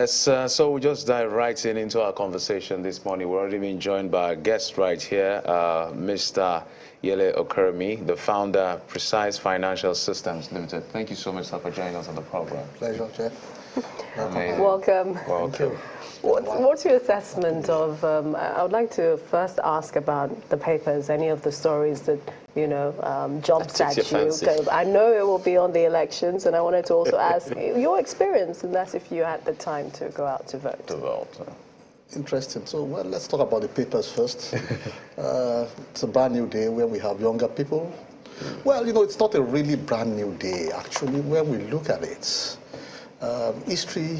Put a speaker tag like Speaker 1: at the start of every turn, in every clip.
Speaker 1: Yes, so we just dive right into our conversation this morning. We're already being joined by our guest right here, Mr. Yele Okeremi, the founder, Precise Financial Systems Limited. Thank you so much, sir, for joining us on the program.
Speaker 2: Pleasure, Jeff.
Speaker 3: Welcome.
Speaker 1: Welcome.
Speaker 3: What's your assessment of, I would like to first ask about the papers, any of the stories that, jumps at you. I know it will be on the elections, and I wanted to also ask your experience, and that's if you had the time to go out to vote.
Speaker 2: Interesting. So, well, let's talk about the papers first. It's a brand new day where we have younger people. Well, it's not a really brand new day, actually, when we look at it. History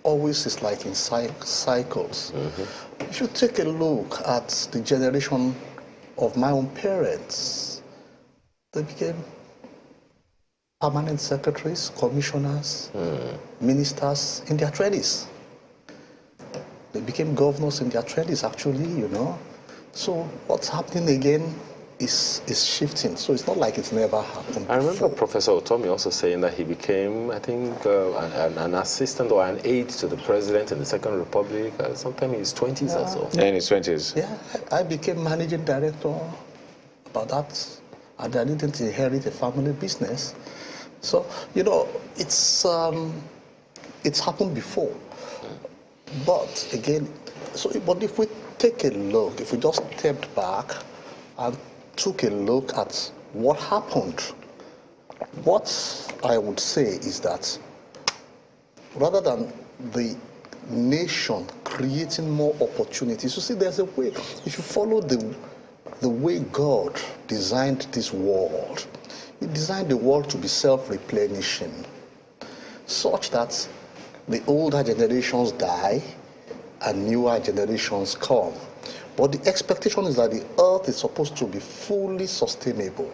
Speaker 2: always is like in cycles. If you take a look at the generation of my own parents, they became permanent secretaries, commissioners, ministers in their 20s. They became governors in their 20s, actually, So what's happening again is shifting. So it's not like it's never happened
Speaker 4: I remember
Speaker 2: before.
Speaker 4: Professor Otomi also saying that he became, I think, an assistant or an aide to the president in the Second Republic, sometime in his 20s or so.
Speaker 1: In his 20s.
Speaker 2: Yeah, I became managing director about that, and I didn't inherit a family business. So, it's happened before. But again, but if we take a look, if we just stepped back and took a look at what happened, what I would say is that rather than the nation creating more opportunities, you see, there's a way. If you follow the way God designed this world, He designed the world to be self-replenishing, such that the older generations die and newer generations come. But the expectation is that the earth is supposed to be fully sustainable.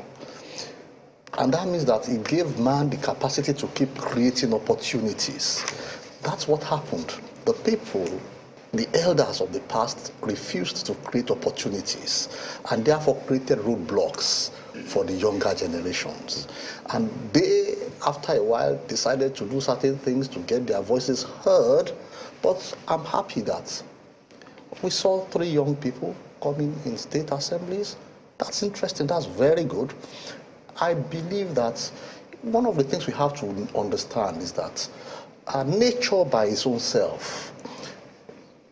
Speaker 2: And that means that it gave man the capacity to keep creating opportunities. That's what happened. The people, the elders of the past, refused to create opportunities and therefore created roadblocks for the younger generations. And they, after a while, decided to do certain things to get their voices heard. But I'm happy that we saw 3 young people coming in state assemblies. That's interesting. That's very good. I believe that one of the things we have to understand is that nature by its own self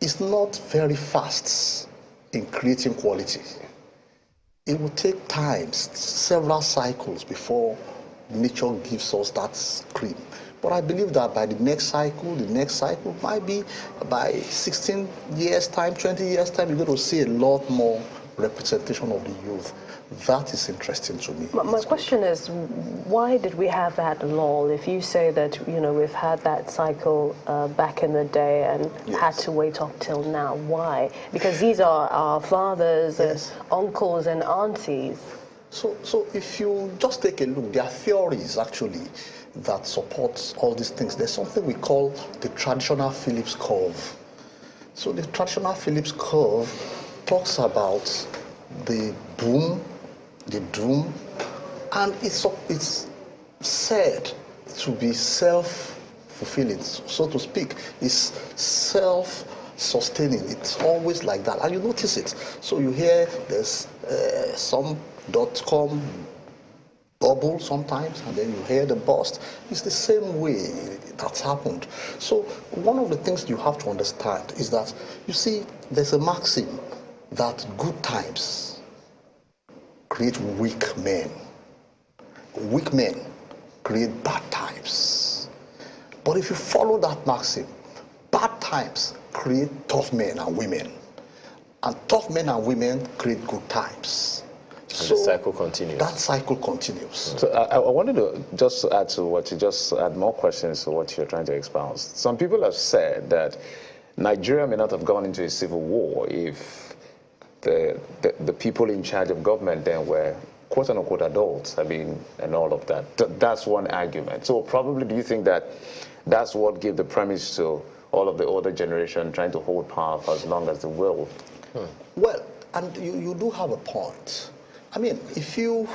Speaker 2: is not very fast in creating quality. It will take time, several cycles, before nature gives us that cream. But I believe that by the next cycle might be by 16 years' time, 20 years' time, you're going to see a lot more representation of the youth. That is interesting to me.
Speaker 3: My question is, why did we have that lull? If you say that, we've had that cycle back in the day and had to wait up till now, why? Because these are our fathers, and uncles and aunties.
Speaker 2: So if you just take a look, there are theories actually that supports all these things. There's something we call the traditional Phillips curve. So the traditional Phillips curve talks about the boom, the doom, and it's said to be self-fulfilling, so to speak. It's self-sustaining. It's always like that, and you notice it. So you hear there's some .com bubble sometimes, and then you hear the bust. It's the same way that's happened. So one of the things you have to understand is that, you see, there's a maxim that good times create weak men. Weak men create bad times. But if you follow that maxim, bad times create tough men and women. And tough men and women create good times.
Speaker 4: So the cycle continues.
Speaker 2: That cycle continues.
Speaker 1: So I wanted to just add to what you just add more questions to what you're trying to espouse. Some people have said that Nigeria may not have gone into a civil war if the people in charge of government then were quote unquote adults, and all of that. That's one argument. So probably do you think that that's what gave the premise to all of the older generation trying to hold power for as long as they will?
Speaker 2: Well, and you do have a point. I mean, if you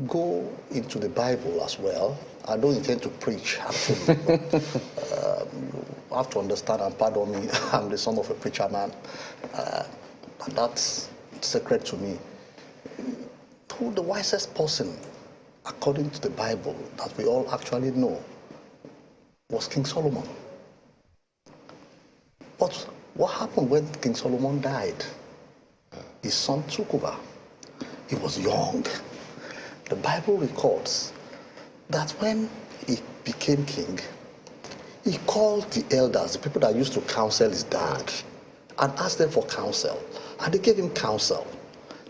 Speaker 2: go into the Bible as well, I don't intend to preach, actually. You have to understand, and pardon me, I'm the son of a preacher man. And that's sacred to me. Who the wisest person, according to the Bible, that we all actually know, was King Solomon. But what happened when King Solomon died? His son took over. He was young. The Bible records that when he became king, he called the elders, the people that used to counsel his dad, and asked them for counsel. And they gave him counsel,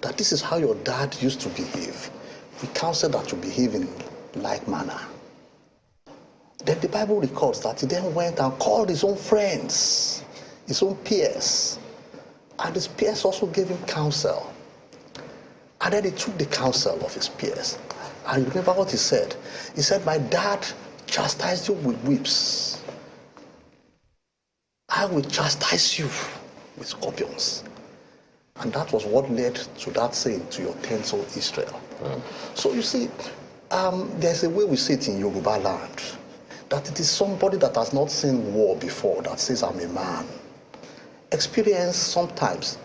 Speaker 2: that this is how your dad used to behave. We counsel that you behave in like manner. Then the Bible records that he then went and called his own friends, his own peers, and his peers also gave him counsel. And then he took the counsel of his peers. And you remember what he said? He said, my dad chastised you with whips. I will chastise you with scorpions. And that was what led to that saying, to your tents, O Israel. So you see, there's a way we say it in Yoruba land, that it is somebody that has not seen war before that says, I'm a man. Experience sometimes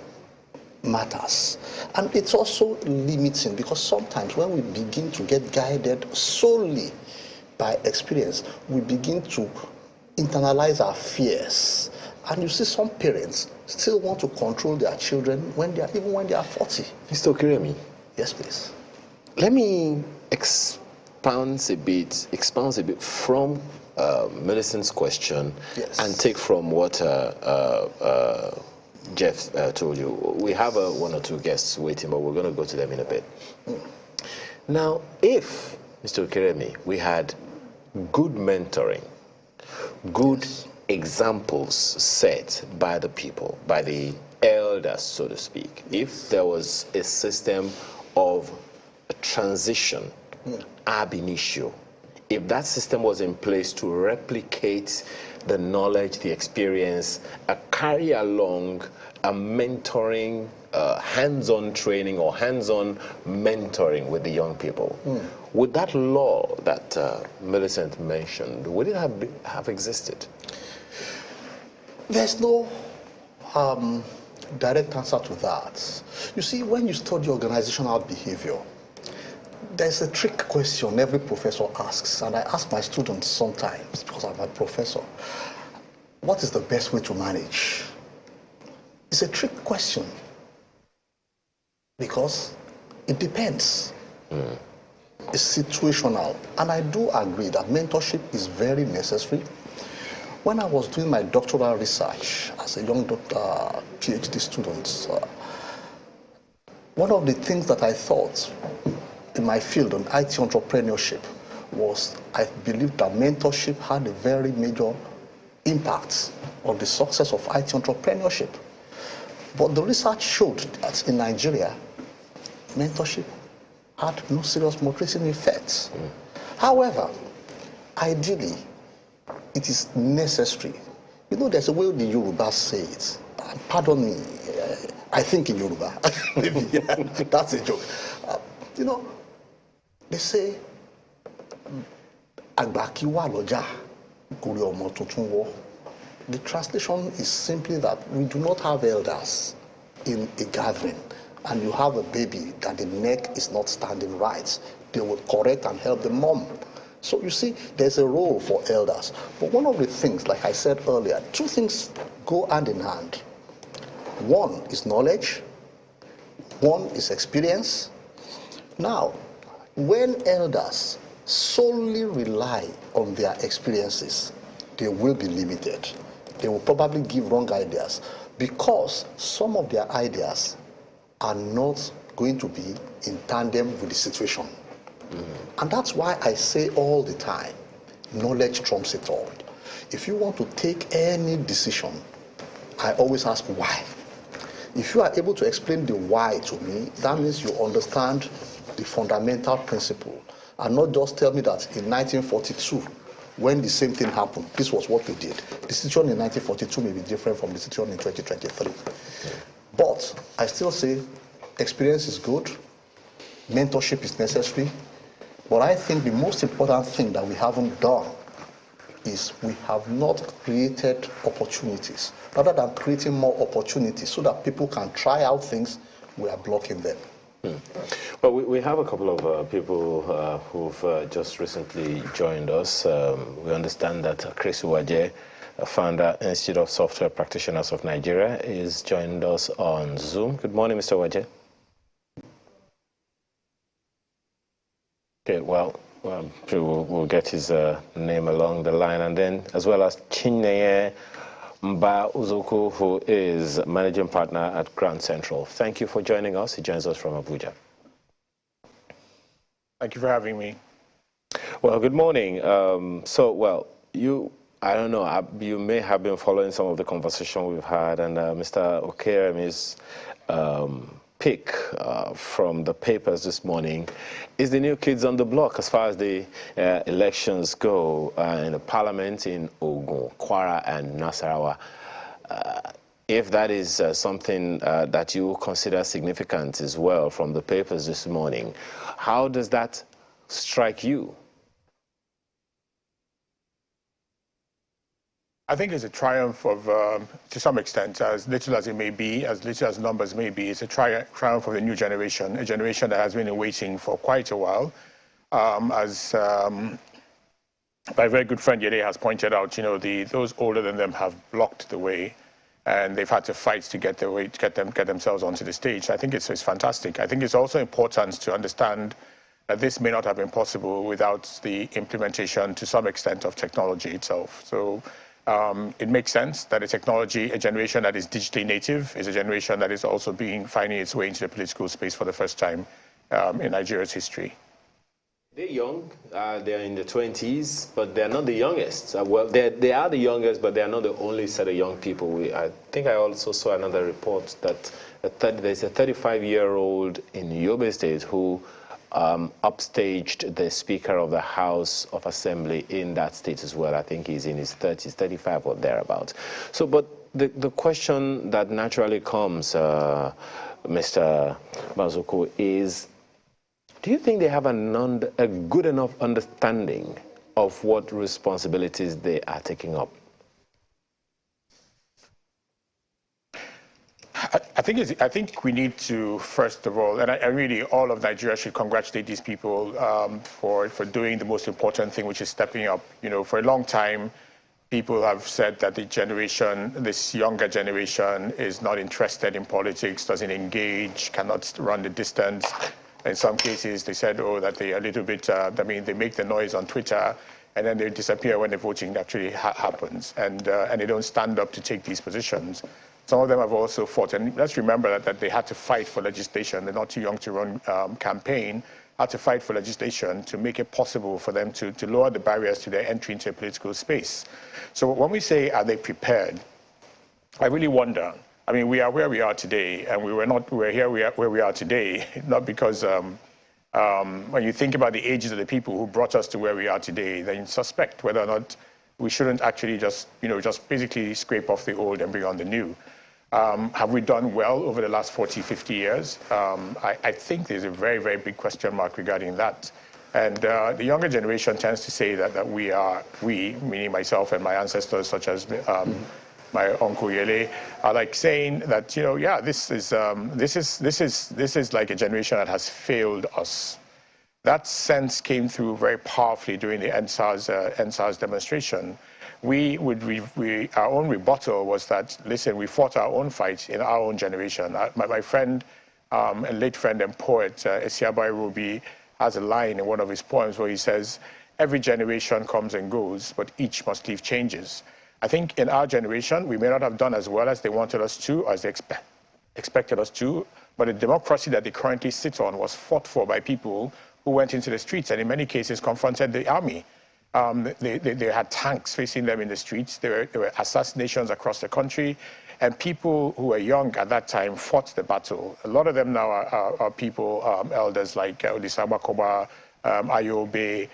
Speaker 2: matters. And it's also limiting, because sometimes when we begin to get guided solely by experience, we begin to internalize our fears. And you see some parents still want to control their children even when they are 40.
Speaker 4: Mr. Okiremi.
Speaker 2: Yes, please.
Speaker 4: Let me expound a bit from Millicent's question,
Speaker 2: yes,
Speaker 4: and take from what Jeff told you. We have one or two guests waiting, but we're going to go to them in a bit. Now, if, Mr. Okiremi, we had good mentoring, good
Speaker 2: yes,
Speaker 4: examples set by the people, by the elders, so to speak, if there was a system of a transition ab initio, if that system was in place to replicate the knowledge, the experience, carry along a mentoring, hands-on training or hands-on mentoring with the young people, would that law that Millicent mentioned, would it have existed?
Speaker 2: There's no direct answer to that. You see, when you study organizational behavior, there's a trick question every professor asks, and I ask my students sometimes, because I'm a professor, what is the best way to manage? It's a trick question, because it depends. It's situational, and I do agree that mentorship is very necessary. When I was doing my doctoral research as a young PhD student, one of the things that I thought in my field on IT entrepreneurship was I believed that mentorship had a very major impact on the success of IT entrepreneurship. But the research showed that in Nigeria, mentorship had no serious motivating effects. However, ideally, it is necessary. You know, there's a way the Yoruba say it. Pardon me, I think in Yoruba. Maybe that's a joke. You know, they say, Agbaki wa loja, gori omo tuntun wo. The translation is simply that we do not have elders in a gathering, and you have a baby that the neck is not standing right. They will correct and help the mom. So you see, there's a role for elders. But one of the things, like I said earlier, two things go hand in hand. One is knowledge, one is experience. Now, when elders solely rely on their experiences, they will be limited. They will probably give wrong ideas, because some of their ideas are not going to be in tandem with the situation. And that's why I say all the time, knowledge trumps it all. If you want to take any decision, I always ask why. If you are able to explain the why to me, that means you understand the fundamental principle, and not just tell me that in 1942, when the same thing happened, this was what we did. The situation in 1942 may be different from the situation in 2023. But I still say experience is good, mentorship is necessary, But I think the most important thing that we haven't done is we have not created opportunities. Rather than creating more opportunities so that people can try out things, we are blocking them.
Speaker 4: Well, we have a couple of people who've just recently joined us. We understand that Chris Uwaje, founder, Institute of Software Practitioners of Nigeria, is joined us on Zoom. Good morning, Mr. Uwaje. Okay, well, we'll get his name along the line, and then as well as Chineye Mba Uzoku, who is managing partner at Grand Central. Thank you for joining us. He joins us from Abuja.
Speaker 5: Thank you for having me.
Speaker 4: Well, good morning. I don't know, you may have been following some of the conversation we've had, and Mr. Okeremi's pick from the papers this morning is the new kids on the block as far as the elections go in the parliament in Ogun, Kwara, and Nasarawa. If that is something that you consider significant as well from the papers this morning, how does that strike you?
Speaker 5: I think it's a triumph of, to some extent, as little as it may be, as little as numbers may be, it's a triumph of the new generation, a generation that has been waiting for quite a while. As my very good friend Yede has pointed out, those older than them have blocked the way, and they've had to fight to get themselves onto the stage. I think it's fantastic. I think it's also important to understand that this may not have been possible without the implementation, to some extent, of technology itself. So it makes sense that a generation that is digitally native, is a generation that is also finding its way into the political space for the first time in Nigeria's history.
Speaker 4: They're young, they're in the 20s, but they're not the youngest. Well, they are the youngest, but they're not the only set of young people. I think I also saw another report that there's a 35-year-old in Yobe State who upstaged the Speaker of the House of Assembly in that state as well. I think he's in his 30s, 35 or thereabouts. So, but the question that naturally comes, Mr. Mazuku, is, do you think they have a good enough understanding of what responsibilities they are taking up?
Speaker 5: I think we need to, first of all, and I really, all of Nigeria should congratulate these people for doing the most important thing, which is stepping up. For a long time, people have said that this younger generation is not interested in politics, doesn't engage, cannot run the distance. In some cases, they said, that they are a little bit, they make the noise on Twitter, and then they disappear when the voting actually happens, and they don't stand up to take these positions. Some of them have also fought, and let's remember that they had to fight for legislation. They're not too young to run campaign, had to fight for legislation to make it possible for them to lower the barriers to their entry into a political space. So when we say, are they prepared, I really wonder. I mean, we are where we are today, and we're here where we are today, not because when you think about the ages of the people who brought us to where we are today, then you suspect whether or not we shouldn't actually just basically scrape off the old and bring on the new. Have we done well over the last 40, 50 years? I think there's a very, very big question mark regarding that. And the younger generation tends to say that we, meaning myself and my ancestors, such as my uncle Yele, are like saying that, this is like a generation that has failed us. That sense came through very powerfully during the NSAS demonstration. Our own rebuttal was that, listen, we fought our own fight in our own generation. My friend, and late friend and poet, Esiabai Rubi, has a line in one of his poems where he says, every generation comes and goes, but each must leave changes. I think in our generation, we may not have done as well as they wanted us to, as they expected us to, but the democracy that they currently sit on was fought for by people who went into the streets and in many cases confronted the army. They had tanks facing them in the streets. There were assassinations across the country, and people who were young at that time fought the battle. A lot of them now are people, elders like Odisama Koba, Ayobe,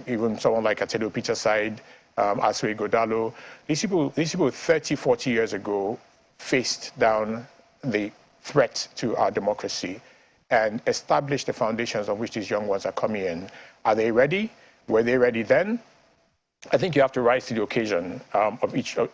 Speaker 5: even someone like Atedo Peterside, Aswe Godalo. These people 30, 40 years ago faced down the threat to our democracy. and establish the foundations on which these young ones are coming in. Are they ready? Were they ready then? I think you have to rise to the occasion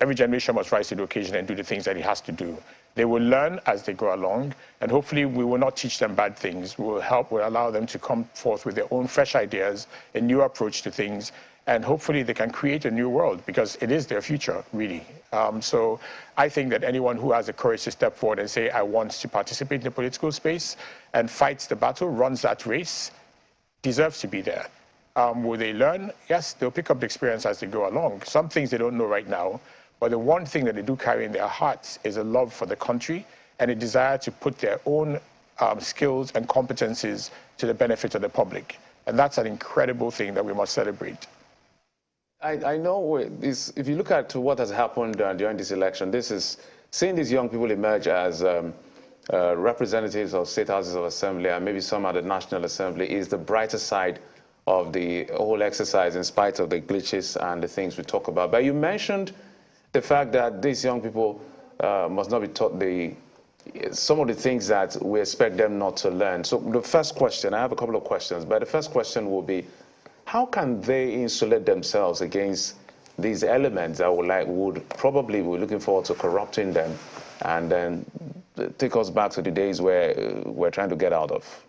Speaker 5: every generation must rise to the occasion and do the things that it has to do. They will learn as they go along, and hopefully we will not teach them bad things. We'll allow them to come forth with their own fresh ideas, a new approach to things, and hopefully they can create a new world, because it is their future, really. So I think that anyone who has the courage to step forward and say, I want to participate in the political space and fights the battle, runs that race, deserves to be there. Will they learn? Yes, they'll pick up the experience as they go along. Some things they don't know right now, but the one thing that they do carry in their hearts is a love for the country and a desire to put their own skills and competencies to the benefit of the public. And that's an incredible thing that we must celebrate.
Speaker 1: I know if you look at what has happened during this election, this is seeing these young people emerge as representatives of state houses of assembly and maybe some at the National Assembly is the brighter side of the whole exercise, in spite of the glitches and the things we talk about. But you mentioned the fact that these young people must not be taught some of the things that we expect them not to learn. So the first question, I have a couple of questions, but the first question will be, how can they insulate themselves against these elements that would probably be looking forward to corrupting them and then take us back to the days where we're trying to get out of?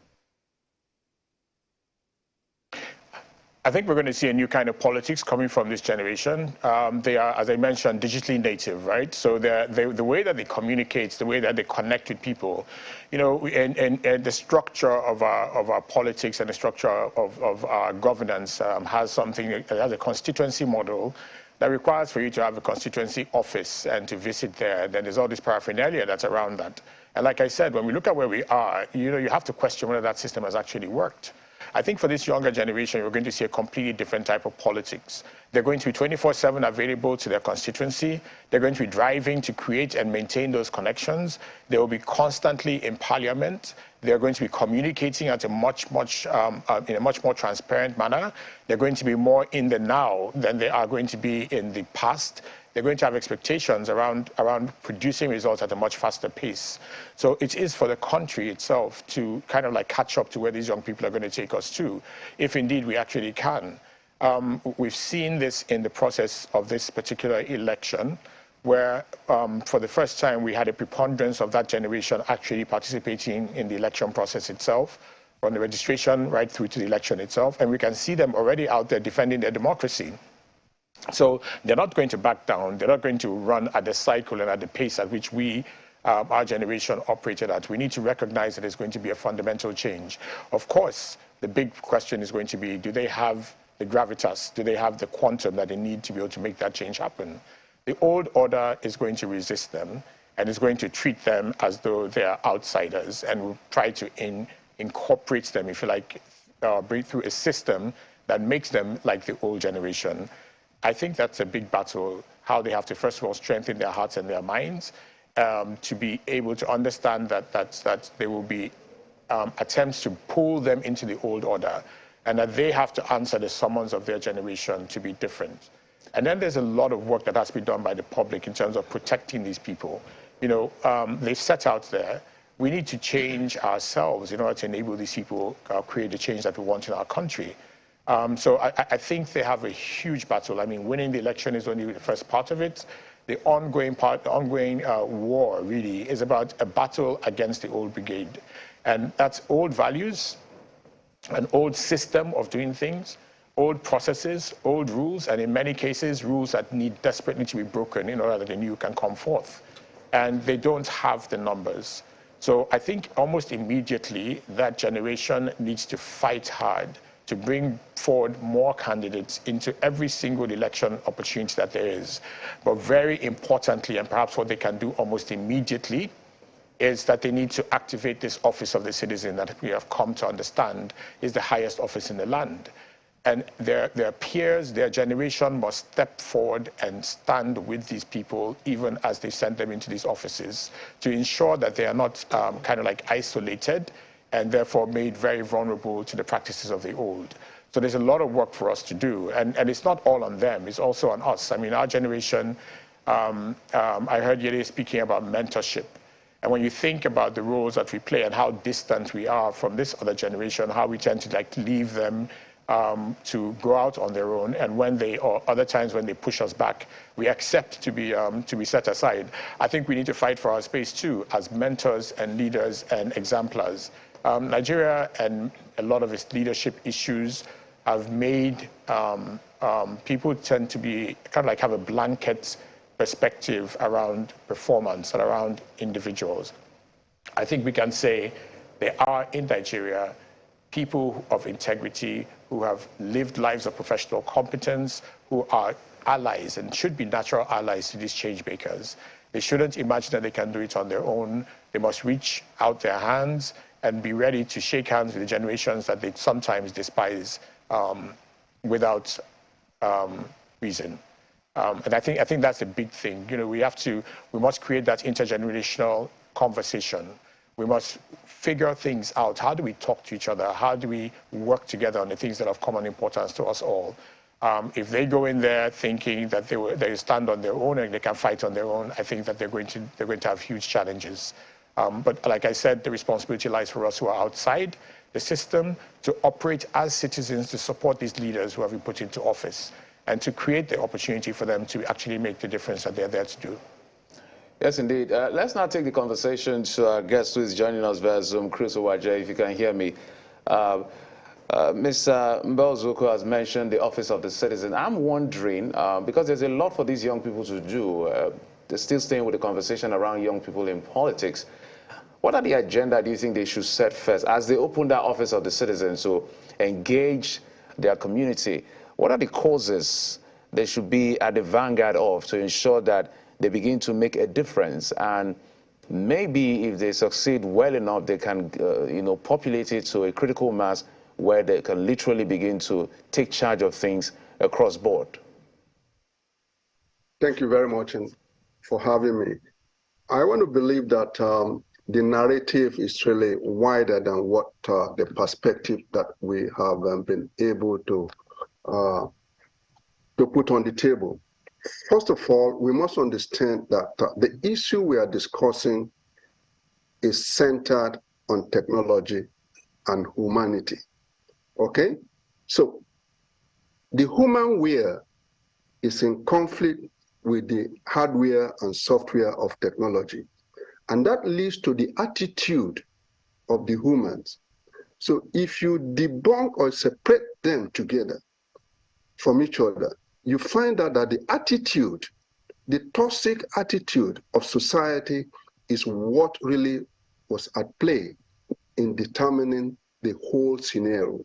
Speaker 5: I think we're going to see a new kind of politics coming from this generation. They are, as I mentioned, digitally native, right? So the way that they communicate, the way that they connect with people, you know, and the structure of our politics and the structure of our governance has a constituency model that requires for you to have a constituency office and to visit there. Then there's all this paraphernalia that's around that. And like I said, when we look at where we are, you know, you have to question whether that system has actually worked. I think for this younger generation, we're going to see a completely different type of politics. They're going to be 24/7 available to their constituency. They're going to be driving to create and maintain those connections. They will be constantly in parliament. They're going to be communicating at a in a much more transparent manner. They're going to be more in the now than they are going to be in the past. They're going to have expectations around producing results at a much faster pace. So it is for the country itself to kind of like catch up to where these young people are going to take us to, if indeed we actually can. We've seen this in the process of this particular election, where for the first time we had a preponderance of that generation actually participating in the election process itself, from the registration right through to the election itself. And we can see them already out there defending their democracy. So they're not going to back down. They're not going to run at the cycle and at the pace at which our generation operated at. We need to recognize that there's going to be a fundamental change. Of course, the big question is going to be, do they have the gravitas? Do they have the quantum that they need to be able to make that change happen? The old order is going to resist them and is going to treat them as though they are outsiders and will try to incorporate them, if you like, bring through a system that makes them like the old generation. I think that's a big battle, how they have to, first of all, strengthen their hearts and their minds to be able to understand that there will be attempts to pull them into the old order and that they have to answer the summons of their generation to be different. And then there's a lot of work that has to be done by the public in terms of protecting these people. You know, they've set out there. We need to change ourselves in order to enable these people create the change that we want in our country. So I think they have a huge battle. I mean, winning the election is only the first part of it. The ongoing war really is about a battle against the old brigade. And that's old values, an old system of doing things, old processes, old rules, and in many cases, rules that need desperately to be broken in order that the new can come forth. And they don't have the numbers. So I think almost immediately that generation needs to fight hard to bring forward more candidates into every single election opportunity that there is. But very importantly, and perhaps what they can do almost immediately, is that they need to activate this office of the citizen that we have come to understand is the highest office in the land. And their peers, their generation must step forward and stand with these people, even as they send them into these offices, to ensure that they are not kind of like isolated and therefore made very vulnerable to the practices of the old. So there's a lot of work for us to do. And it's not all on them, it's also on us. I mean, our generation, I heard Yele speaking about mentorship. And when you think about the roles that we play and how distant we are from this other generation, how we tend to like leave them to go out on their own, and when they, or other times when they push us back, we accept to be set aside. I think we need to fight for our space too, as mentors and leaders and exemplars. Nigeria and a lot of its leadership issues have made people tend to be kind of like have a blanket perspective around performance and around individuals. I think we can say there are in Nigeria people of integrity who have lived lives of professional competence, who are allies and should be natural allies to these change makers. They shouldn't imagine that they can do it on their own. They must reach out their hands and be ready to shake hands with the generations that they sometimes despise without reason. And I think that's a big thing. You know, we must create that intergenerational conversation. We must figure things out. How do we talk to each other? How do we work together on the things that are of common importance to us all? If they go in there thinking that they stand on their own and they can fight on their own, I think that they're going to have huge challenges. But like I said, the responsibility lies for us who are outside the system to operate as citizens to support these leaders who have been put into office and to create the opportunity for them to actually make the difference that they're there to do.
Speaker 1: Yes, indeed. Let's now take the conversation to our guest who is joining us via Zoom, Chris Owaje, if you can hear me. Mr. Mbelzuko has mentioned the Office of the Citizen. I'm wondering, because there's a lot for these young people to do, they're still staying with the conversation around young people in politics. What are the agenda do you think they should set first as they open that Office of the Citizen to engage their community? What are the causes they should be at the vanguard of to ensure that they begin to make a difference? And maybe if they succeed well enough, they can populate it to a critical mass where they can literally begin to take charge of things across board.
Speaker 6: Thank you very much for having me. I want to believe that the narrative is really wider than what the perspective that we have been able to put on the table. First of all, we must understand that the issue we are discussing is centered on technology and humanity. Okay? So the humanware is in conflict with the hardware and software of technology. And that leads to the attitude of the humans. So if you debunk or separate them together from each other, you find out that the attitude, the toxic attitude of society is what really was at play in determining the whole scenario.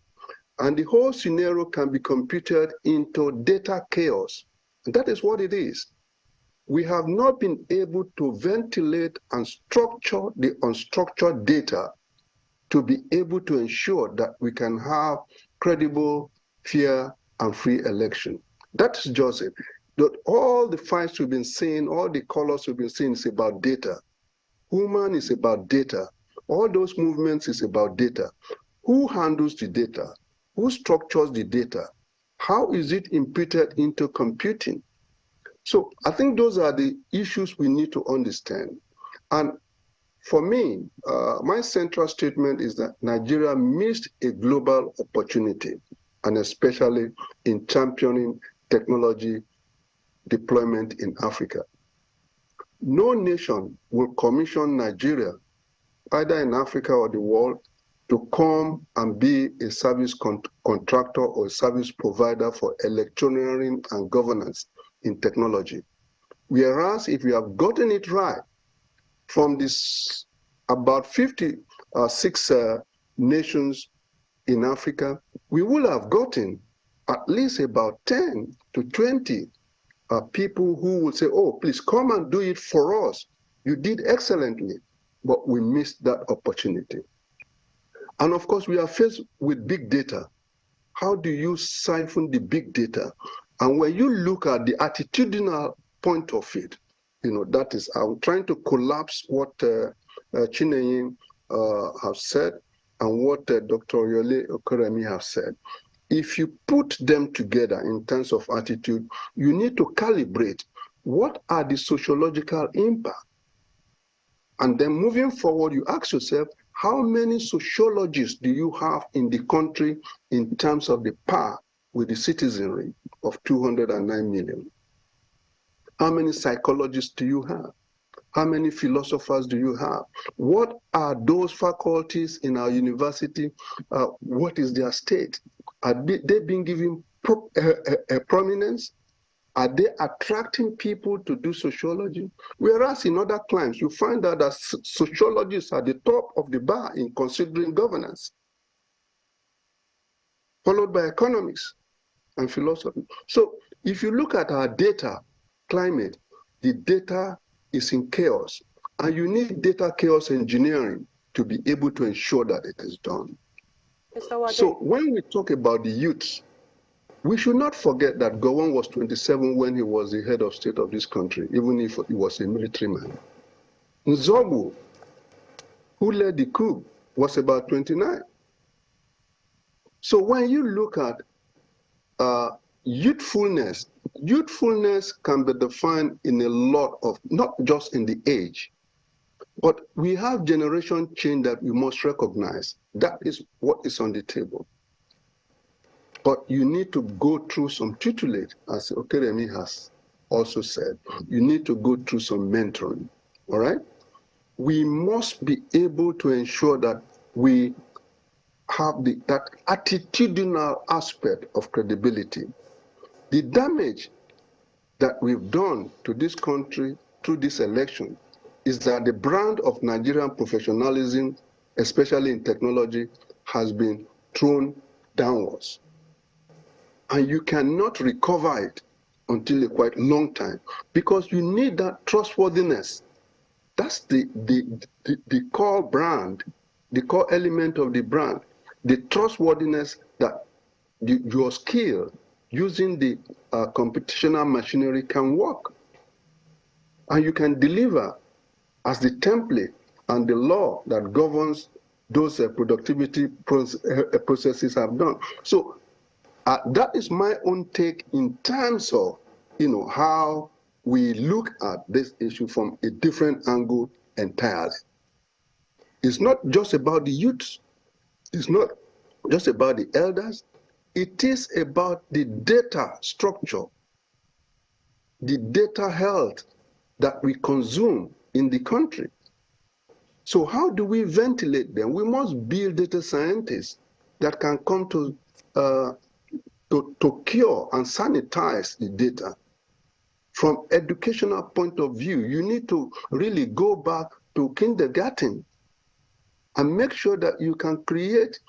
Speaker 6: And the whole scenario can be computed into data chaos. And that is what it is. We have not been able to ventilate and structure the unstructured data to be able to ensure that we can have credible, fair, and free election. That's just it. That all the fights we've been seeing, all the colors we've been seeing is about data. Human is about data. All those movements is about data. Who handles the data? Who structures the data? How is it imputed into computing? So I think those are the issues we need to understand. And for me, my central statement is that Nigeria missed a global opportunity, and especially in championing technology deployment in Africa. No nation will commission Nigeria, either in Africa or the world, to come and be a service contractor or service provider for electioneering and governance in technology. Whereas if we have gotten it right, from this about 56 nations in Africa, we will have gotten at least about 10 to 20 people who will say, oh, please come and do it for us. You did excellently, but we missed that opportunity. And of course, we are faced with big data. How do you siphon the big data? And when you look at the attitudinal point of it, that is, I'm trying to collapse what Chinenye has said and what Dr. Yole Okoremi has said. If you put them together in terms of attitude, you need to calibrate what are the sociological impact And then moving forward, you ask yourself, how many sociologists do you have in the country in terms of the power with the citizenry of 209 million? How many psychologists do you have? How many philosophers do you have? What are those faculties in our university? What is their state? Are they being given prominence? Are they attracting people to do sociology? Whereas in other climes, you find out that sociologists are the top of the bar in considering governance, followed by economics and philosophy. So if you look at our data climate, the data is in chaos, and you need data chaos engineering to be able to ensure that it is done. So when we talk about the youth, we should not forget that Gowon was 27 when he was the head of state of this country, even if he was a military man. Nzogu, who led the coup, was about 29. So when you look at youthfulness can be defined in a lot of, not just in the age, but we have generation change that we must recognize. That is what is on the table. But you need to go through some tutelage, as Okeremi has also said. You need to go through some mentoring, all right? We must be able to ensure that we have that attitudinal aspect of credibility. The damage that we've done to this country through this election is that the brand of Nigerian professionalism, especially in technology, has been thrown downwards. And you cannot recover it until a quite long time, because you need that trustworthiness. That's the core brand, the core element of the brand, the trustworthiness that your skill using the computational machinery can work. And you can deliver as the template and the law that governs those productivity processes have done. So that is my own take in terms of, how we look at this issue from a different angle entirely. It's not just about the youths. It's not just about the elders. It is about the data structure, the data health that we consume in the country. So how do we ventilate them? We must build data scientists that can come to cure and sanitize the data. From educational point of view, you need to really go back to kindergarten and make sure that you can create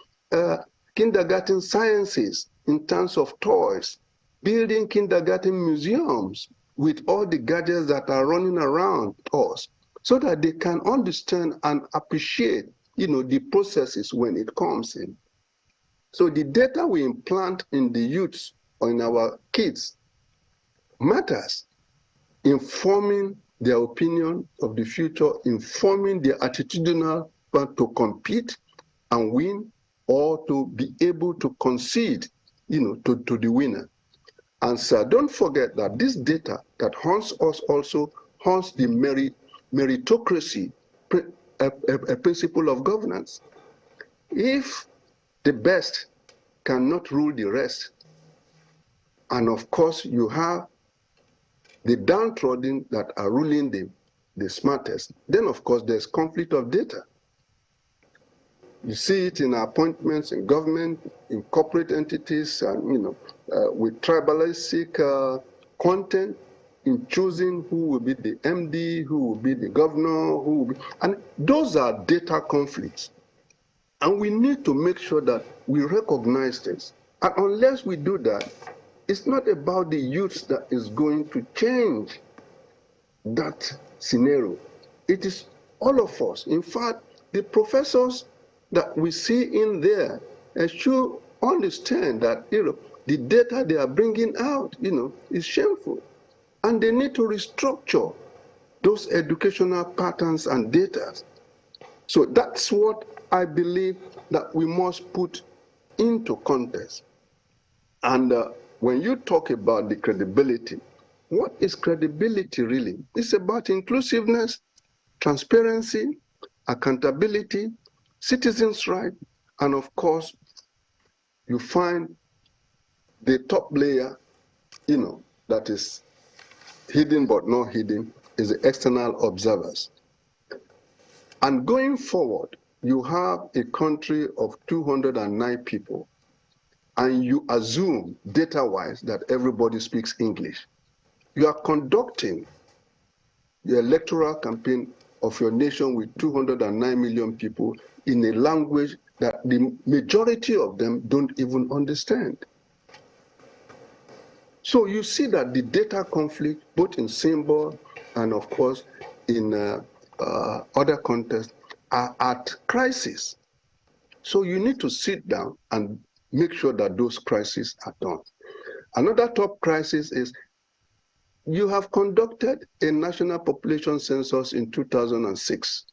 Speaker 6: kindergarten sciences in terms of toys, building kindergarten museums with all the gadgets that are running around us, so that they can understand and appreciate, the processes when it comes in. So the data we implant in the youths or in our kids matters, informing their opinion of the future, informing their attitudinal plan to compete and win, or to be able to concede, to the winner. And so don't forget that this data that haunts us also haunts the meritocracy, a principle of governance. If the best cannot rule the rest, and of course you have the downtrodden that are ruling the smartest, then of course there's conflict of data. You see it in appointments in government, in corporate entities, and with tribalistic content in choosing who will be the MD, who will be the governor, and those are data conflicts. And we need to make sure that we recognize this. And unless we do that, it's not about the youth that is going to change that scenario. It is all of us. In fact, the professors that we see in there should understand that the data they are bringing out is shameful, and they need to restructure those educational patterns and data. So that's what I believe that we must put into context. And when you talk about the credibility, what is credibility really? It's about inclusiveness, transparency, accountability, citizens' rights, and of course, you find the top layer, that is hidden but not hidden, is the external observers. And going forward, you have a country of 209 people, and you assume, data-wise, that everybody speaks English. You are conducting the electoral campaign of your nation with 209 million people in a language that the majority of them don't even understand. So you see that the data conflict, both in symbol and of course in other contexts, are at crisis. So you need to sit down and make sure that those crises are done. Another top crisis is you have conducted a national population census in 2006.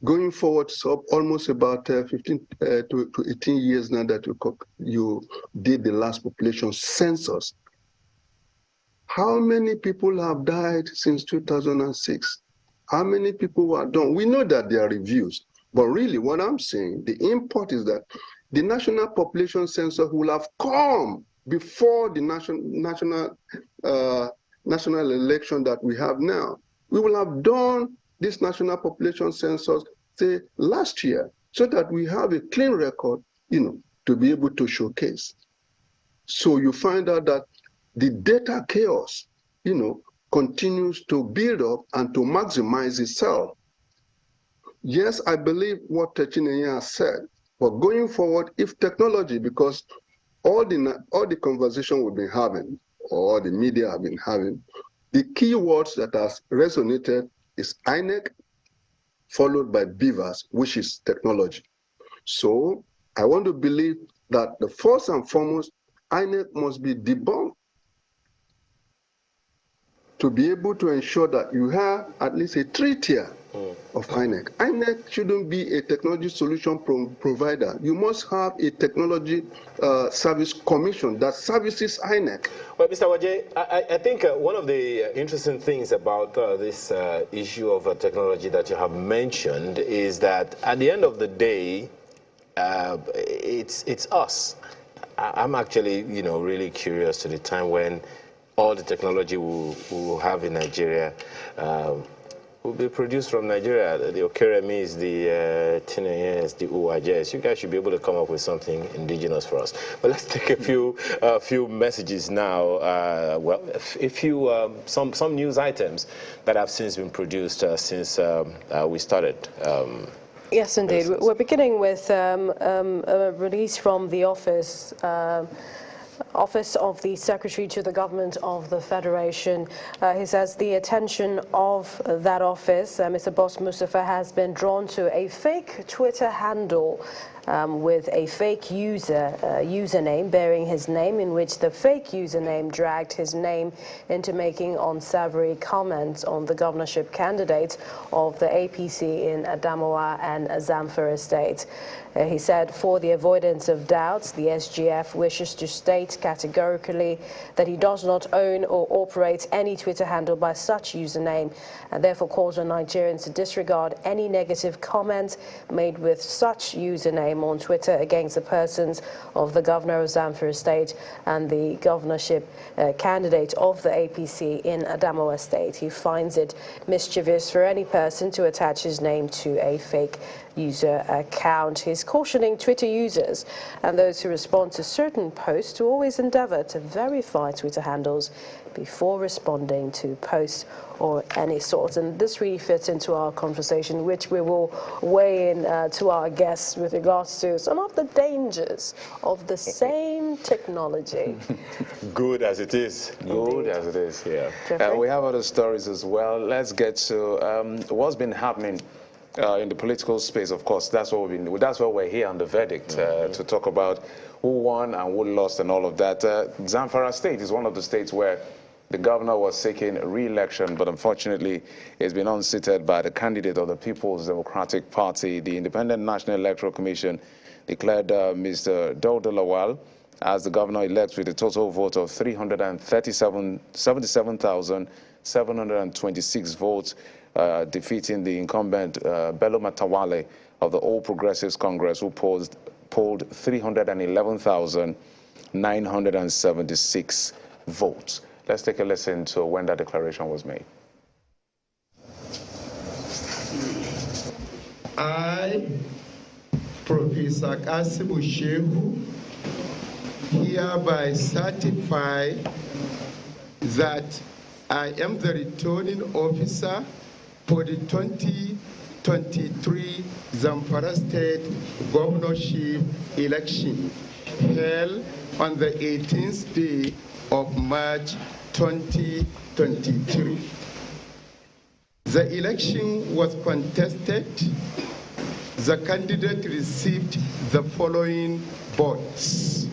Speaker 6: Going forward, so almost about 15 to 18 years now that you did the last population census. How many people have died since 2006? How many people were done? We know that there are reviews, but really what I'm saying, the import is that the national population census will have come before the national election that we have now. We will have done this national population census, say, last year, so that we have a clean record, to be able to showcase. So you find out that the data chaos, continues to build up and to maximize itself. Yes, I believe what Chinenye has said, but going forward, if technology, because all the conversation we've been having, or the media have been having, the key words that has resonated is INEC, followed by BVAS, which is technology. So I want to believe that the first and foremost, INEC must be debunked to be able to ensure that you have at least a 3-tier of INEC. INEC shouldn't be a technology solution provider. You must have a technology service commission that services INEC.
Speaker 4: Well, Mr. Wajay, I think one of the interesting things about this issue of technology that you have mentioned is that at the end of the day, it's us. I'm actually, really curious to the time when all the technology we will have in Nigeria will be produced from Nigeria. The Okeremis, the Tinenyes, the Uwajes. You guys should be able to come up with something indigenous for us. But let's take a few messages now. Well, some news items that have since been produced since we started.
Speaker 3: Yes, indeed. We're beginning with a release from the Office of the Secretary to the Government of the Federation. He says the attention of that office, Mr. Boss Mustafa, has been drawn to a fake Twitter handle with a fake username bearing his name, in which the fake username dragged his name into making unsavory comments on the governorship candidates of the APC in Adamawa and Zamfara states. He said, for the avoidance of doubts, the SGF wishes to state categorically that he does not own or operate any Twitter handle by such username, and therefore calls on Nigerians to disregard any negative comments made with such username on Twitter against the persons of the governor of Zamfara state and the governorship candidate of the APC in Adamawa state. He finds it mischievous for any person to attach his name to a fake user account. He's cautioning Twitter users and those who respond to certain posts to always endeavor to verify Twitter handles before responding to posts or any sort. And this really fits into our conversation, which we will weigh in to our guests with regards to some of the dangers of the same technology.
Speaker 4: Good as it is.
Speaker 1: Good as it is,
Speaker 3: Jeffrey?
Speaker 1: we have other stories as well. Let's get to what's been happening in the political space. Of course, that's what we're here on The Verdict, to talk about who won and who lost and all of that. Zamfara State is one of the states where the governor was seeking re-election, but unfortunately has been unseated by the candidate of the People's Democratic Party. The Independent National Electoral Commission declared Mr. Dauda Lawal as the governor-elect with a total vote of 377,726 votes, defeating the incumbent Bello Matawale of the All Progressives Congress, who polled 311,976 votes. Let's take a listen to when that declaration was made.
Speaker 7: I, Professor Kasimu Shehu, hereby certify that I am the returning officer for the 2023 Zamfara State governorship election held on the 18th day of March 2023. The election was contested. The candidate received the following votes.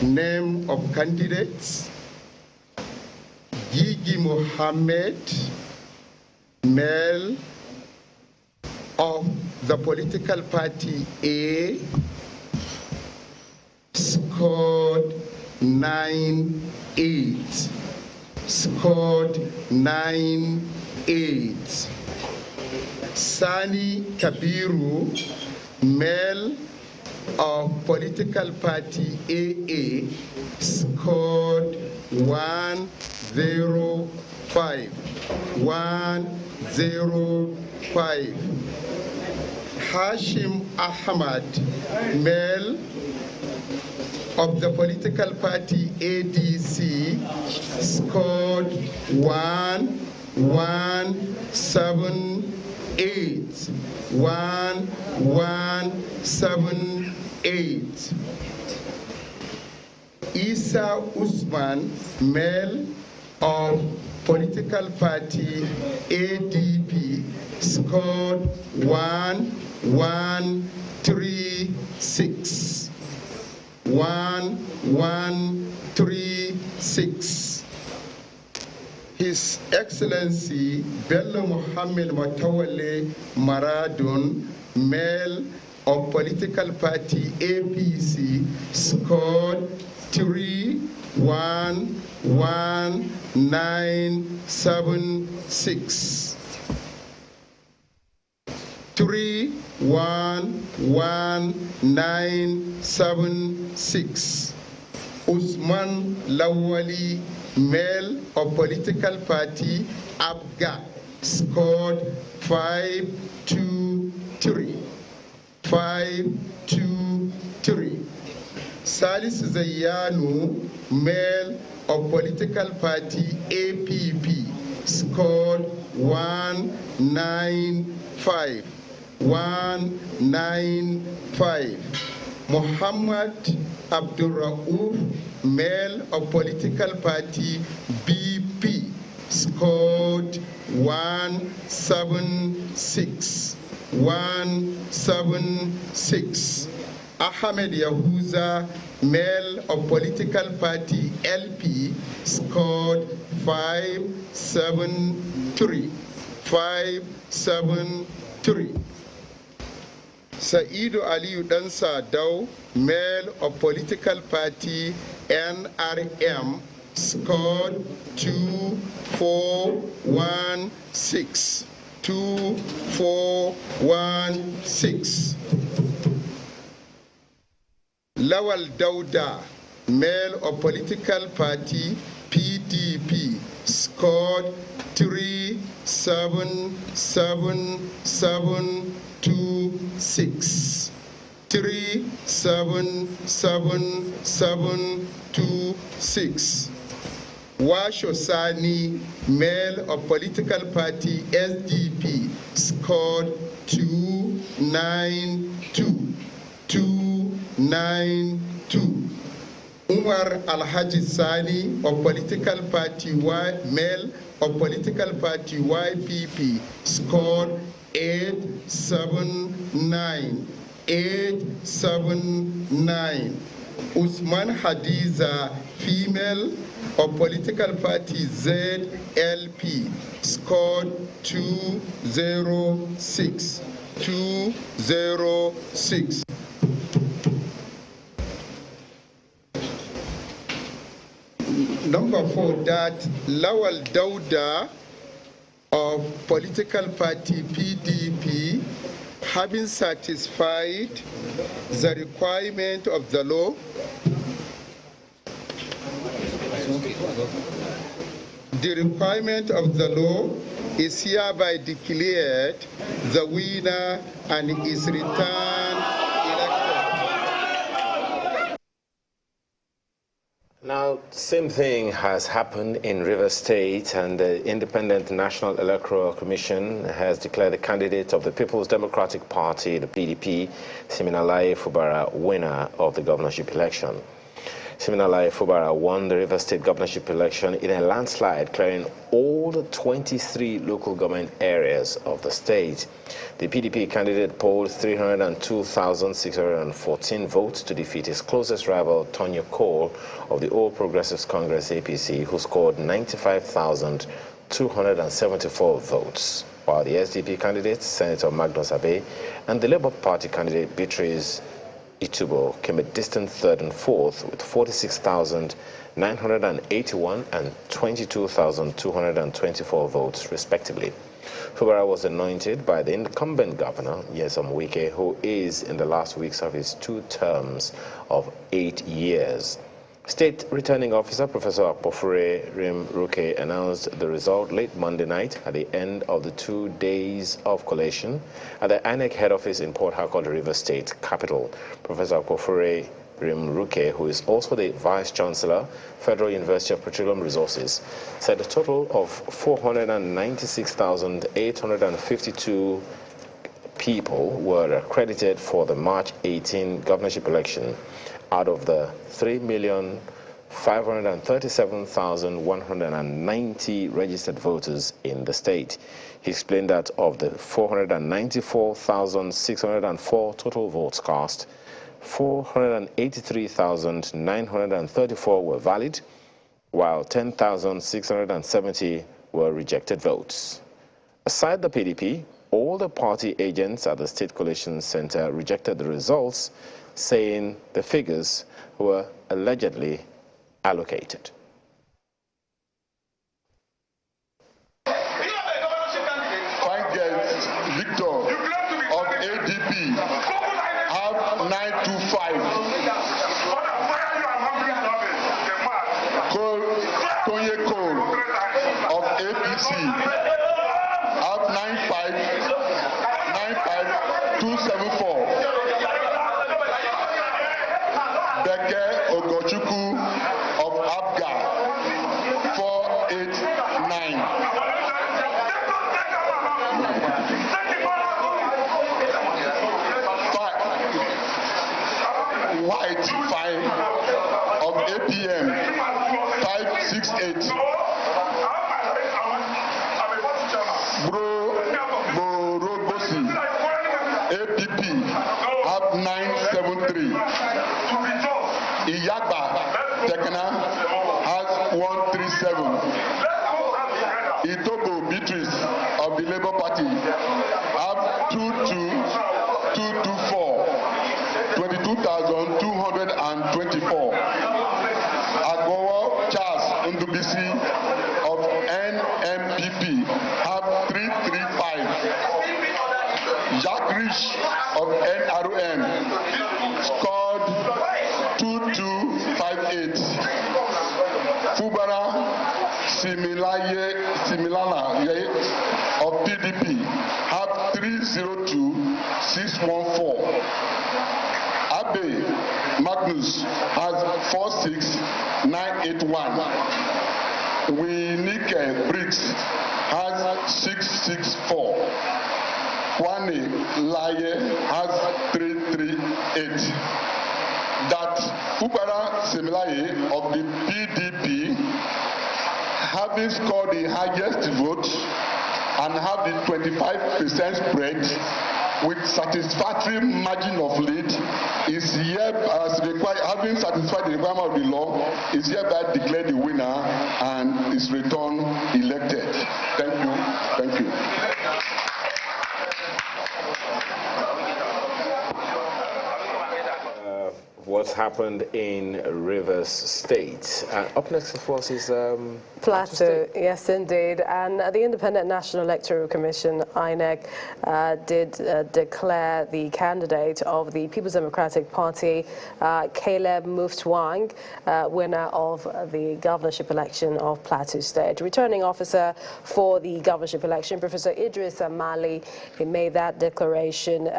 Speaker 7: Name of candidates: Gigi Mohammed, male, of the political party A, scored 9-8. Scored 9-8. Sani Kabiru, male, of political party AA, scored 105. 105. Hashim Ahmad, male, of the political party ADC, scored 1178. 1178. Isa Usman, male, of political party ADP, scored 1136. 1136. His Excellency Bello Muhammad Matawale Maradun, male, of political party APC, scored 31176. 31176. Usman Lawali, male, of political party Abga, scored 523. 523. Salis Zayanu, male, of political party APP, scored 195. 195. Muhammad Abdul Rauf, male, of political party BP, scored 176. 176. Ahmed Yahuza, male, of political party LP, scored 573. 573. Saidu Aliyu Dansa Dau, male, of political party NRM, scored 2416. 2416. Lawal Dauda, male, of political party PDP, scored 37726. 37726. Washo Sani, male, of political party SDP, scored 292. 292. Umar Alhaji Sani, of political party male, of political party YPP, scored 879. 879. Usman Hadiza, female, of political party ZLP, scored 206. 206. Number 4, that Lawal Dauda of political party PDP, having satisfied the requirement of the law, is hereby declared the winner and is returned elected.
Speaker 4: Now, same thing has happened in Rivers State, and the Independent National Electoral Commission has declared the candidate of the People's Democratic Party, the PDP, Siminalayi Fubara, winner of the governorship election. Siminalayi Fubara won the Rivers State governorship election in a landslide, clearing all the 23 local government areas of the state. The PDP candidate polled 302,614 votes to defeat his closest rival, Tonya Cole of the All Progressives Congress APC, who scored 95,274 votes, while the SDP candidate, Senator Magnus Abe, and the Labour Party candidate, Beatrice Itubo, came a distant third and fourth with 46,981 and 22,224 votes, respectively. Fubara was anointed by the incumbent governor, Nyesom Wike, who is in the last weeks of his 2 terms of 8 years. State Returning Officer Professor Akpofure Rim-Ruke announced the result late Monday night at the end of the 2 days of collation at the INEC head office in Port Harcourt, River State capital. Professor Akpofure Rim-Ruke, who is also the Vice Chancellor, Federal University of Petroleum Resources, said a total of 496,852 people were accredited for the March 18 governorship election out of the 3,537,190 registered voters in the state. He explained that of the 494,604 total votes cast, 483,934 were valid, while 10,670 were rejected votes. Aside the PDP, all the party agents at the State Collation Center rejected the results, saying the figures were allegedly allocated.
Speaker 8: Fine guest Victor of ADP have 925. Tonye Cole of APC have 95274. Beke Ogochukwu of Abia 489. White Fine of APM 568. Borogosi APP have 973. Iyagba Tekena has 137. Itobo Beatrice of the Labour Party have 22224. 22,224. Agbowo Charles Ndubisi of NMPP have 335. Jacques Rich of NRM scored 2258. Fubara Similana of PDP have 302614. Abe Magnus has 46981. Winike Briggs has 664. Kwane Laye has 338. That Fubara Semilaye of the PDP, having scored the highest vote and have the 25% spread with satisfactory margin of lead, is here as required, having satisfied the requirement of the law, is hereby declared the winner and is returned elected. Thank you. Thank you.
Speaker 4: What what happened in Rivers State. Up next, of course, is
Speaker 3: Plateau, yes, indeed. And the Independent National Electoral Commission, INEC, did declare the candidate of the People's Democratic Party, Caleb Muftwang, winner of the governorship election of Plateau State. Returning officer for the governorship election, Professor Idris Amali, he made that declaration,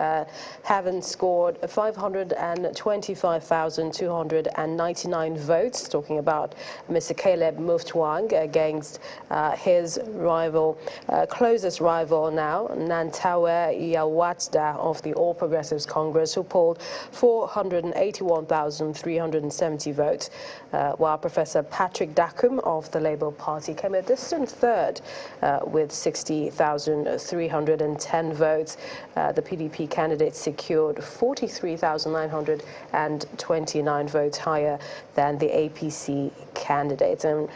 Speaker 3: having scored 525,299 votes, talking about Mr. Caleb Muftwang, against his rival, closest rival now, Nantawe Yawatda of the All Progressives Congress, who polled 481,370 votes, while Professor Patrick Dakum of the Labour Party came a distant third with 60,310 votes. The PDP candidate secured 43,929 votes, higher than the APC candidates. And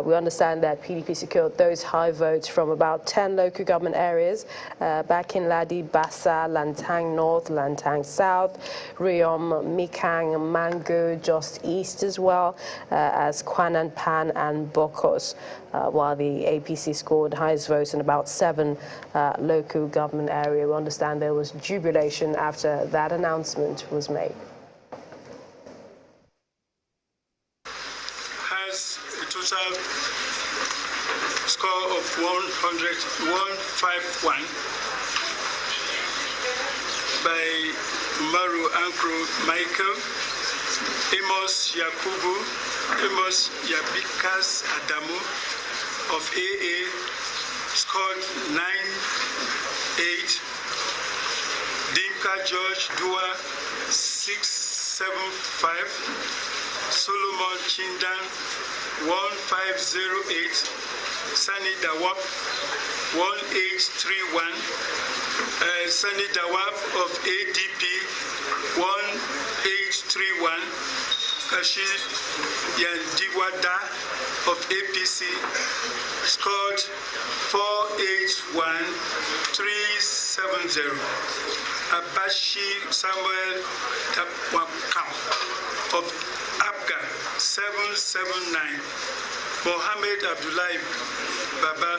Speaker 3: we understand that PDP secured those high votes from about 10 local government areas, back in Ladi, Bassa, Lantang North, Lantang South, Riom, Mikang, Mango, just east as well as Kwanan Pan and Bokos, while the APC scored highest votes in about 7 local government areas. We understand there was jubilation after that announcement was made.
Speaker 9: Has a total score of 151 by Maru Ankro Michael, Amos Yakubu, Amos Yabikas Adamu of AA scored 9-8, Dinka George Dua 675, Solomon Chindan 1508, Sani Dawab 1831, Sani Dawab of ADP 1831, Kashid Yandiwada of APC scored 481,370. Abashi Samuel Tapwakam of Abga 779. Mohammed Abdullahi Baba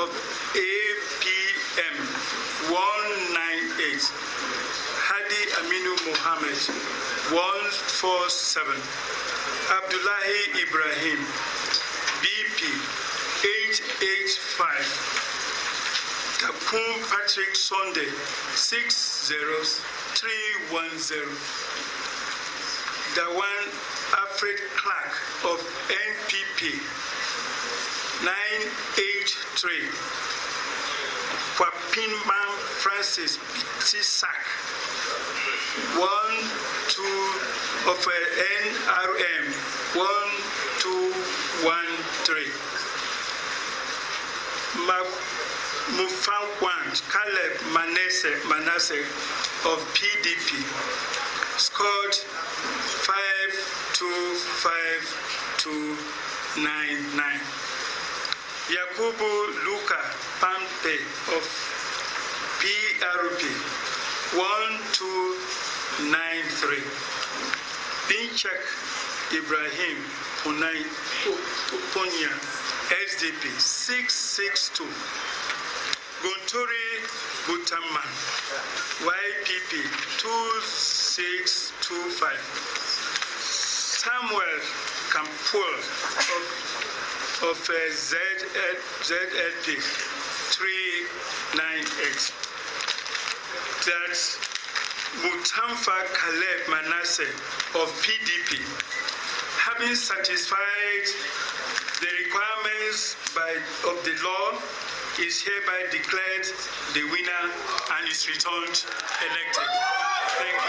Speaker 9: of APM 198. Hadi Aminu Mohammed 147. Abdullahi Ibrahim BP 885. Takum Patrick Sunday 60310. Dawan Alfred Clark of NPP 983. Kwapinman Francis Bitisak 12 of NRM 1213. Mufangwan Caleb Manasseh of PDP scored 525,299. Yakubu Luka Pampe of PRP 1293. Binchak Ibrahim Punya SDP 662. Gunturi Butaman YPP 2625. Samuel Kampul of ZLP 398. That's Mutamfa Caleb Manasseh of PDP, having satisfied the requirements of the law, is hereby declared the winner and is returned elected. Thank you.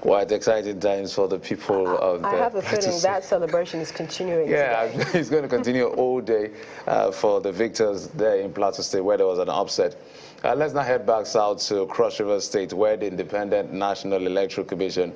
Speaker 1: Quite exciting times for the people of
Speaker 3: I have a feeling that celebration is continuing.
Speaker 1: Yeah, it's going to continue all day for the victors there in Plateau State, where there was an upset. Let's now head back south to Cross River State, where the Independent National Electoral Commission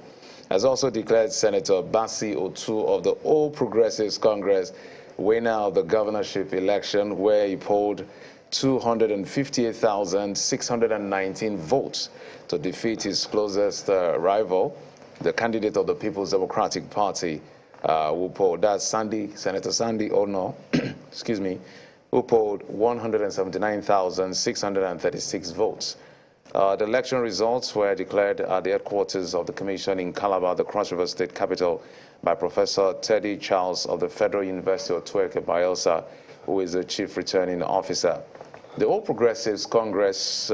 Speaker 1: has also declared Senator Basi Otu of the All Progressives Congress winner of the governorship election, where he polled 258,619 votes to defeat his closest rival, the candidate of the People's Democratic Party, who polled, that's Senator Sandy Ono, excuse me, who polled 179,636 votes. The election results were declared at the headquarters of the Commission in Calabar, the Cross River State capital, by Professor Teddy Charles of the Federal University of Tueke Bayelsa, who is the chief returning officer. The All Progressives Congress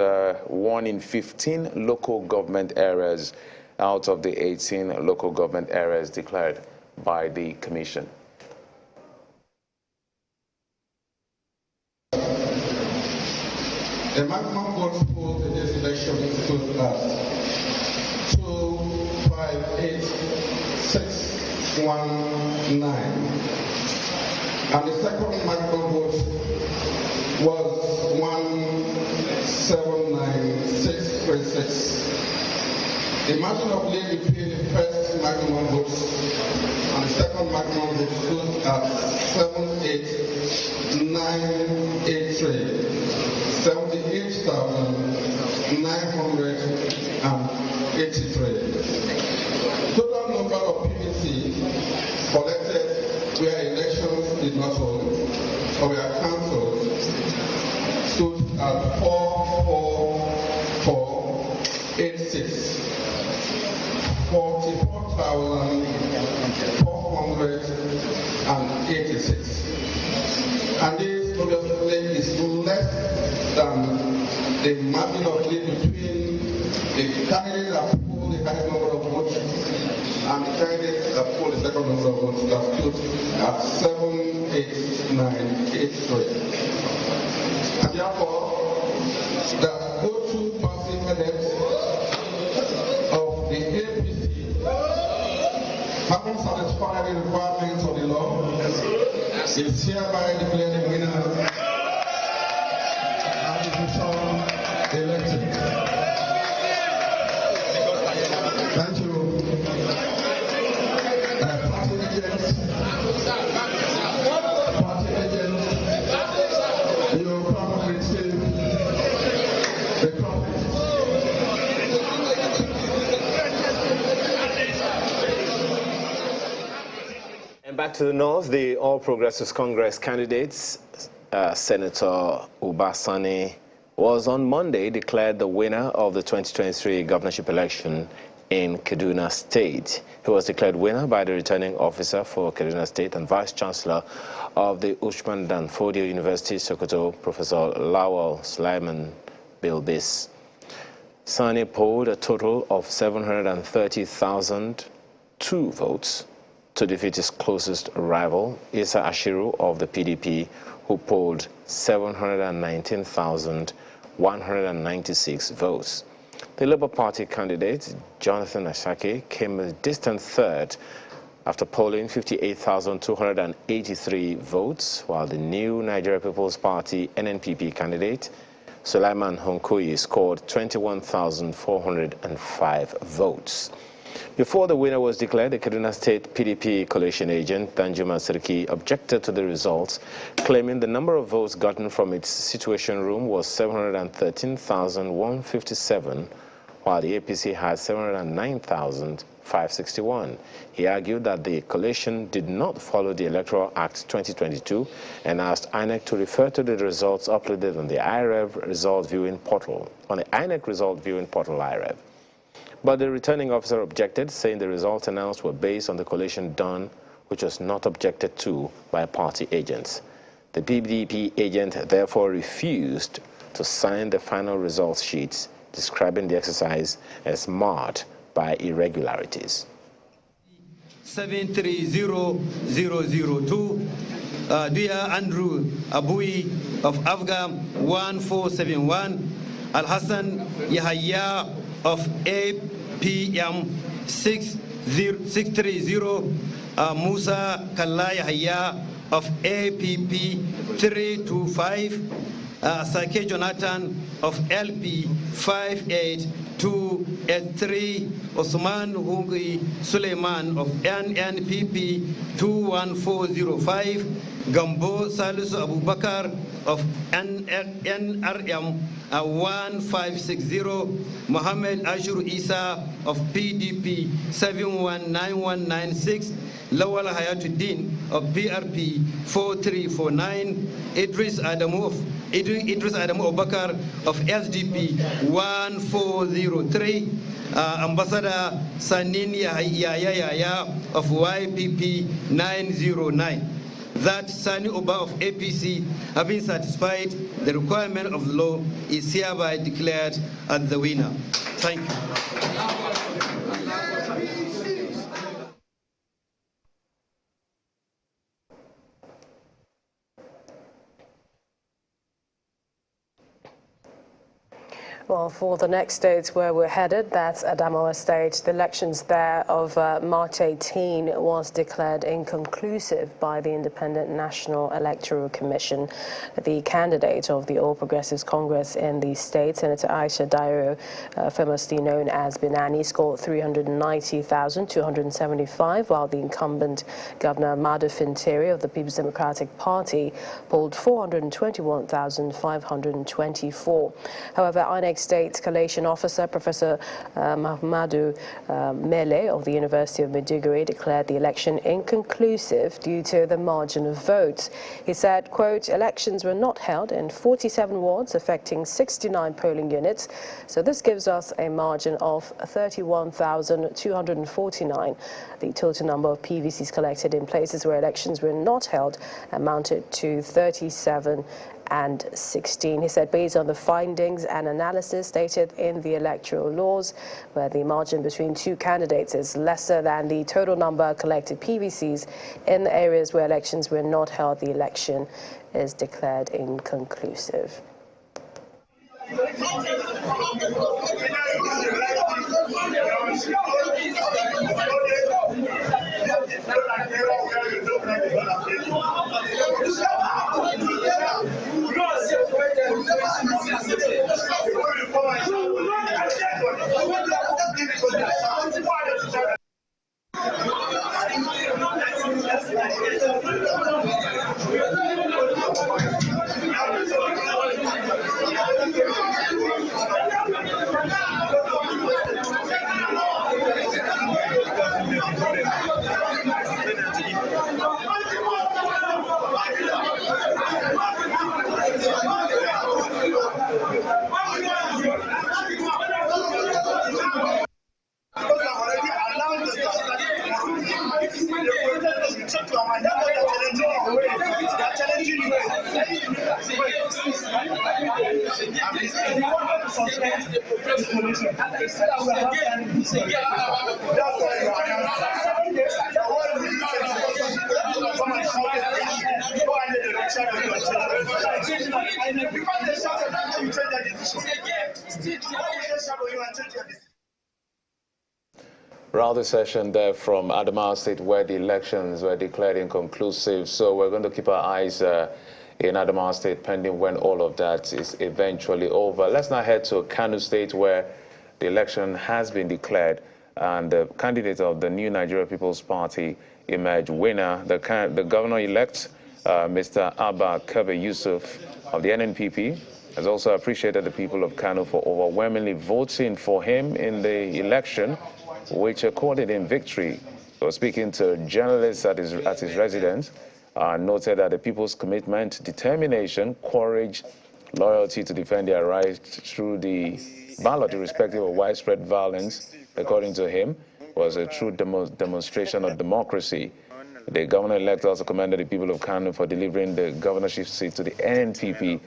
Speaker 1: won in 15 local government areas out of the 18 local government areas declared by the Commission.
Speaker 7: The maximum votes polled in this election stood at 258,619, and the second maximum vote was 179,636. The margin of lead between the first maximum votes and the second maximum vote stood at 78,983. 78,983. Total number of PVC collected where elections did not hold or were cancelled stood at 44486. 44,486. And this obviously is less than the margin of lead between the candidate that polled the highest number of votes and the candidate that polled the second number of votes, that stood at 78983. And therefore, the go-to party candidate of the APC, having satisfied the requirements of the law, is hereby declared the winner and is returned elected. Thank you. Party agents, you probably receive the profit.
Speaker 4: And back to the north, the All Progressives Congress candidates, Senator Ubasani was on Monday declared the winner of the 2023 governorship election in Kaduna State. He was declared winner by the returning officer for Kaduna State and Vice Chancellor of the Usman Danfodio University, Sokoto, Professor Lawal Sulaiman Bilbis. Sani polled a total of 730,002 votes to defeat his closest rival, Isa Ashiru of the PDP, who polled 719,196 votes. The Labour Party candidate, Jonathan Ashake, came a distant third after polling 58,283 votes, while the new Nigeria People's Party NNPP candidate, Sulaiman Honkoyi, scored 21,405 votes. Before the winner was declared, the Kaduna State PDP coalition agent, Danjuma Siriki, objected to the results, claiming the number of votes gotten from its situation room was 713,157, while the APC had 709,561. He argued that the coalition did not follow the Electoral Act 2022 and asked INEC to refer to the results uploaded on the IREV result viewing portal, IREV. But the returning officer objected, saying the results announced were based on the collation done, which was not objected to by party agents. The PDP agent therefore refused to sign the final results sheets, describing the exercise as marred by irregularities.
Speaker 10: 730002, dear Andrew Abui of Afghan 1471, Al Hassan Yahya of APM 630. Musa Kalla Yahya of APP 325. Sake Jonathan of LP 58283. Osman Hungi Suleiman of NNPP 21405. Gambo Salisu Abubakar of NRM 1560. Mohammed Ashur Isa of PDP 719196. Lawal Hayatuddin of PRP 4349. Idris Adamu Abubakar of SDP 1403. Ambassador Sanin Yaya of YPP 909. That Sani Oba of APC, having satisfied the requirement of the law, is hereby declared as the winner. Thank you.
Speaker 3: Well, for the next state where we're headed, that's Adamawa State. The elections there of March 18 was declared inconclusive by the Independent National Electoral Commission. The candidate of the All Progressives Congress in the state, Senator Aisha Dairo, famously known as Binani, scored 390,275, while the incumbent Governor Madu Fintiri of the People's Democratic Party polled 421,524. However, INEC State Collation Officer Professor Mahmoudou Mele of the University of Maiduguri declared the election inconclusive due to the margin of votes. He said, quote, elections were not held in 47 wards affecting 69 polling units, so this gives us a margin of 31,249. The total number of PVCs collected in places where elections were not held amounted to 37 and 16. He said, based on the findings and analysis stated in the electoral laws, where the margin between two candidates is lesser than the total number of collected PVCs in the areas where elections were not held, the election is declared inconclusive.
Speaker 1: Round the session there from Adamawa State, where the elections were declared inconclusive. So we're going to keep our eyes in Adamawa State pending when all of that is eventually over. Let's now head to Kano State, where the election has been declared and the candidate of the New Nigeria People's Party emerged winner. The governor-elect, Mr. Abba Kebe Yusuf of the NNPP, has also appreciated the people of Kano for overwhelmingly voting for him in the election, which accorded him victory. He was speaking to journalists at his residence, noted that the people's commitment, determination, courage, loyalty to defend their rights through the ballot, irrespective of widespread violence, according to him, was a true demonstration of democracy. The governor-elect also commended the people of Kano for delivering the governorship seat to the NNPP,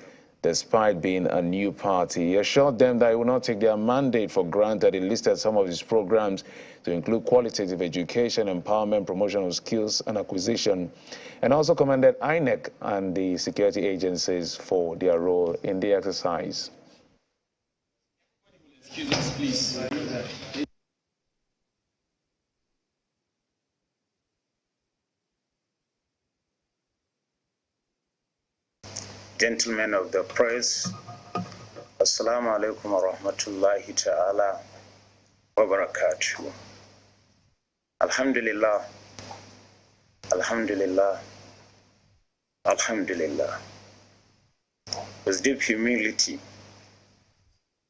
Speaker 1: despite being a new party. He assured them that he will not take their mandate for granted. He listed some of his programs to include qualitative education, empowerment, promotion of skills and acquisition, and also commended INEC and the security agencies for their role in the exercise.
Speaker 11: Excuse us, please. gentlemen of the press, Assalamu alaikum wa rahmatullahi ta'ala wa barakatuh. Alhamdulillah, alhamdulillah, alhamdulillah. With deep humility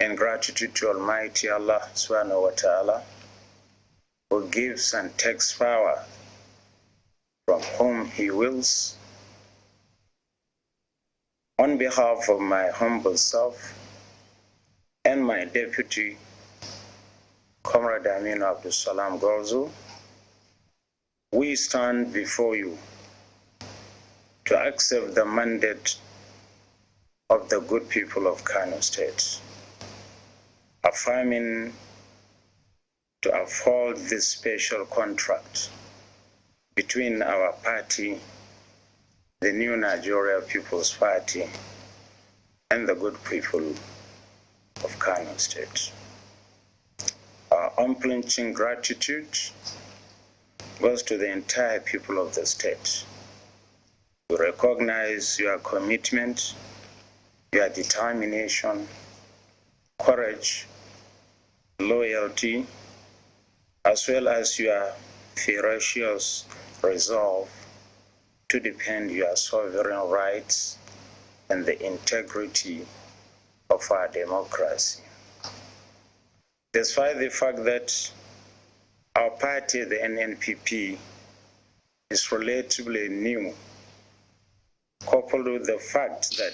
Speaker 11: and gratitude to Almighty Allah subhanahu wa ta'ala, who gives and takes power from whom He wills. On behalf of my humble self and my deputy, Comrade Aminu Abdul Salam Gorzo, we stand before you to accept the mandate of the good people of Kano State, affirming to uphold this special contract between our party, the New Nigeria People's Party, and the good people of Kano State. Our unflinching gratitude goes to the entire people of the state. We recognize your commitment, your determination, courage, loyalty, as well as your ferocious resolve to defend your sovereign rights and the integrity of our democracy. Despite the fact that our party, the NNPP, is relatively new, coupled with the fact that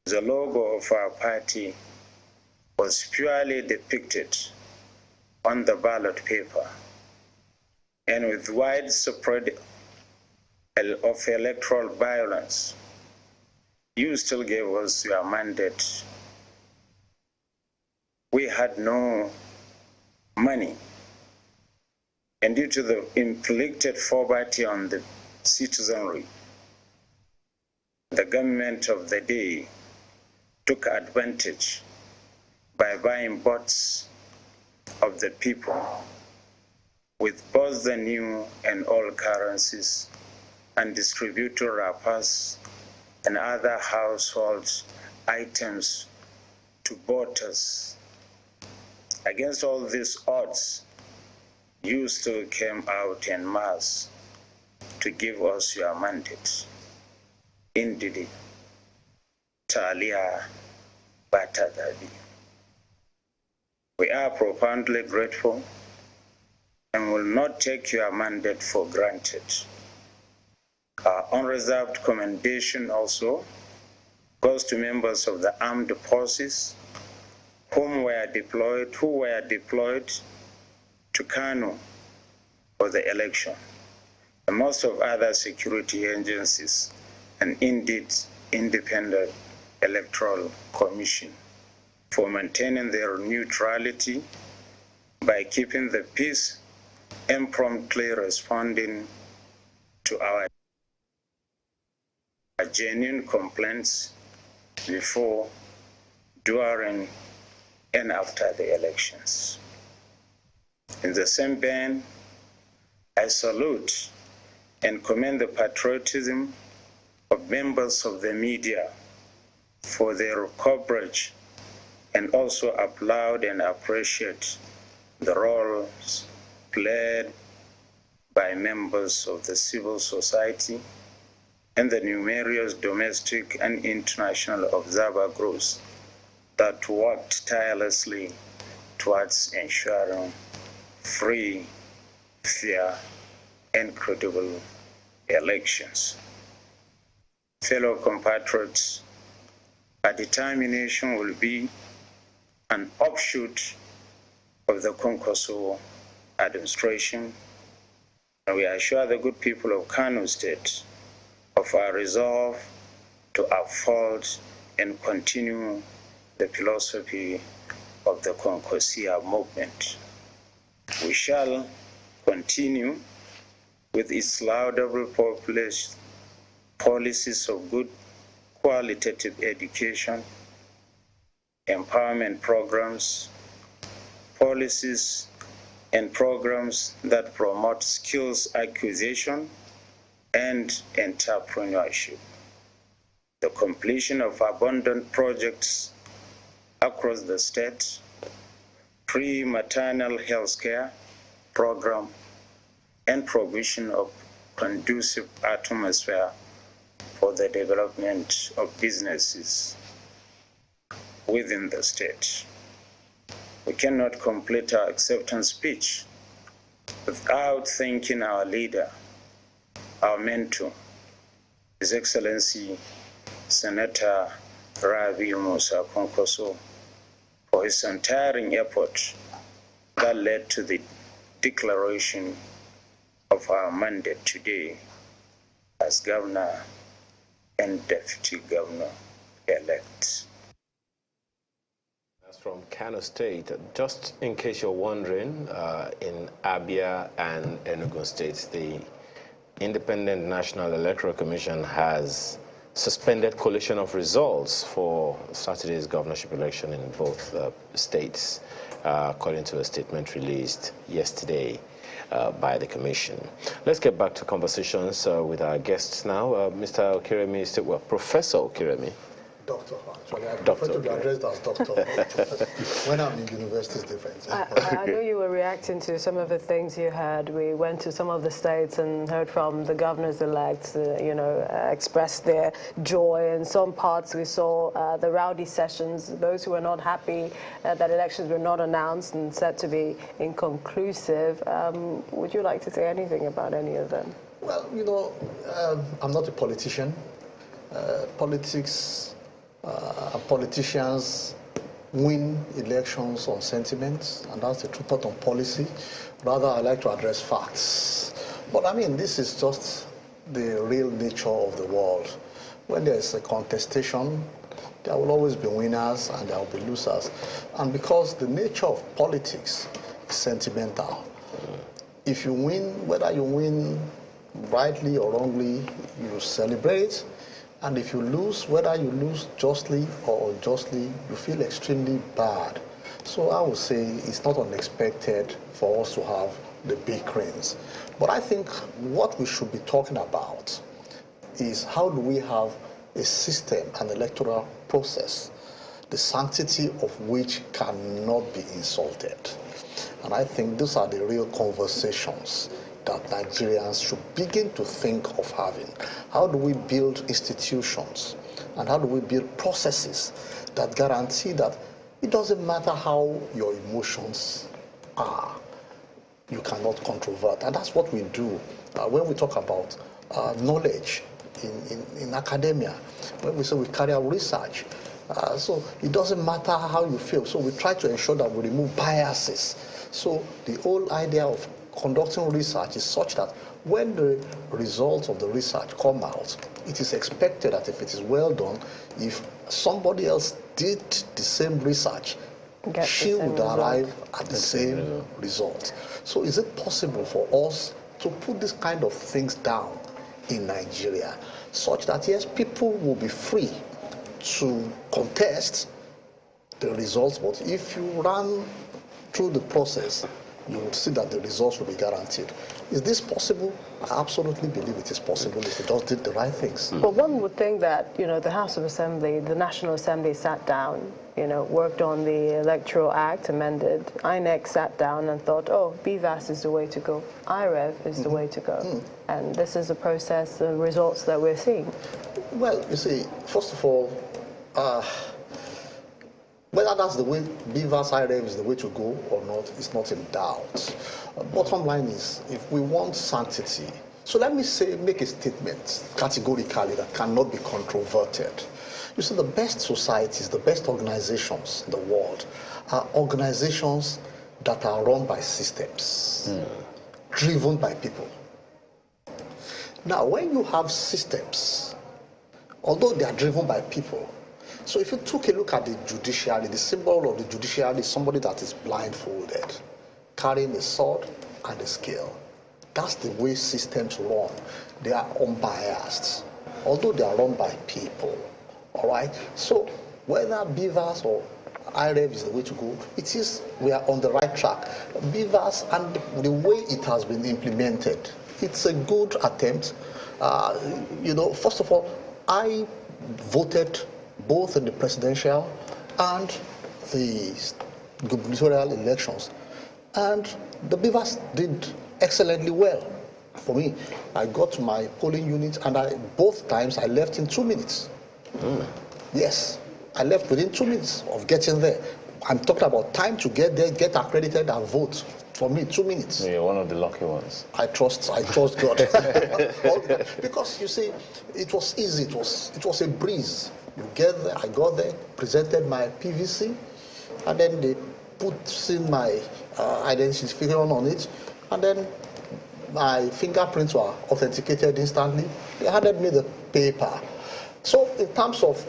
Speaker 11: the logo of our party was purely depicted on the ballot paper, and with widespread of electoral violence, you still gave us your mandate. We had no money, and due to the inflicted poverty on the citizenry, the government of the day took advantage by buying votes of the people with both the new and old currencies and distributed wrappers and other household items to voters. Against all these odds, you still came out en masse to give us your mandate. Indeed, Talia Batadabi. We are profoundly grateful and will not take your mandate for granted. Our unreserved commendation also goes to members of the armed forces who were deployed to Kano for the election, and most of other security agencies, and indeed independent electoral commission, for maintaining their neutrality by keeping the peace and promptly responding to our genuine complaints before, during, and after the elections. In the same vein, I salute and commend the patriotism of members of the media for their coverage, and also applaud and appreciate the roles played by members of the civil society and the numerous domestic and international observer groups that worked tirelessly towards ensuring free, fair, and credible elections. Fellow compatriots, our determination will be an offshoot of the Konkoso administration, and we assure the good people of Kano State of our resolve to uphold and continue the philosophy of the Konkosia movement. We shall continue with its laudable policies of good qualitative education, empowerment programs, policies and programs that promote skills acquisition and entrepreneurship. the completion of abundant projects across the state, pre-maternal health care program, and provision of conducive atmosphere for the development of businesses within the state. We cannot complete our acceptance speech without thanking our leader, our mentor, His Excellency Senator Rabi Musa Konkoso, for his untiring effort that led to the declaration of our mandate today as Governor and Deputy Governor-elect.
Speaker 4: That's from Kano State. Just in case you're wondering, in Abia and Enugu states, the Independent National Electoral Commission has suspended collation of results for Saturday's governorship election in both states, according to a statement released yesterday by the Commission. Let's get back to conversations with our guests now. Mr. Okiremi, well, Professor Okiremi.
Speaker 2: Doctor, actually. I prefer to be addressed as doctor. When I'm in university, it's different.
Speaker 3: I know you were reacting to some of the things you heard. We went to some of the states and heard from the governors-elect, express their joy. In some parts, we saw the rowdy sessions, those who were not happy that elections were not announced and said to be inconclusive. Would you like to say anything about any of them?
Speaker 2: Well, I'm not a politician. Politicians win elections on sentiments, and that's the true part on policy. Rather, I like to address facts. But I mean, this is just the real nature of the world. When there's a contestation, there will always be winners and there will be losers. And because the nature of politics is sentimental, if you win, whether you win rightly or wrongly, you celebrate. And if you lose, whether you lose justly or unjustly, you feel extremely bad. So I would say it's not unexpected for us to have the bickerings. But I think what we should be talking about is how do we have a system, an electoral process, the sanctity of which cannot be insulted. And I think those are the real conversations that Nigerians should begin to think of having. How do we build institutions and how do we build processes that guarantee that it doesn't matter how your emotions are, you cannot controvert. And that's what we do when we talk about knowledge in academia, when we say we carry out research. So it doesn't matter how you feel. So we try to ensure that we remove biases. So the whole idea of conducting research is such that when the results of the research come out, it is expected that if it is well done, if somebody else did the same research, she would arrive at the same result. So is it possible for us to put this kind of things down in Nigeria, such that, yes, people will be free to contest the results, but if you run through the process, you would see that the results will be guaranteed. Is this possible? I absolutely believe it is possible if we just did the right things.
Speaker 3: But one would think that, the House of Assembly, the National Assembly sat down, worked on the Electoral Act, amended. INEC sat down and thought, oh, BVAS is the way to go. IREV is the way to go. And this is the process, the results that we're seeing.
Speaker 2: Well, you see, first of all, whether that's the way BVAS IREV is the way to go or not is not in doubt. Bottom line is, if we want sanctity, so let me make a statement categorically that cannot be controverted. You see, the best societies, the best organizations in the world are organizations that are run by systems, driven by people. Now, when you have systems, although they are driven by people, so if you took a look at the judiciary, the symbol of the judiciary is somebody that is blindfolded, carrying a sword and a scale. That's the way systems run. They are unbiased, although they are run by people. All right? So whether BVAS or IREV is the way to go, we are on the right track. BVAS and the way it has been implemented, it's a good attempt. First of all, I voted both in the presidential and the gubernatorial elections. And the Beavers did excellently well. For me, I got to my polling unit, and both times I left in 2 minutes. Yes, I left within 2 minutes of getting there. I'm talking about time to get there, get accredited, and vote. For me, 2 minutes.
Speaker 1: Yeah, you're one of the lucky ones.
Speaker 2: I trust God. Because you see, it was easy. It was a breeze. You get there. I got there, presented my PVC, and then they put in my identification on it, and then my fingerprints were authenticated instantly. They handed me the paper. So in terms of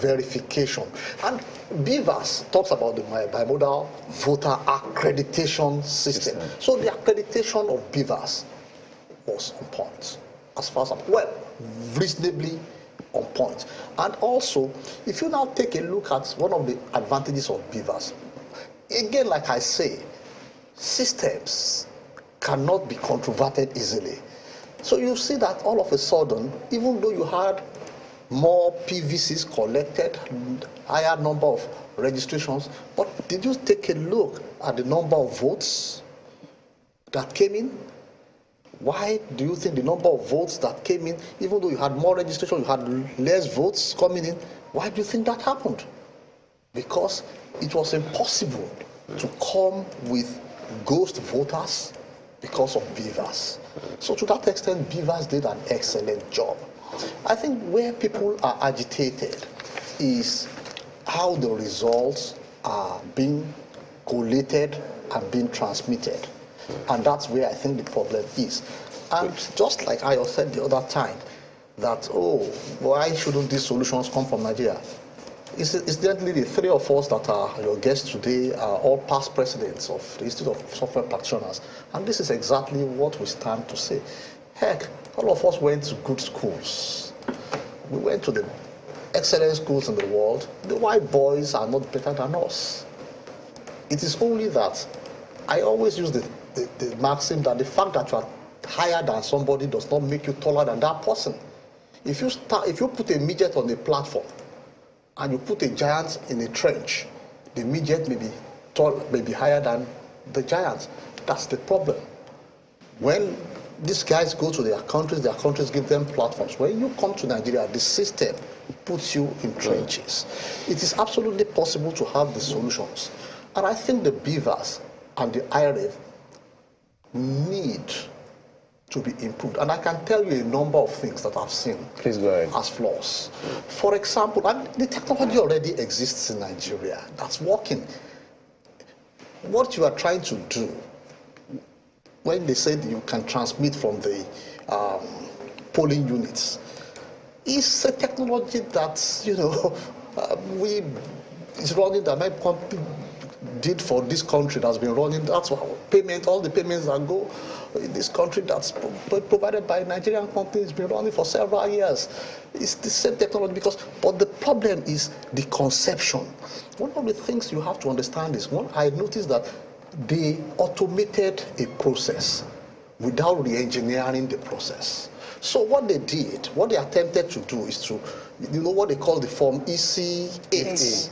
Speaker 2: verification, and Beavers talks about the bimodal voter accreditation system. So the accreditation of Beavers was on point, as far as reasonably on point. And also, if you now take a look at one of the advantages of Beavers, again, like I say, systems cannot be controverted easily. So you see that all of a sudden, even though you had more PVCs collected, higher number of registrations, but did you take a look at the number of votes that came in? Why do you think the number of votes that came in, even though you had more registration, you had less votes coming in, why do you think that happened? Because it was impossible to come with ghost voters because of Beavers. So to that extent, Beavers did an excellent job. I think where people are agitated is how the results are being collated and being transmitted. And that's where I think the problem is. And just like I said the other time, that, oh, why shouldn't these solutions come from Nigeria? Incidentally, the three of us that are your guests today are all past presidents of the Institute of Software Practitioners. And this is exactly what we stand to say. Heck, all of us went to good schools. We went to the excellent schools in the world. The white boys are not better than us. It is only that I always use the maxim that the fact that you are higher than somebody does not make you taller than that person. If you put a midget on a platform and you put a giant in a trench, the midget may be higher than the giant. That's the problem. When these guys go to their countries give them platforms. When you come to Nigeria, the system puts you in trenches. It is absolutely possible to have the solutions. And I think the Beavers and the IRF need to be improved. And I can tell you a number of things that I've seen as flaws. For example, and the technology already exists in Nigeria. That's working. What you are trying to do, when they said you can transmit from the polling units, is a technology that, is running, that my company did for this country that's been running. That's what all the payments that go in this country that's provided by Nigerian companies been running for several years. It's the same technology but the problem is the conception. One of the things you have to understand is, I noticed that they automated a process without re-engineering the process. So what they attempted to do is to, what they call the form EC8,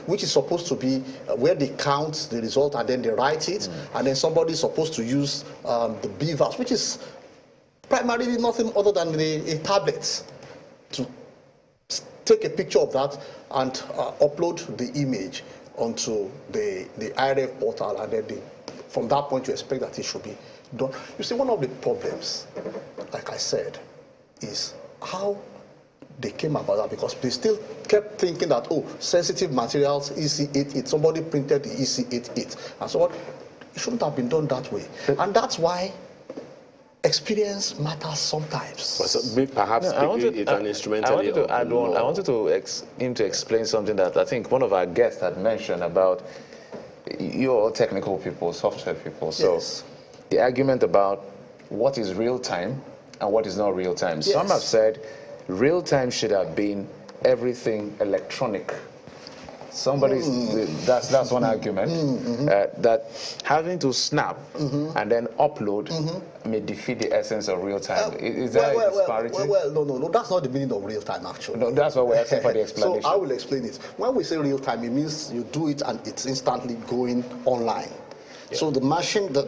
Speaker 2: which is supposed to be where they count the result and then they write it, and then somebody is supposed to use the Beavers, which is primarily nothing other than a tablet, to take a picture of that and upload the image onto the IRF portal, and then from that point you expect that it should be done. You see, one of the problems, like I said, is how they came about that, because they still kept thinking that, sensitive materials, EC88, somebody printed the EC88, and so on. It shouldn't have been done that way. And that's why experience matters sometimes.
Speaker 4: So perhaps it's an instrumentality.
Speaker 1: I wanted to add on. I wanted him to explain something that I think one of our guests had mentioned about your technical people, software people. So the argument about what is real time and what is not real time. Yes. Some have said real time should have been everything electronic. That's one argument, that having to snap and then upload may defeat the essence of real time. Is there a disparity?
Speaker 2: No, that's not the meaning of real time, actually.
Speaker 1: No, that's what we're asking for the explanation.
Speaker 2: So I will explain it. When we say real time, it means you do it and it's instantly going online. Yeah. So the machine, the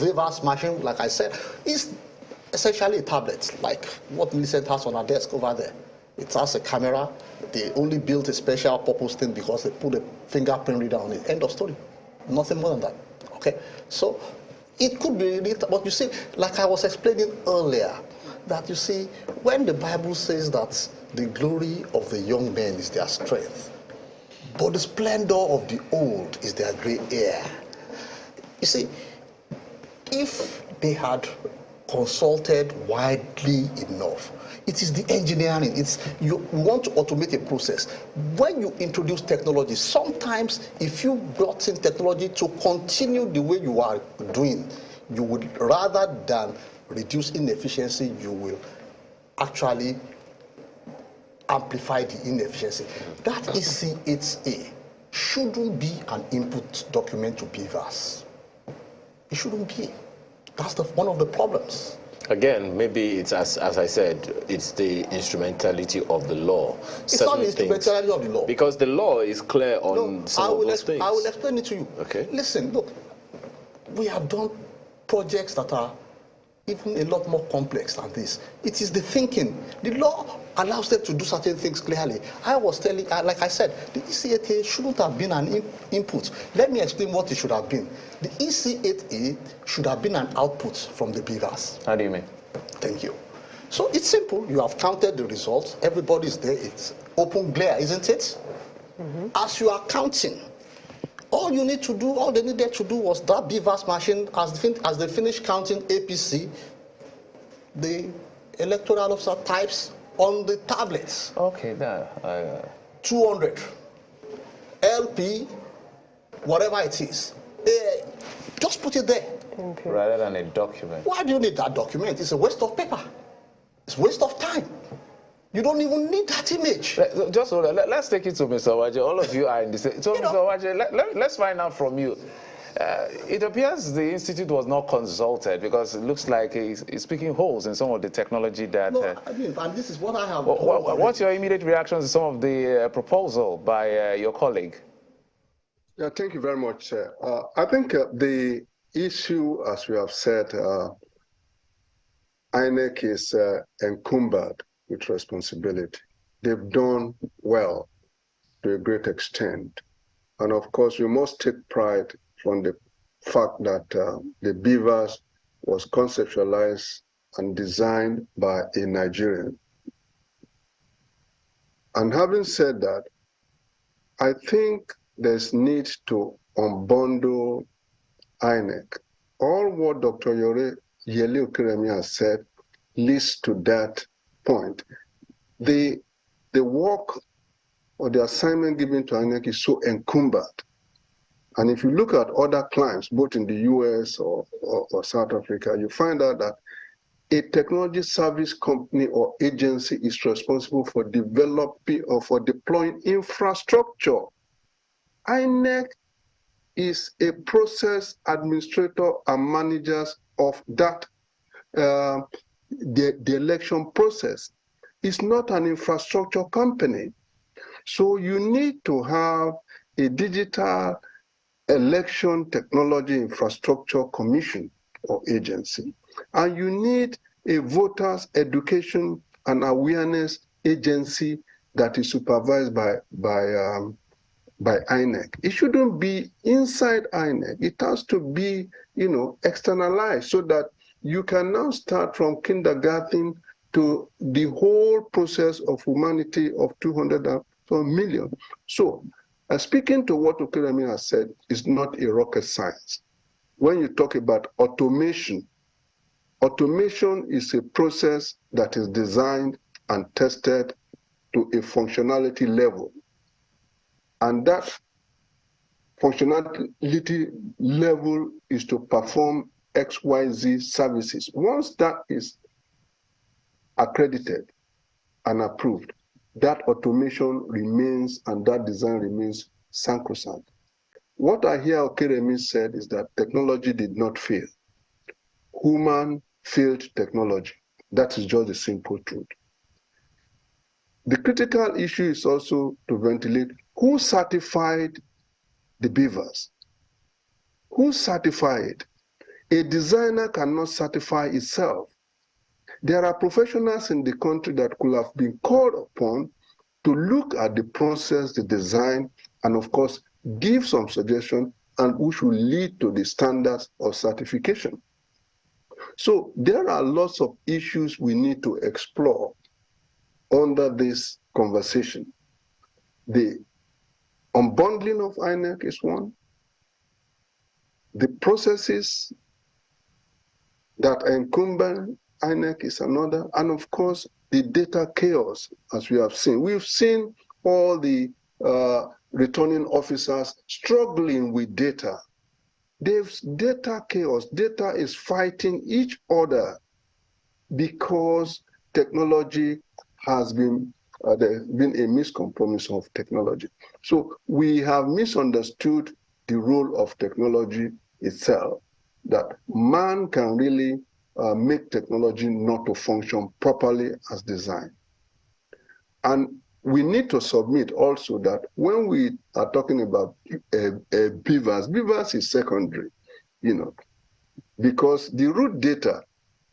Speaker 2: Vivas machine, like I said, is essentially a tablet, like what Millicent has on her desk over there. It has a camera. They only built a special purpose thing because they put a fingerprint reader on it. End of story. Nothing more than that. Okay? So it could be, but you see, like I was explaining earlier, that you see, when the Bible says that the glory of the young men is their strength, but the splendor of the old is their gray hair. You see, if they had consulted widely enough, it is the engineering. It's you want to automate a process. When you introduce technology, sometimes if you brought in technology to continue the way you are doing, you would, rather than reduce inefficiency, you will actually amplify the inefficiency. That EC8A shouldn't be an input document to BVAS. It shouldn't be. That's one of the problems.
Speaker 4: Again, maybe it's, as I said, it's the instrumentality of the law.
Speaker 2: It's not the instrumentality of the law.
Speaker 4: Because the law is clear on some of those things.
Speaker 2: I will explain it to you.
Speaker 4: Okay.
Speaker 2: Listen, look, we have done projects that are even a lot more complex than this. It is the thinking. The law allows them to do certain things clearly. I was telling, like I said, the EC8A shouldn't have been an input. Let me explain what it should have been. The EC8A should have been an output from the BVAS.
Speaker 1: How do you mean?
Speaker 2: Thank you. So it's simple. You have counted the results. Everybody's there. It's open glare, isn't it? As you are counting, all you need to do, all they needed to do was that BVAS machine, as they finish counting APC, the electoral officer types on the tablets.
Speaker 1: Okay, there.
Speaker 2: 200. LP, whatever it is. Just put it there.
Speaker 1: Rather than a document.
Speaker 2: Why do you need that document? It's a waste of paper. It's a waste of time. You don't even need that image.
Speaker 1: Just hold on. Let's take it to Mr. Waje. All of you are in the same. So, Mr. Waje, let's find out from you. It appears the institute was not consulted because it looks like it's picking holes in some of the technology that.
Speaker 2: No, I mean, and this is what I have.
Speaker 1: What's your immediate reaction to some of the proposal by your colleague?
Speaker 6: Yeah, thank you very much, sir. I think the issue, as we have said, INEC is encumbered with responsibility. They've done well to a great extent. And of course, we must take pride from the fact that the BVAS was conceptualized and designed by a Nigerian. And having said that, I think there's need to unbundle INEC. All what Dr. Yele Okeremi has said leads to that point. The work or the assignment given to INEC is so encumbered. And if you look at other clients, both in the US or South Africa, you find out that a technology service company or agency is responsible for developing or for deploying infrastructure. INEC is a process administrator and managers of that, the election process. It's not an infrastructure company. So you need to have a digital election technology infrastructure commission or agency. And you need a voters education and awareness agency that is supervised by INEC. It shouldn't be inside INEC. It has to be, externalized so that you can now start from kindergarten to the whole process of humanity of 200 million. So, speaking to what Okeremi has said, is not a rocket science. When you talk about automation, automation is a process that is designed and tested to a functionality level. And that functionality level is to perform XYZ services. Once that is accredited and approved, that automation remains and that design remains sacrosanct. What I hear Okeremi said is that technology did not fail. Human failed technology. That is just the simple truth. The critical issue is also to ventilate who certified the beavers. Who certified? A designer cannot certify itself. There are professionals in the country that could have been called upon to look at the process, the design, and of course, give some suggestion and which will lead to the standards of certification. So there are lots of issues we need to explore under this conversation. The unbundling of INEC is one. The processes that encumber INEC is another. And of course, the data chaos, as we have seen. We've seen all the returning officers struggling with data. There's data chaos. Data is fighting each other because technology has been, there's been a miscompromise of technology. So we have misunderstood the role of technology itself, that man can really make technology not to function properly as designed. And we need to submit also that when we are talking about beavers is secondary, because the root data,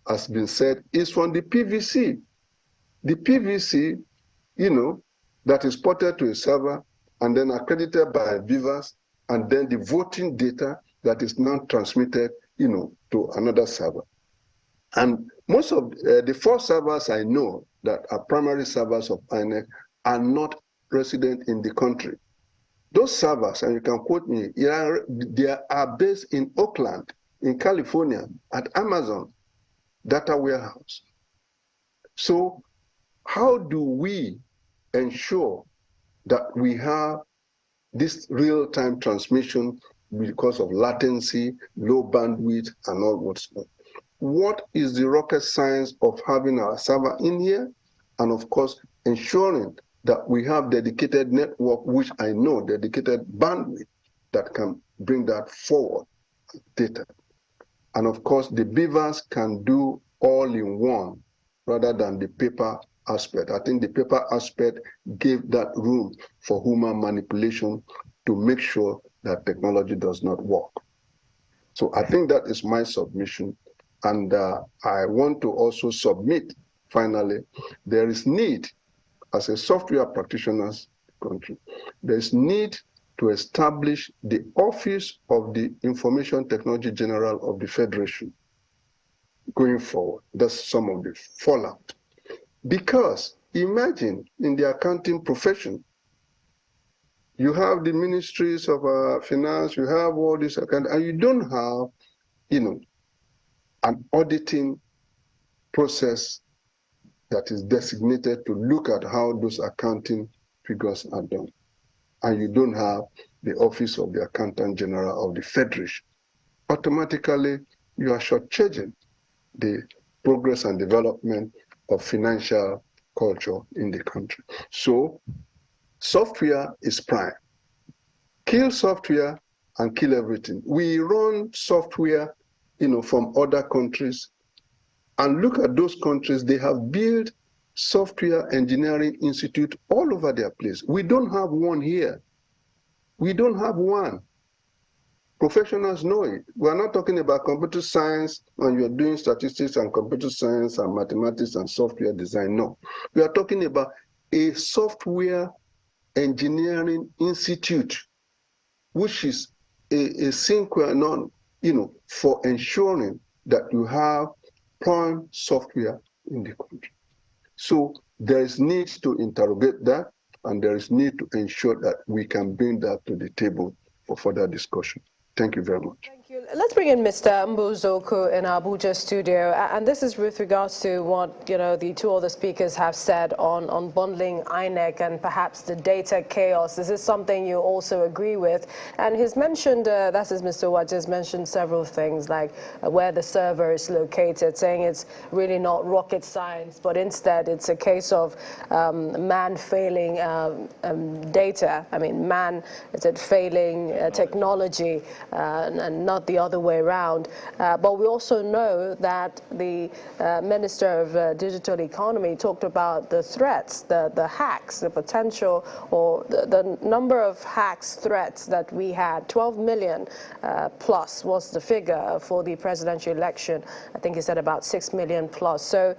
Speaker 6: has been said, is from the PVC. The PVC, that is ported to a server and then accredited by beavers, and then the voting data that is now transmitted, to another server. And most of the 4 servers I know that are primary servers of INEC are not resident in the country. Those servers, and you can quote me, they are based in Oakland, in California, at Amazon data warehouse. So how do we ensure that we have this real-time transmission because of latency, low bandwidth, and all what's not? What is the rocket science of having our server in here? And of course, ensuring that we have dedicated network, which I know dedicated bandwidth that can bring that forward data. And of course, the beavers can do all in one rather than the paper aspect. I think the paper aspect gave that room for human manipulation to make sure that technology does not work. So I think that is my submission. And I want to also submit, finally, there is need, as a software practitioners country, there is need to establish the Office of the Information Technology General of the Federation going forward. That's some of the fallout. Because imagine in the accounting profession, you have the ministries of finance, you have all this account, and you don't have, an auditing process that is designated to look at how those accounting figures are done. And you don't have the Office of the Accountant General of the Federation. Automatically, you are shortchanging the progress and development of financial culture in the country. So, software is prime. Kill software and kill everything. We run software, from other countries, and look at those countries. They have built software engineering institute all over their place. We don't have one here. We don't have one. Professionals know it. We're not talking about computer science and you're doing statistics and computer science and mathematics and software design. No. We are talking about a software engineering institute, which is a sine qua non, for ensuring that you have prime software in the country. So there is need to interrogate that, and there is need to ensure that we can bring that to the table for further discussion. Thank you very much.
Speaker 3: Thank you. let's bring in Mr. Mbuzoku in our Abuja studio, and this is with regards to what the two other speakers have said on bundling INEC and perhaps the data chaos. This is something you also agree with, and he's mentioned, that is Mr. Wajes mentioned several things like where the server is located, saying it's really not rocket science, but instead it's a case of man failing data. I mean, man is it failing technology and not the other way around. But we also know that the Minister of Digital Economy talked about the threats, the hacks, the potential, or the number of hacks, threats that we had. 12 million plus was the figure for the presidential election. I think he said about 6 million plus. So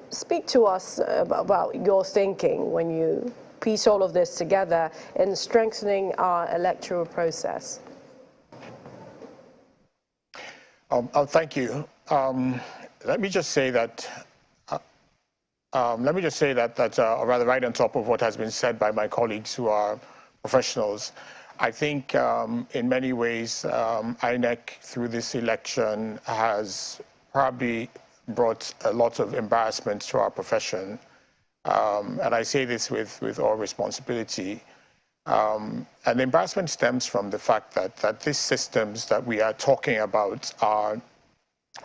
Speaker 3: speak to us about your thinking when you piece all of this together in strengthening our electoral process.
Speaker 5: Thank you. Let me just say that, or rather right on top of what has been said by my colleagues who are professionals, I think in many ways INEC through this election has probably brought a lot of embarrassment to our profession. And I say this with all responsibility. And the embarrassment stems from the fact that these systems that we are talking about are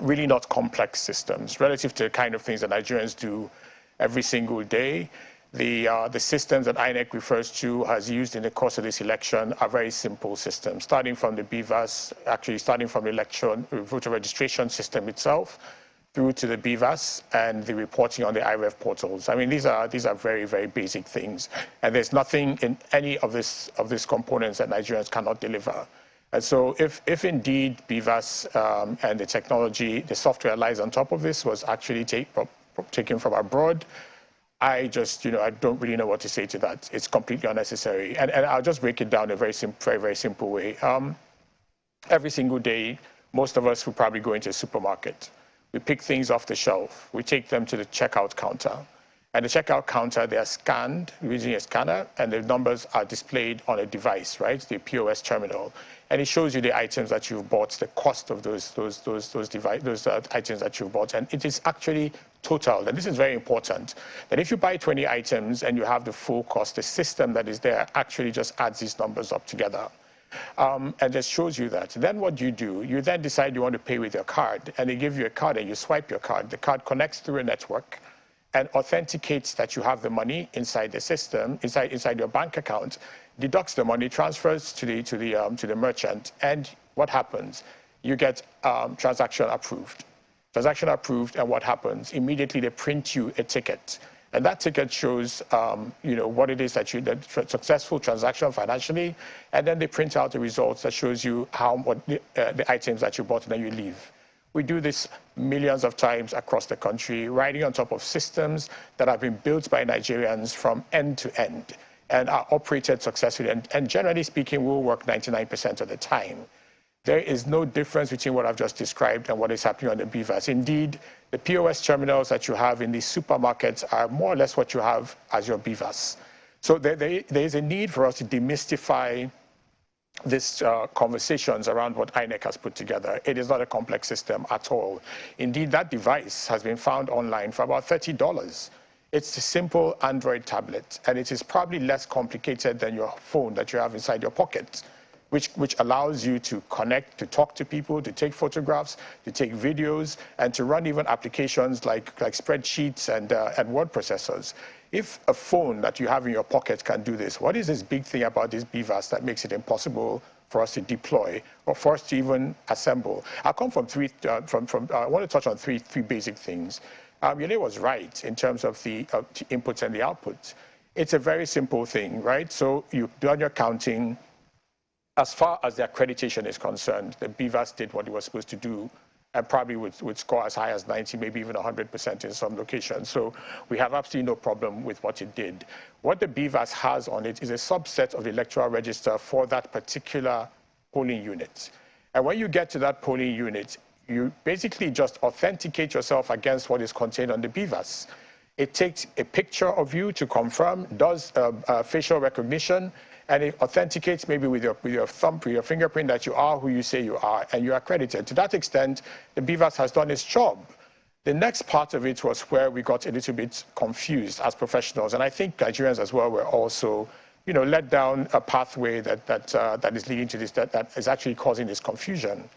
Speaker 5: really not complex systems relative to the kind of things that Nigerians do every single day. The systems that INEC refers to, has used in the course of this election, are very simple systems, starting from the BVAS, actually starting from the election voter registration system itself, through to the BVAS and the reporting on the IREF portals. I mean, these are very, very basic things. And there's nothing in any of these components that Nigerians cannot deliver. And so if indeed BVAS and the technology, the software lies on top of this was actually taken from abroad, I just, I don't really know what to say to that. It's completely unnecessary. And I'll just break it down in a very, very simple way. Every single day, most of us will probably go into a supermarket. We pick things off the shelf. We take them to the checkout counter. And the checkout counter, they are scanned using a scanner, and the numbers are displayed on a device, right? The POS terminal. And it shows you the items that you've bought, the cost of those items that you've bought. And it is actually total. And this is very important, that if you buy 20 items and you have the full cost, the system that is there actually just adds these numbers up together. And just shows you that. Then what you do, you then decide you want to pay with your card, and they give you a card and you swipe your card. The card connects through a network and authenticates that you have the money inside the system, inside your bank account, deducts the money, transfers to the merchant, and what happens? You get transaction approved. Transaction approved, and what happens? Immediately they print you a ticket. And that ticket shows, what it is that successful transaction financially, and then they print out the results that shows you what the items that you bought, and then you leave. We do this millions of times across the country, riding on top of systems that have been built by Nigerians from end to end and are operated successfully. And generally speaking, will work 99% of the time. There is no difference between what I've just described and what is happening on the BVAS. Indeed, the POS terminals that you have in these supermarkets are more or less what you have as your BVAS. So there is a need for us to demystify these conversations around what INEC has put together. It is not a complex system at all. Indeed, that device has been found online for about $30. It's a simple Android tablet, and it is probably less complicated than your phone that you have inside your pocket, which allows you to connect, to talk to people, to take photographs, to take videos, and to run even applications like spreadsheets and word processors. If a phone that you have in your pocket can do this, what is this big thing about this BVAS that makes it impossible for us to deploy or for us to even assemble? I'll come from I want to touch on three basic things. Yele was right in terms of the inputs and the outputs. It's a very simple thing, right? So you've done your counting. As far as the accreditation is concerned, the BVAS did what it was supposed to do, and probably would score as high as 90, maybe even 100% in some locations. So we have absolutely no problem with what it did. What the BVAS has on it is a subset of the electoral register for that particular polling unit. And when you get to that polling unit, you basically just authenticate yourself against what is contained on the BVAS. It takes a picture of you to confirm, does facial recognition, and it authenticates maybe with your thumb, with your fingerprint that you are who you say you are, and you are accredited. To that extent, the BVAS has done its job. The next part of it was where we got a little bit confused as professionals, and I think Nigerians as well were also, led down a pathway that is leading to this, that is actually causing this confusion.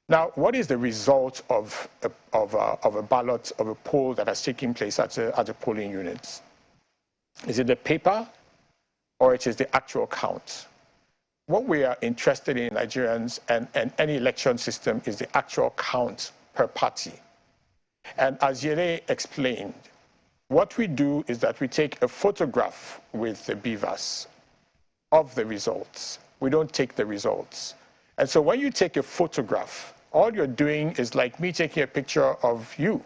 Speaker 5: Now, what is the result of a ballot, of a poll that has taken place at a polling unit? Is it the paper, or it is the actual count? What we are interested in Nigerians and any election system is the actual count per party. And as Yele explained, what we do is that we take a photograph with the BVAS of the results. We don't take the results. And so when you take a photograph, all you're doing is like me taking a picture of you.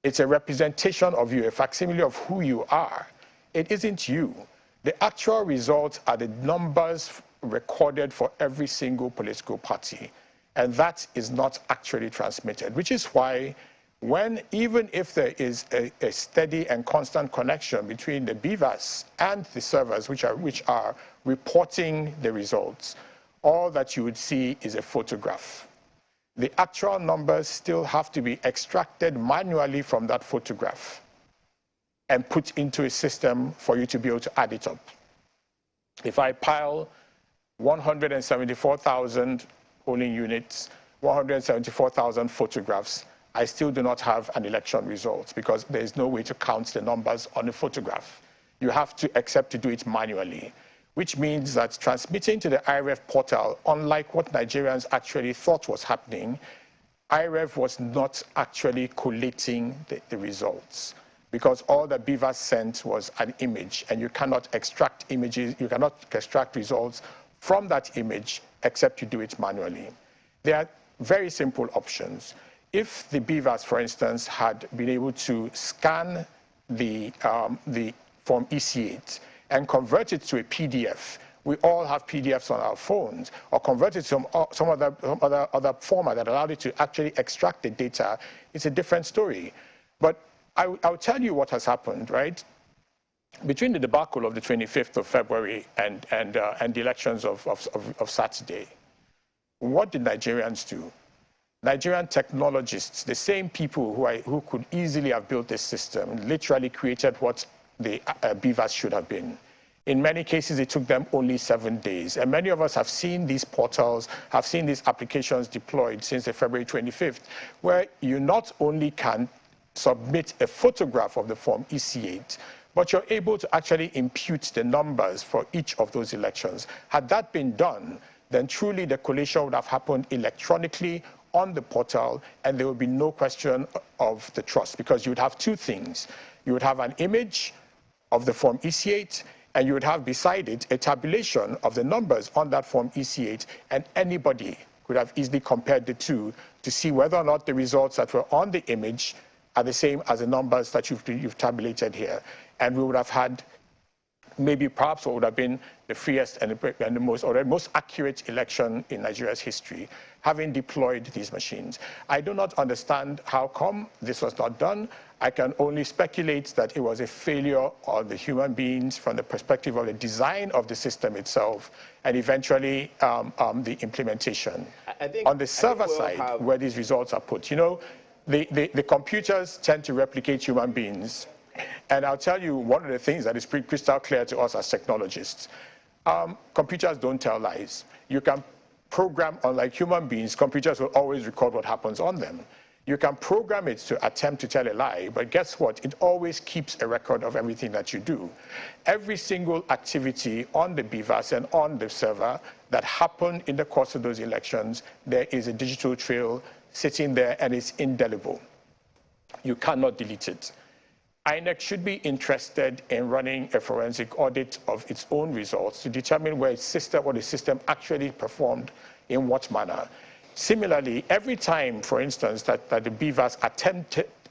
Speaker 5: It's a representation of you, a facsimile of who you are. It isn't you. The actual results are the numbers recorded for every single political party. And that is not actually transmitted, which is why even if there is a steady and constant connection between the BVAS and the servers which are reporting the results, all that you would see is a photograph. The actual numbers still have to be extracted manually from that photograph and put into a system for you to be able to add it up. If I pile 174,000 polling units, 174,000 photographs, I still do not have an election result because there is no way to count the numbers on a photograph. You have to accept to do it manually, which means that transmitting to the IREF portal, unlike what Nigerians actually thought was happening, IREF was not actually collating the results because all the BVAS sent was an image, and you cannot extract images, you cannot extract results from that image except you do it manually. There are very simple options. If the BVAS, for instance, had been able to scan the Form EC8 and convert it to a PDF, we all have PDFs on our phones, or convert it to some other format that allowed it to actually extract the data, it's a different story. But I'll tell you what has happened, right? Between the debacle of the 25th of February and the elections of Saturday, what did Nigerians do? Nigerian technologists, the same people who could easily have built this system, literally created what the BVAS should have been. In many cases, it took them only 7 days. And many of us have seen these portals, have seen these applications deployed since the February 25th, where you not only can submit a photograph of the Form EC8, but you're able to actually impute the numbers for each of those elections. Had that been done, then truly the collation would have happened electronically on the portal, and there would be no question of the trust, because you would have two things. You would have an image of the Form EC8, and you would have beside it a tabulation of the numbers on that Form EC8, and anybody could have easily compared the two to see whether or not the results that were on the image are the same as the numbers that you've tabulated here. And we would have had maybe perhaps what would have been the freest and the most accurate election in Nigeria's history, having deployed these machines. I do not understand how come this was not done. I can only speculate that it was a failure of the human beings from the perspective of the design of the system itself, and eventually the implementation. On the server side, where these results are put, the computers tend to replicate human beings. And I'll tell you one of the things that is crystal clear to us as technologists. Computers don't tell lies. You can program, unlike human beings, computers will always record what happens on them. You can program it to attempt to tell a lie, but guess what? It always keeps a record of everything that you do. Every single activity on the BVAS and on the server that happened in the course of those elections, there is a digital trail sitting there, and it's indelible. You cannot delete it. INEC should be interested in running a forensic audit of its own results to determine where what the system actually performed in what manner. Similarly, every time, for instance, that the BVAS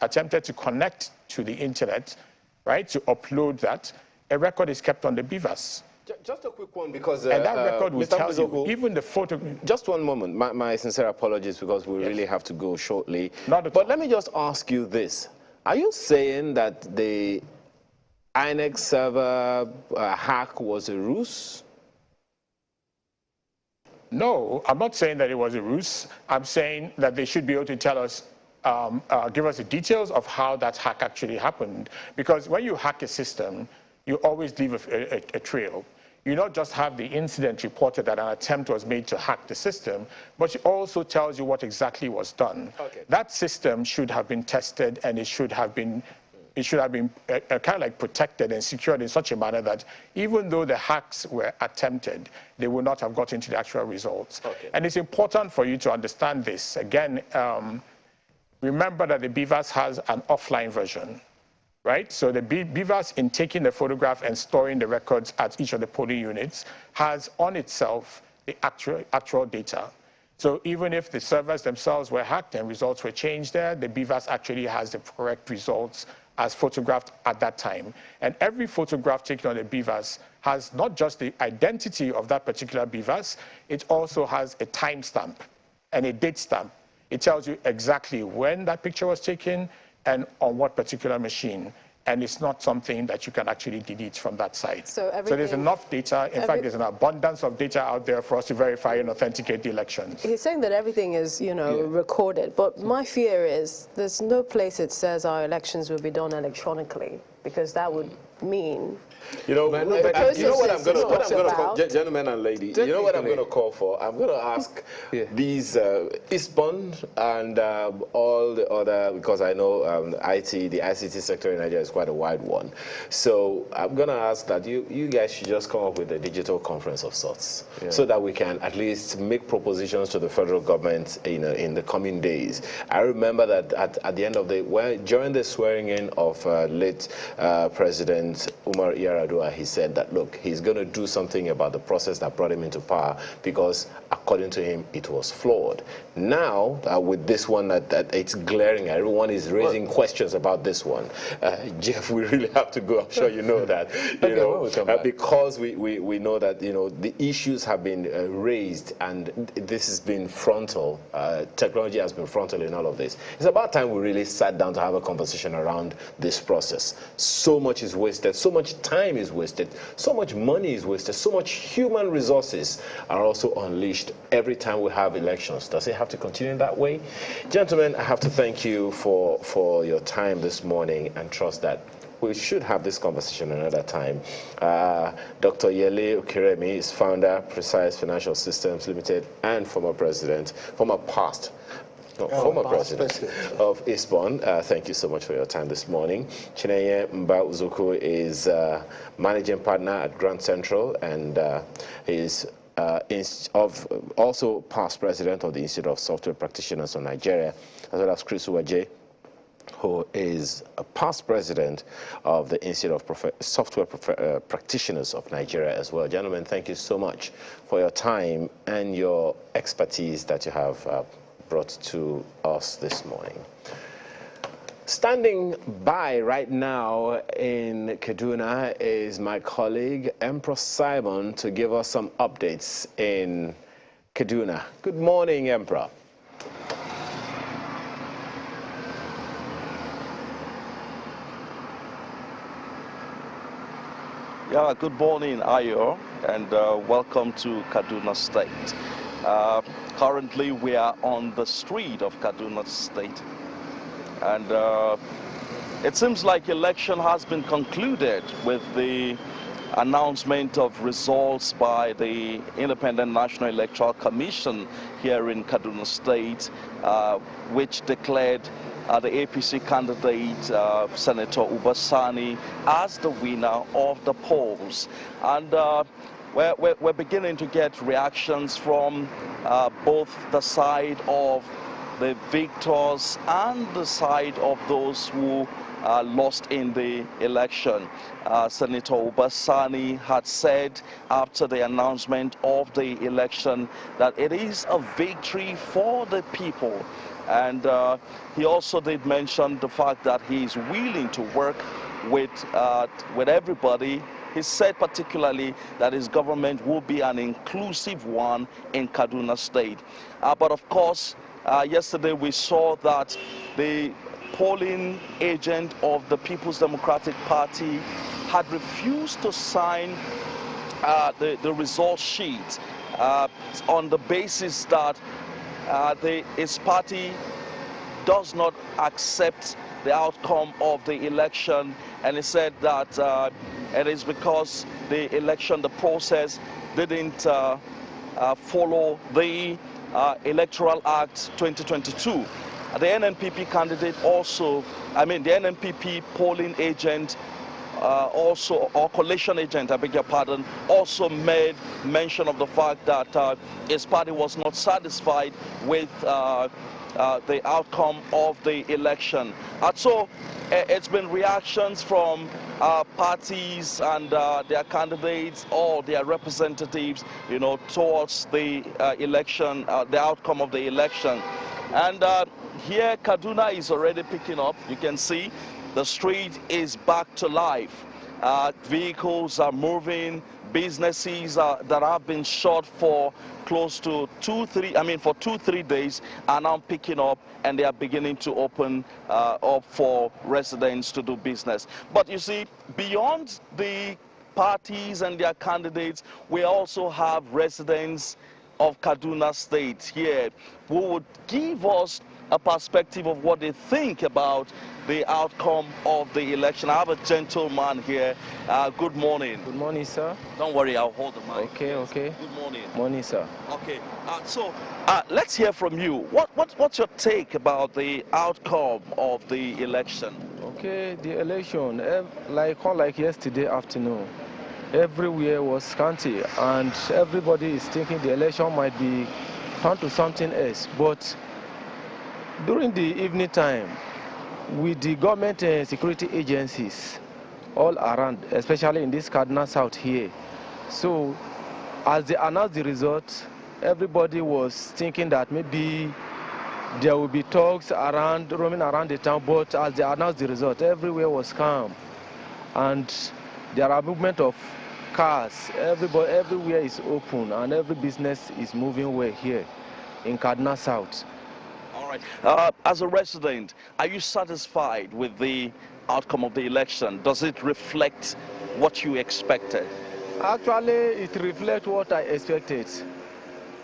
Speaker 5: attempted to connect to the internet, right, to upload that, a record is kept on the BVAS.
Speaker 4: Just a quick one, because
Speaker 5: and that record will tell you, even the photo.
Speaker 4: Just one moment. My sincere apologies, because we really have to go shortly.
Speaker 5: But
Speaker 4: let me just ask you this. Are you saying that the INEC server hack was a ruse?
Speaker 5: No, I'm not saying that it was a ruse. I'm saying that they should be able to tell us, give us the details of how that hack actually happened. Because when you hack a system, you always leave a trail. You not just have the incident reported that an attempt was made to hack the system, but it also tells you what exactly was done. Okay. That system should have been tested, and it should have been kind of like protected and secured in such a manner that even though the hacks were attempted, they would not have got into the actual results. Okay. And it's important for you to understand this. Again, remember that the BVAS has an offline version, right? So the BVAS, in taking the photograph and storing the records at each of the polling units, has on itself the actual data. So even if the servers themselves were hacked and results were changed there, the BVAS actually has the correct results as photographed at that time. And every photograph taken on the BVAS has not just the identity of that particular BVAS, it also has a timestamp and a date stamp. It tells you exactly when that picture was taken and on what particular machine. And it's not something that you can actually delete from that site. So there's enough data. In fact, there's an abundance of data out there for us to verify and authenticate the elections.
Speaker 3: He's saying that everything is, recorded. But my fear is there's no place it says our elections will be done electronically, because that would mean...
Speaker 4: You know what I'm going to call, gentlemen and ladies, you know what I'm going to call for? I'm going to ask these ISPON and all the other, because I know the ICT sector in Nigeria is quite a wide one. So I'm going to ask that you guys should just come up with a digital conference of sorts, so that we can at least make propositions to the federal government in the coming days. I remember that at the end of during the swearing in of late President Umar Yar'Adua, he said that, look, he's going to do something about the process that brought him into power, because according to him, it was flawed. Now, with this one, that it's glaring, everyone is raising questions about this one. Jeff, we really have to go. I'm sure you know that. Because we know that the issues have been raised, and this has been frontal. Technology has been frontal in all of this. It's about time we really sat down to have a conversation around this process. So much is wasted, so much time is wasted, so much money is wasted, so much human resources are also unleashed every time we have elections. Does it have to continue that way? Gentlemen, I have to thank you for your time this morning, and trust that we should have this conversation another time. Dr. Yele Okiremi is founder, Precise Financial Systems Limited, and former president of ISPON. Thank you so much for your time this morning. Chinenye Mba Uzuku is managing partner at Grand Central, and is also past president of the Institute of Software Practitioners of Nigeria, as well as Chris Uwaje, who is a past president of the Institute of Software Practitioners of Nigeria as well. Gentlemen, thank you so much for your time and your expertise that you have brought to us this morning. Standing by right now in Kaduna is my colleague Emperor Simon to give us some updates in Kaduna. Good morning, Emperor.
Speaker 12: Yeah, good morning, Ayo, and welcome to Kaduna State. Currently, we are on the street of Kaduna State, and it seems like election has been concluded with the announcement of results by the Independent National Electoral Commission here in Kaduna State, which declared the APC candidate, Senator Ubasani, as the winner of the polls. And we're beginning to get reactions from both the side of the victors and the side of those who lost in the election. Senator Ubasani had said after the announcement of the election that it is a victory for the people. And he also did mention the fact that he is willing to work with everybody. He said particularly that his government will be an inclusive one in Kaduna State. But of course, yesterday we saw that the polling agent of the People's Democratic Party had refused to sign the result sheet on the basis that his party does not accept the outcome of the election, and he said that it is because the election, the process didn't follow the Electoral Act 2022. The NNPP candidate also, the NNPP polling agent also, or collation agent, I beg your pardon, also made mention of the fact that his party was not satisfied with the outcome of the election. And so it's been reactions from parties and their candidates or their representatives, towards the election, the outcome of the election. And here Kaduna is already picking up. You can see the street is back to life. Vehicles are moving, businesses that have been shut for close to 2-3 days are now picking up, and they are beginning to open up for residents to do business. But you see, beyond the parties and their candidates, we also have residents of Kaduna State here who would give us a perspective of what they think about the outcome of the election. I have a gentleman here. Good morning.
Speaker 13: Good morning, sir.
Speaker 12: Don't worry, I'll hold the mic.
Speaker 13: Okay,
Speaker 12: yes.
Speaker 13: Okay.
Speaker 12: Good morning.
Speaker 13: Morning, sir.
Speaker 12: Okay, so let's hear from you. What's your take about the outcome of the election?
Speaker 13: Okay, the election, like yesterday afternoon, everywhere was scanty, and everybody is thinking the election might be turned to something else. But during the evening time, with the government security agencies all around, especially in this Kaduna South here, so as they announced the result, everybody was thinking that maybe there will be talks roaming around the town. But as they announced the result, everywhere was calm, and there are movement of cars. Everywhere is open, and every business is moving well here in Kaduna South.
Speaker 12: All right. As a resident, are you satisfied with the outcome of the election? Does it reflect what you expected?
Speaker 13: Actually, it reflects what I expected.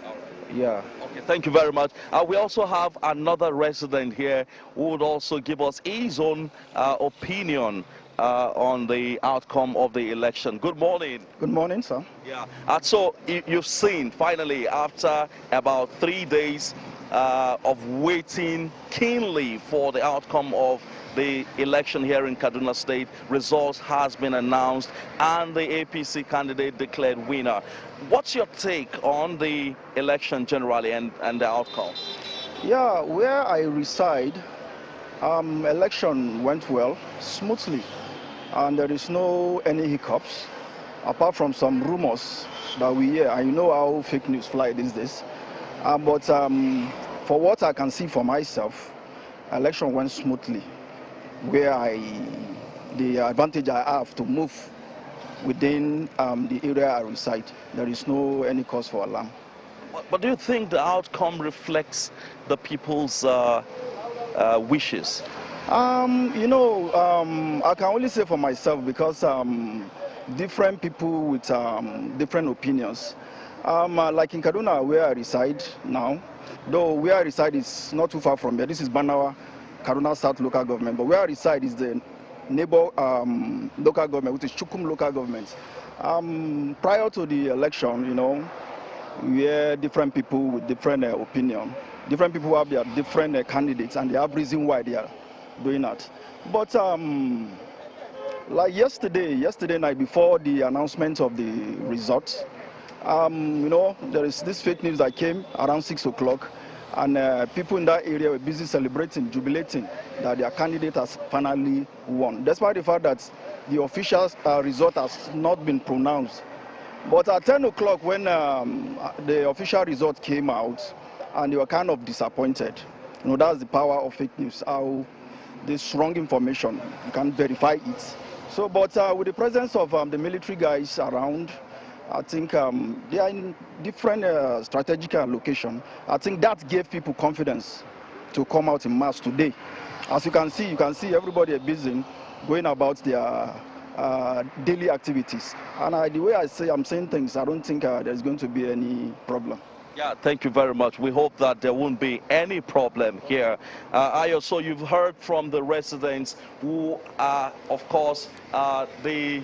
Speaker 12: All right.
Speaker 13: Yeah.
Speaker 12: Okay, thank you very much. We also have another resident here who would also give us his own opinion on the outcome of the election. Good morning.
Speaker 14: Good morning, sir.
Speaker 12: Yeah. So you've seen, finally, after about 3 days of waiting keenly for the outcome of the election here in Kaduna State, results has been announced and the APC candidate declared winner. What's your take on the election generally and the outcome?
Speaker 14: Yeah, where I reside, election went well, smoothly, and there is no any hiccups, apart from some rumors that we hear. I know how fake news fly these days, but for what I can see for myself, election went smoothly. Where the advantage I have to move within the area I reside, there is no any cause for alarm.
Speaker 12: But do you think the outcome reflects the people's wishes?
Speaker 14: I can only say for myself, because different people with different opinions. Like in Kaduna, where I reside now, though where I reside is not too far from here. This is Adamawa, Kaduna South local government, but where I reside is the neighbor local government, which is Chukum local government. Prior to the election, we had different people with different opinion. Different people have their different candidates, and they have reason why they are doing that. But like yesterday night before the announcement of the results, there is this fake news that came around 6 o'clock, and people in that area were busy celebrating, jubilating that their candidate has finally won, despite the fact that the official result has not been pronounced. But at 10 o'clock, when the official result came out, and they were kind of disappointed. That's the power of fake news, how this wrong information, you can verify it. So, but with the presence of the military guys around, I think they are in different strategic location. I think that gave people confidence to come out in mass today. As you can see everybody is busy going about their daily activities. And the way I'm saying things, I don't think there's going to be any problem.
Speaker 12: Yeah, thank you very much. We hope that there won't be any problem here. So you've heard from the residents who are, of course, the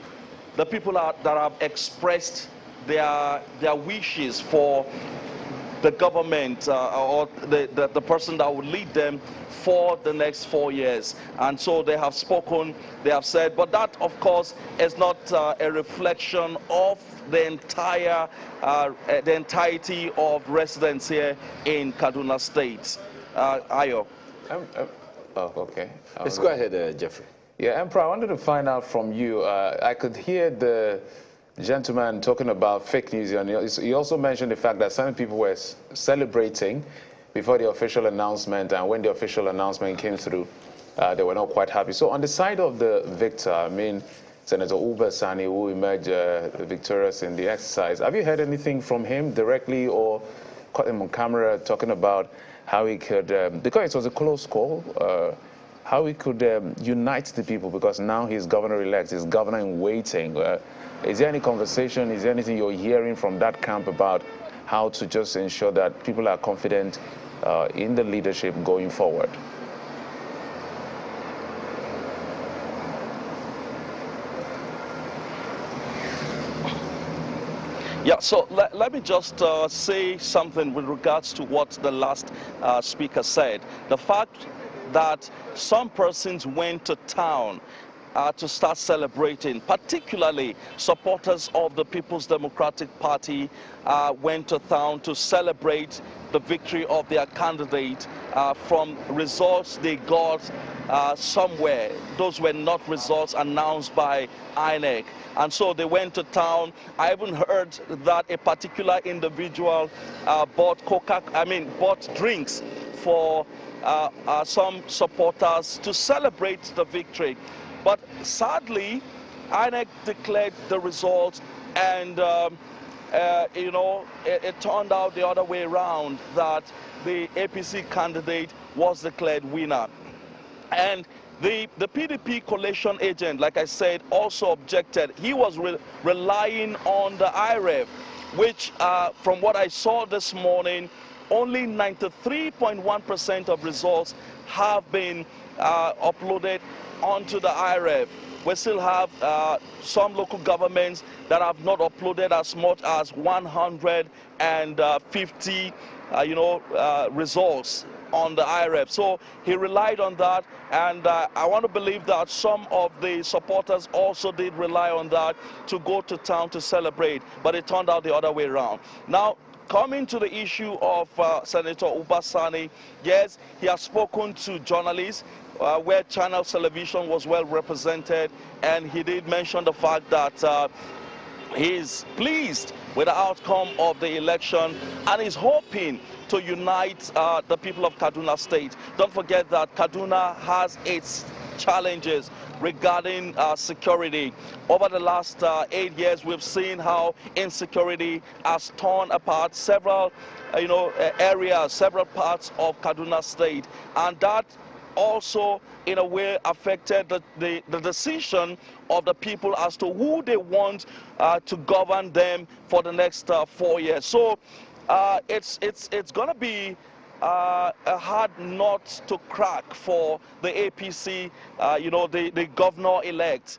Speaker 12: people that have expressed their wishes for the government or the person that will lead them for the next 4 years. And so they have spoken, they have said, but that, of course, is not a reflection of the entirety of residents here in Kaduna State. Ayo.
Speaker 1: Oh, okay.
Speaker 4: Let's go ahead, Jeffrey.
Speaker 1: Yeah, Emperor, I wanted to find out from you. I could hear the gentleman talking about fake news, and he also mentioned the fact that some people were celebrating before the official announcement, and when the official announcement came through, they were not quite happy. So on the side of the victor, I mean, Senator Uba Sani, who emerged victorious in the exercise, have you heard anything from him directly or caught him on camera talking about how he could, because it was a close call, how he could unite the people, because now he's governor-elect, he's governor in waiting. Is there any conversation, is there anything you're hearing from that camp about how to just ensure that people are confident in the leadership going forward?
Speaker 12: Yeah, so let me just say something with regards to what the last speaker said. The fact that some persons went to town to start celebrating, particularly supporters of the People's Democratic Party went to town to celebrate the victory of their candidate from results they got somewhere. Those were not results announced by INEC. And so they went to town. I even heard that a particular individual bought drinks for some supporters to celebrate the victory. But sadly, INEC declared the result, and it turned out the other way around, that the APC candidate was declared winner. And the PDP coalition agent, like I said, also objected. He was relying on the IREF, which, from what I saw this morning, only 93.1% of results have been uploaded onto the IREF. We still have some local governments that have not uploaded as much as 150, results on the IREF. So he relied on that, and I want to believe that some of the supporters also did rely on that to go to town to celebrate, but it turned out the other way around. Now, coming to the issue of Senator Uba Sani, yes, he has spoken to journalists where Channel Television was well represented, and he did mention the fact that he's pleased with the outcome of the election and is hoping to unite the people of Kaduna State. Don't forget that Kaduna has its challenges regarding security. Over the last 8 years, we've seen how insecurity has torn apart several areas, several parts of Kaduna State, and that also in a way affected the decision of the people as to who they want to govern them for the next 4 years. So it's going to be a hard nut to crack for the APC, the governor-elect,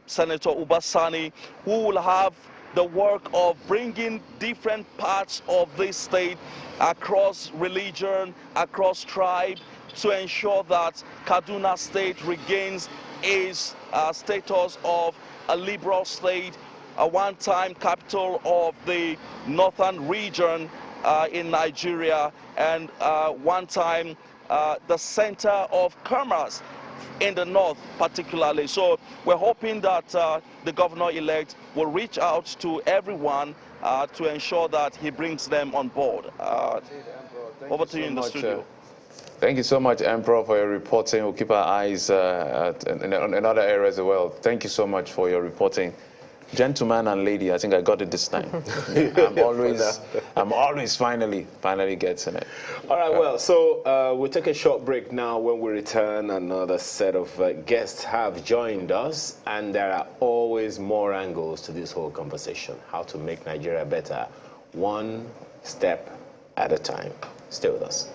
Speaker 12: Senator Uba Sani, who will have the work of bringing different parts of this state across religion, across tribe, to ensure that Kaduna State regains its status of a liberal state, a one-time capital of the northern region in Nigeria, and one time the center of commerce in the north particularly. So we're hoping that the governor-elect will reach out to everyone to ensure that he brings them on board. Over to you in the studio.
Speaker 1: Thank you so much, Emperor, for your reporting. We'll keep our eyes in other areas as well. Thank you so much for your reporting. Gentleman and lady, I think I got it this time. I'm always finally getting it.
Speaker 4: All right, well, so we'll take a short break now. When we return, another set of guests have joined us, and there are always more angles to this whole conversation. How to make Nigeria better, one step at a time. Stay with us.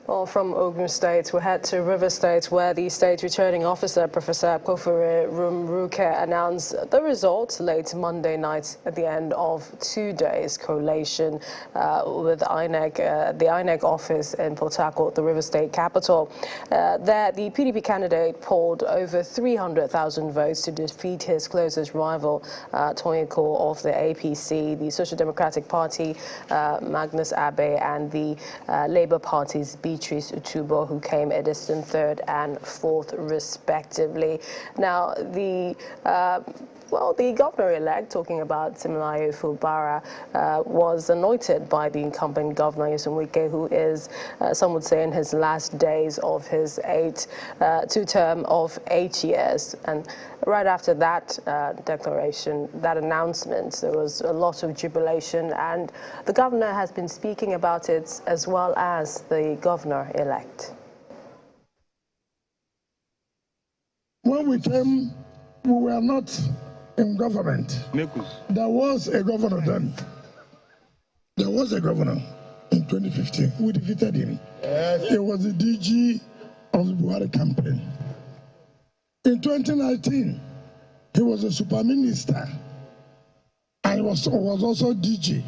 Speaker 3: Well, from Ogun State, we head to River State, where the state returning officer, Professor Kofure Rumruke, announced the results late Monday night at the end of 2 days collation with INEC, the INEC office in Port Harcourt, the River State capital. There, the PDP candidate polled over 300,000 votes to defeat his closest rival, Toyinko of the APC, the Social Democratic Party, Magnus Abe, and the Labour Party's Beatrice Utubo, who came a distant third and fourth, respectively. Now, the governor-elect, talking about Timilayo Fubara, was anointed by the incumbent governor, Nyesom Wike, who is, some would say, in his last days of his two-term of 8 years. And right after that declaration, that announcement, there was a lot of jubilation, and the governor has been speaking about it as well as the governor-elect.
Speaker 15: When we came, we were not in government. There was a governor then. There was a governor in 2015. We defeated him. He was the DG of the Buhari campaign. In 2019, he was a super minister and was also DG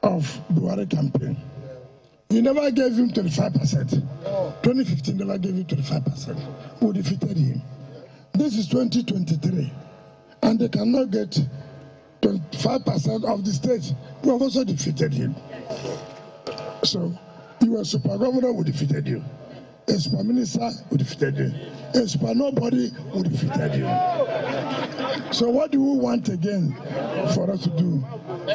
Speaker 15: of Buhari campaign. He never gave him 25%. 2015 never gave him 25%. We defeated him. This is 2023. And they cannot get 25% of the states. We have also defeated him. So, you were super governor, we defeated you. A super minister, we defeated you. A super nobody, we defeated you. So what do we want again for us to do?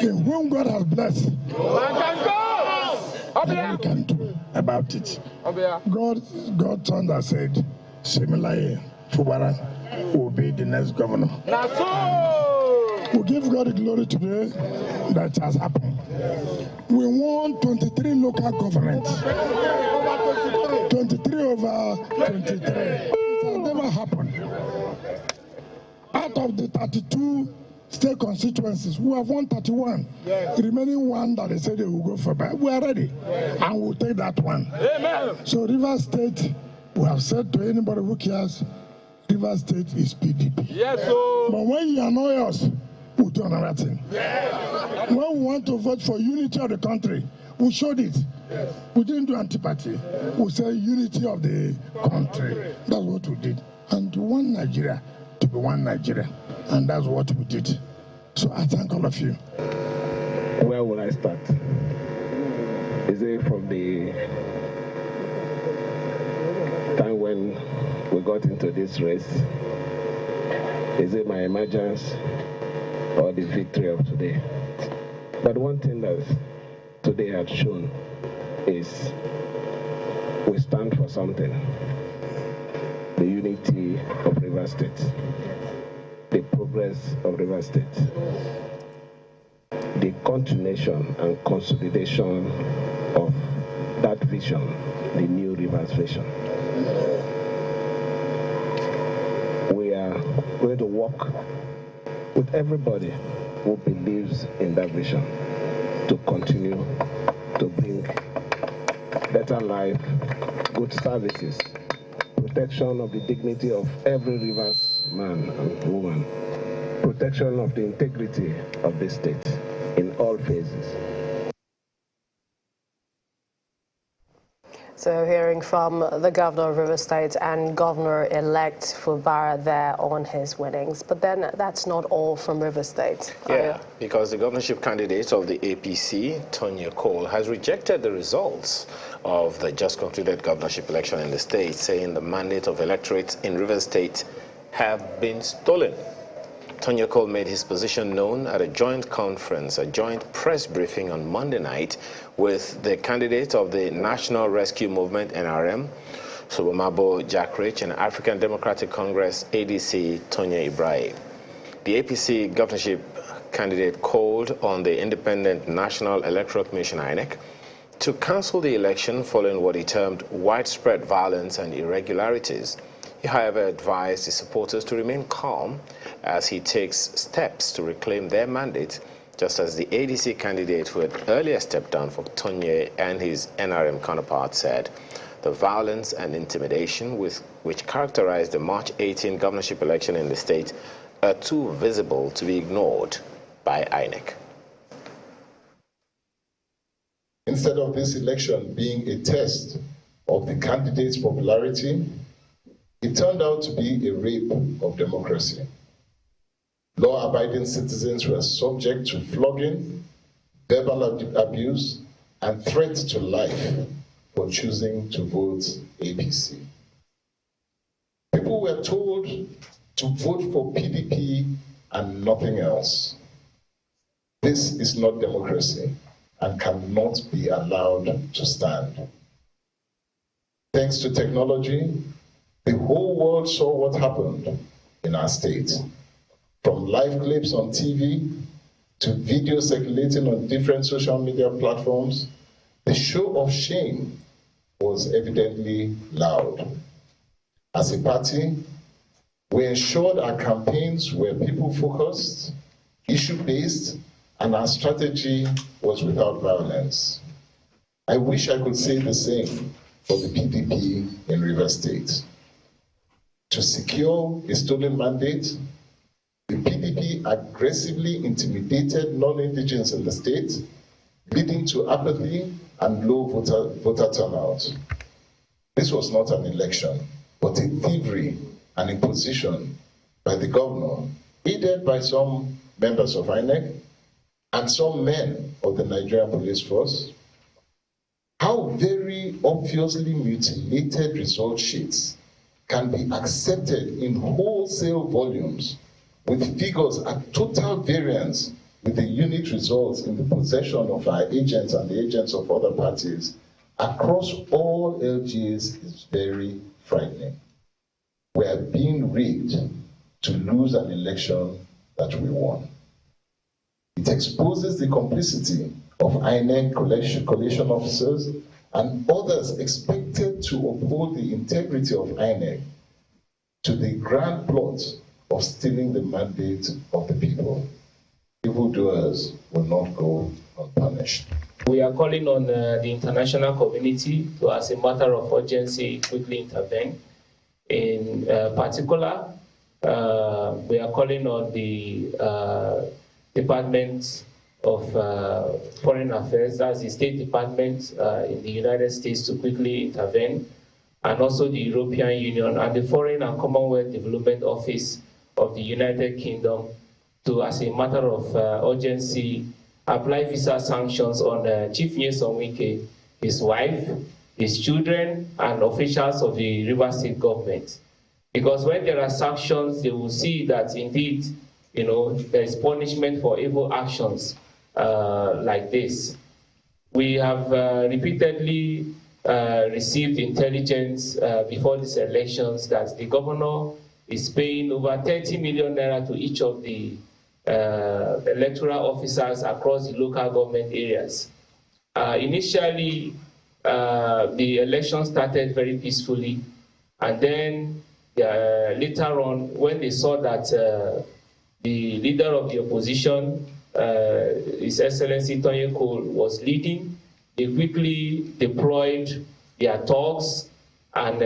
Speaker 15: In whom God has blessed, what we can do about it. God turned and said, similarly, Fubara will be the next governor. We give God the glory today that has happened. We won 23 local governments. 23 over 23. It has never happened. Out of the 32 state constituencies, we have won 31. The remaining one that they said they will go for, but we are ready. And we'll take that one. Amen. So River State, we have said to anybody who cares, River State is PDP. Yes, sir. But when you annoy us, we'll do another thing. Yes. When we want to vote for unity of the country, we showed it. Yes. We didn't do antipathy. We say unity of the country. That's what we did. And we want Nigeria to be one Nigeria. And that's what we did. So I thank all of you.
Speaker 16: Where will I start? Is it from the time when we got into this race? Is it my emergence or the victory of today? But one thing that today has shown is we stand for something. The unity of River State, the progress of River State, the continuation and consolidation of that vision, the new Rivers vision. We are going to work with everybody who believes in that vision to continue to bring better life, good services, protection of the dignity of every Rivers man and woman, protection of the integrity of the state in all phases.
Speaker 3: So hearing from the governor of River State and governor-elect Fubara there on his winnings. But then that's not all from River State.
Speaker 4: Yeah, because the governorship candidate of the APC, Tonya Cole, has rejected the results of the just concluded governorship election in the state, saying the mandate of electorates in River State have been stolen. Tonya Cole made his position known at a joint conference, a joint press briefing on Monday night with the candidate of the National Rescue Movement, NRM, Subomabo Jack Rich, and African Democratic Congress, ADC, Tonya Ibrahim. The APC governorship candidate called on the Independent National Electoral Commission, INEC, to cancel the election following what he termed widespread violence and irregularities. He, however, advised his supporters to remain calm as he takes steps to reclaim their mandate, just as the ADC candidate who had earlier stepped down for Tonya and his NRM counterpart said the violence and intimidation which characterized the March 18 governorship election in the state are too visible to be ignored by INEC.
Speaker 17: Instead of this election being a test of the candidate's popularity, it turned out to be a rape of democracy. Law-abiding citizens were subject to flogging, verbal abuse, and threat to life for choosing to vote APC. People were told to vote for PDP and nothing else. This is not democracy and cannot be allowed to stand. Thanks to technology, the whole world saw what happened in our state. From live clips on TV to videos circulating on different social media platforms, the show of shame was evidently loud. As a party, we ensured our campaigns were people-focused, issue-based, and our strategy was without violence. I wish I could say the same for the PDP in River State. To secure a stolen mandate, the PDP aggressively intimidated non-indigents in the state, leading to apathy and low voter turnout. This was not an election, but a thievery and imposition by the governor, aided by some members of INEC and some men of the Nigerian police force. How very obviously mutilated result sheets can be accepted in wholesale volumes with figures at total variance with the unit results in the possession of our agents and the agents of other parties across all LGAs is very frightening. We are being rigged to lose an election that we won. It exposes the complicity of INEC collation officers and others expected to uphold the integrity of INEC to the grand plot of stealing the mandate of the people. Evildoers will not go unpunished.
Speaker 18: We are calling on the international community to, as a matter of urgency, quickly intervene. In particular, we are calling on the Department of Foreign Affairs, that's the State Department in the United States, to quickly intervene, and also the European Union and the Foreign and Commonwealth Development Office of the United Kingdom to, as a matter of urgency, apply visa sanctions on Chief Nyesom Wike, his wife, his children, and officials of the River State government. Because when there are sanctions, they will see that indeed, there is punishment for evil actions like this. We have repeatedly received intelligence before these elections that the governor is paying over 30 million naira to each of the electoral officers across the local government areas. Initially, the election started very peacefully, and then later on, when they saw that the leader of the opposition, His Excellency Tonya Cole, was leading, they quickly deployed their thugs and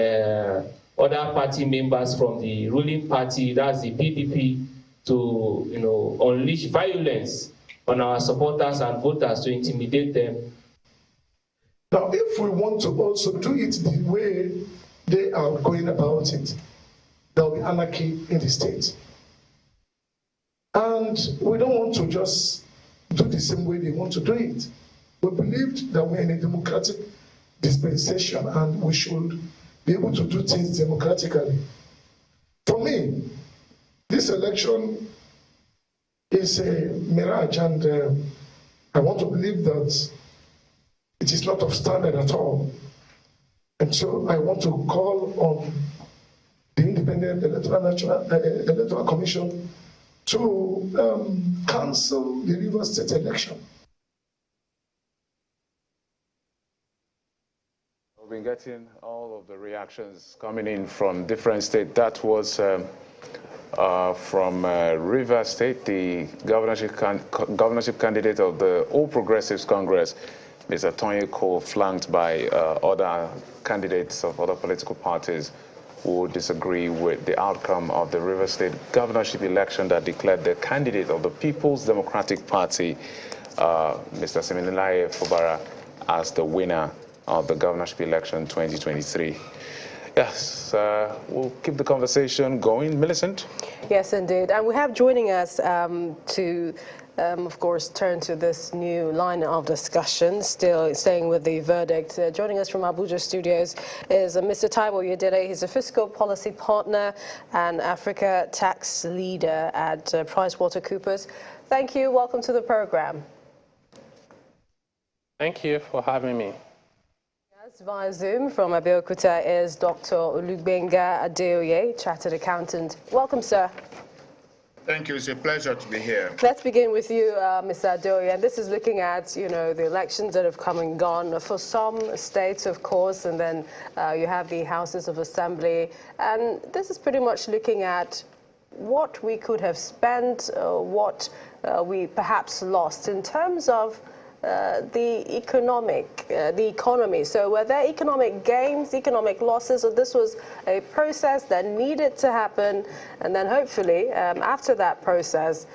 Speaker 18: other party members from the ruling party, that's the PDP, to unleash violence on our supporters and voters to intimidate them.
Speaker 15: Now, if we want to also do it the way they are going about it, there will be anarchy in the state. And we don't want to just do the same way they want to do it. We believed that we're in a democratic dispensation and we should be able to do things democratically. For me, this election is a mirage, and I want to believe that it is not of standard at all. And so I want to call on the Independent Electoral Commission to cancel the Rivers State election.
Speaker 1: We've been getting all of the reactions coming in from different states. That was from Rivers State, the governorship candidate of the All Progressives Congress, Mr. Tony Cole, flanked by other candidates of other political parties who disagree with the outcome of the Rivers State governorship election that declared the candidate of the People's Democratic Party, Mr. Siminalayi Fubara, as the winner of the governorship election 2023. Yes, we'll keep the conversation going. Millicent?
Speaker 3: Yes, indeed. And we have joining us of course, turn to this new line of discussion, still staying with the verdict. Joining us from Abuja studios is Mr. Taiwo Yedele. He's a fiscal policy partner and Africa tax leader at PricewaterhouseCoopers. Thank you. Welcome to the program.
Speaker 19: Thank you for having me.
Speaker 3: Yes, via Zoom from Abeokuta is Dr. Olugbenga Adeoye, Chartered Accountant. Welcome, sir.
Speaker 20: Thank you. It's a pleasure to be here.
Speaker 3: Let's begin with you, Mr. Adeoye. And this is looking at, the elections that have come and gone for some states, of course, and then you have the houses of assembly. And this is pretty much looking at what we could have spent, what we perhaps lost in terms of the economy. So were there economic gains, economic losses, or this was a process that needed to happen, and then hopefully after that process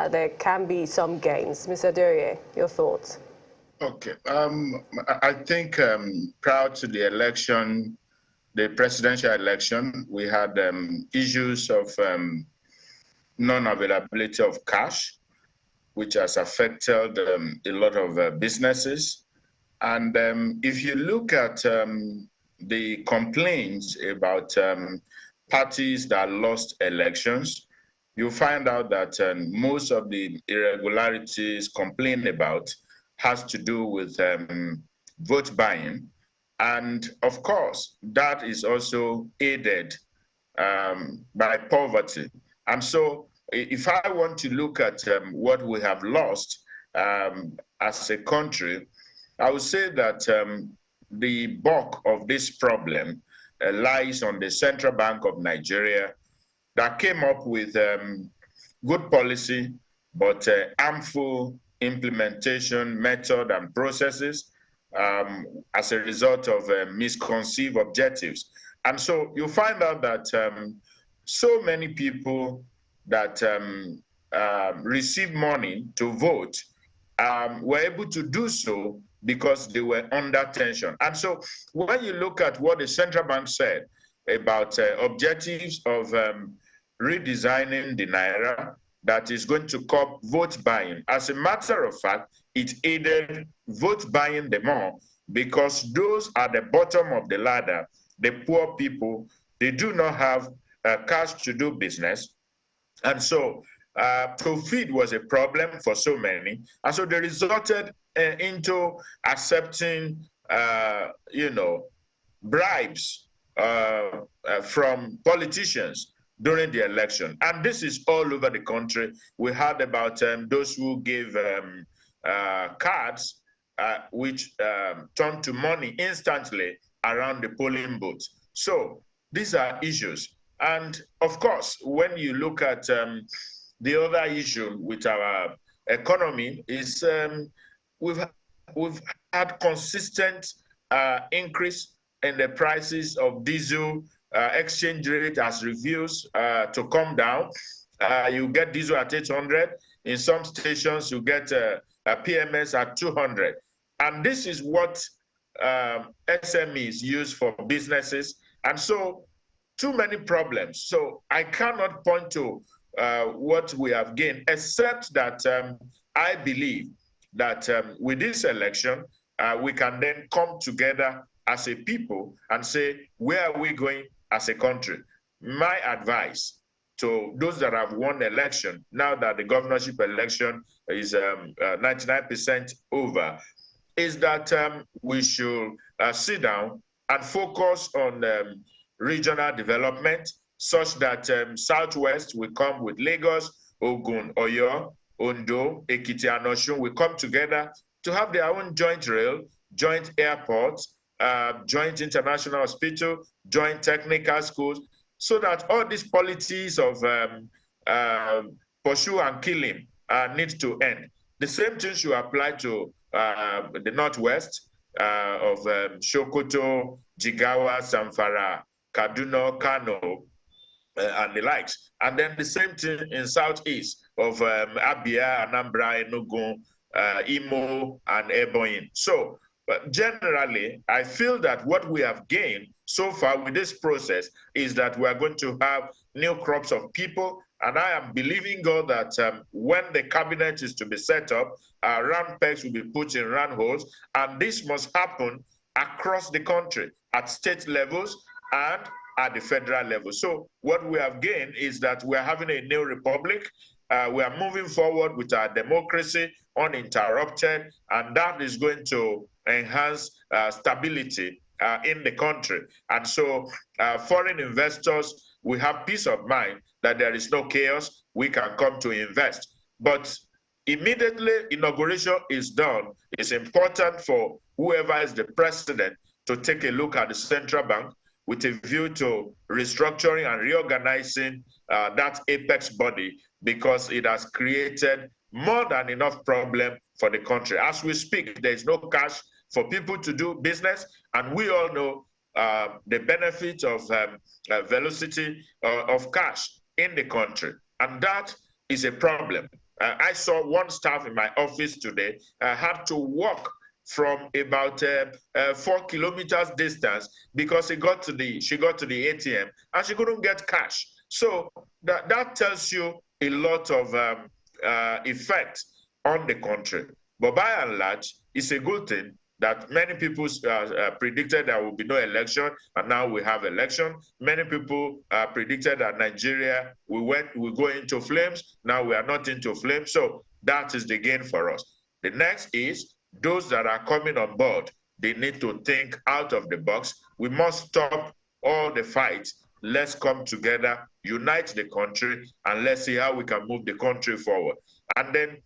Speaker 3: there can be some gains? Mr. Adeoye, your thoughts?
Speaker 20: Okay. I think prior to the election, the presidential election, we had issues of non-availability of cash, which has affected a lot of businesses. And if you look at the complaints about parties that lost elections, you find out that most of the irregularities complained about has to do with vote buying. And of course, that is also aided by poverty. And so if I want to look at what we have lost as a country, I would say that the bulk of this problem lies on the Central Bank of Nigeria that came up with good policy, but harmful implementation method and processes as a result of misconceived objectives. And so you find out that so many people that received money to vote were able to do so because they were under tension. And so when you look at what the central bank said about objectives of redesigning the Naira, that is going to curb vote buying, as a matter of fact, it aided vote buying the more, because those at the bottom of the ladder, the poor people, they do not have cash to do business. And so profit was a problem for so many. And so they resorted into accepting, bribes from politicians during the election. And this is all over the country. We heard about those who gave cards, which turned to money instantly around the polling booth. So these are issues. And of course, when you look at the other issue with our economy is we've had consistent increase in the prices of diesel. Exchange rate has refused to come down. You get diesel at 800. In some stations, you get a PMS at 200. And this is what SMEs used for businesses. And so too many problems. So I cannot point to what we have gained, except that I believe that with this election, we can then come together as a people and say, where are we going as a country? My advice to those that have won election, now that the governorship election is 99% over, is that we should sit down and focus on regional development, such that Southwest will come with Lagos, Ogun, Oyo, Ondo, Ekiti, and Osun will come together to have their own joint rail, joint airports, joint international hospital, joint technical schools, so that all these policies of pursue and killing need to end. The same thing should apply to the Northwest of Sokoto, Jigawa, Zamfara, Kaduna, Kano, and the likes. And then the same thing in Southeast of Abia, Anambra, Enugu, Imo, and Ebonyi. So generally, I feel that what we have gained so far with this process is that we are going to have new crops of people. And I am believing God that when the cabinet is to be set up, round pegs will be put in round holes. And this must happen across the country, at state levels and at the federal level. So what we have gained is that we are having a new republic. We are moving forward with our democracy uninterrupted, and that is going to enhance stability in the country. And so foreign investors, we have peace of mind that there is no chaos, we can come to invest. But immediately inauguration is done, it's important for whoever is the president to take a look at the central bank with a view to restructuring and reorganizing that apex body, because it has created more than enough problem for the country. As we speak, there is no cash for people to do business, and we all know the benefit of velocity of cash in the country, and that is a problem. I saw one staff in my office today had to walk from about 4 kilometers distance because she got to the ATM and she couldn't get cash. So that tells you a lot of effect on the country. But by and large, it's a good thing that many people predicted there will be no election, and now we have election. Many people predicted that Nigeria will go into flames. Now we are not into flames. So that is the gain for us. The next is those that are coming on board, they need to think out of the box. We must stop all the fights. Let's come together, unite the country, and let's see how we can move the country forward. And then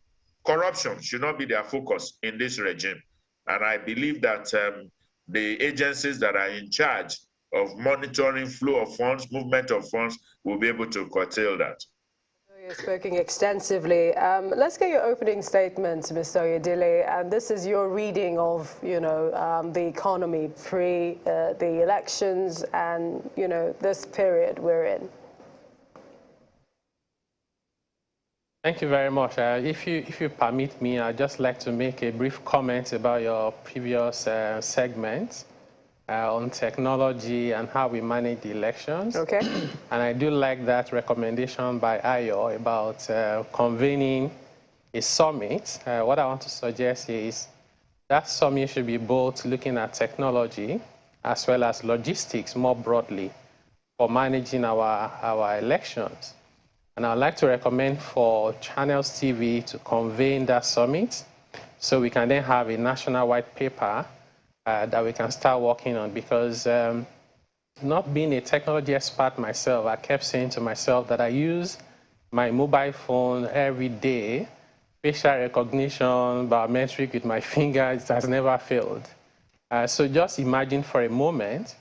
Speaker 20: corruption should not be their focus in this regime. And I believe that the agencies that are in charge of monitoring flow of funds, movement of funds, will be able to curtail that.
Speaker 3: You're speaking extensively. Let's get your opening statement, Mr. Oyedele. And this is your reading of, the economy pre the elections and, this period we're in.
Speaker 19: Thank you very much. If you permit me, I'd just like to make a brief comment about your previous segment on technology and how we manage the elections.
Speaker 3: Okay.
Speaker 19: And I do like that recommendation by Ayo about convening a summit. What I want to suggest is that summit should be both looking at technology as well as logistics more broadly for managing our elections. And I'd like to recommend for Channels TV to convene that summit so we can then have a national white paper that we can start working on, because not being a technology expert myself, I kept saying to myself that I use my mobile phone every day, facial recognition, biometric with my fingers, it has never failed. So just imagine for a moment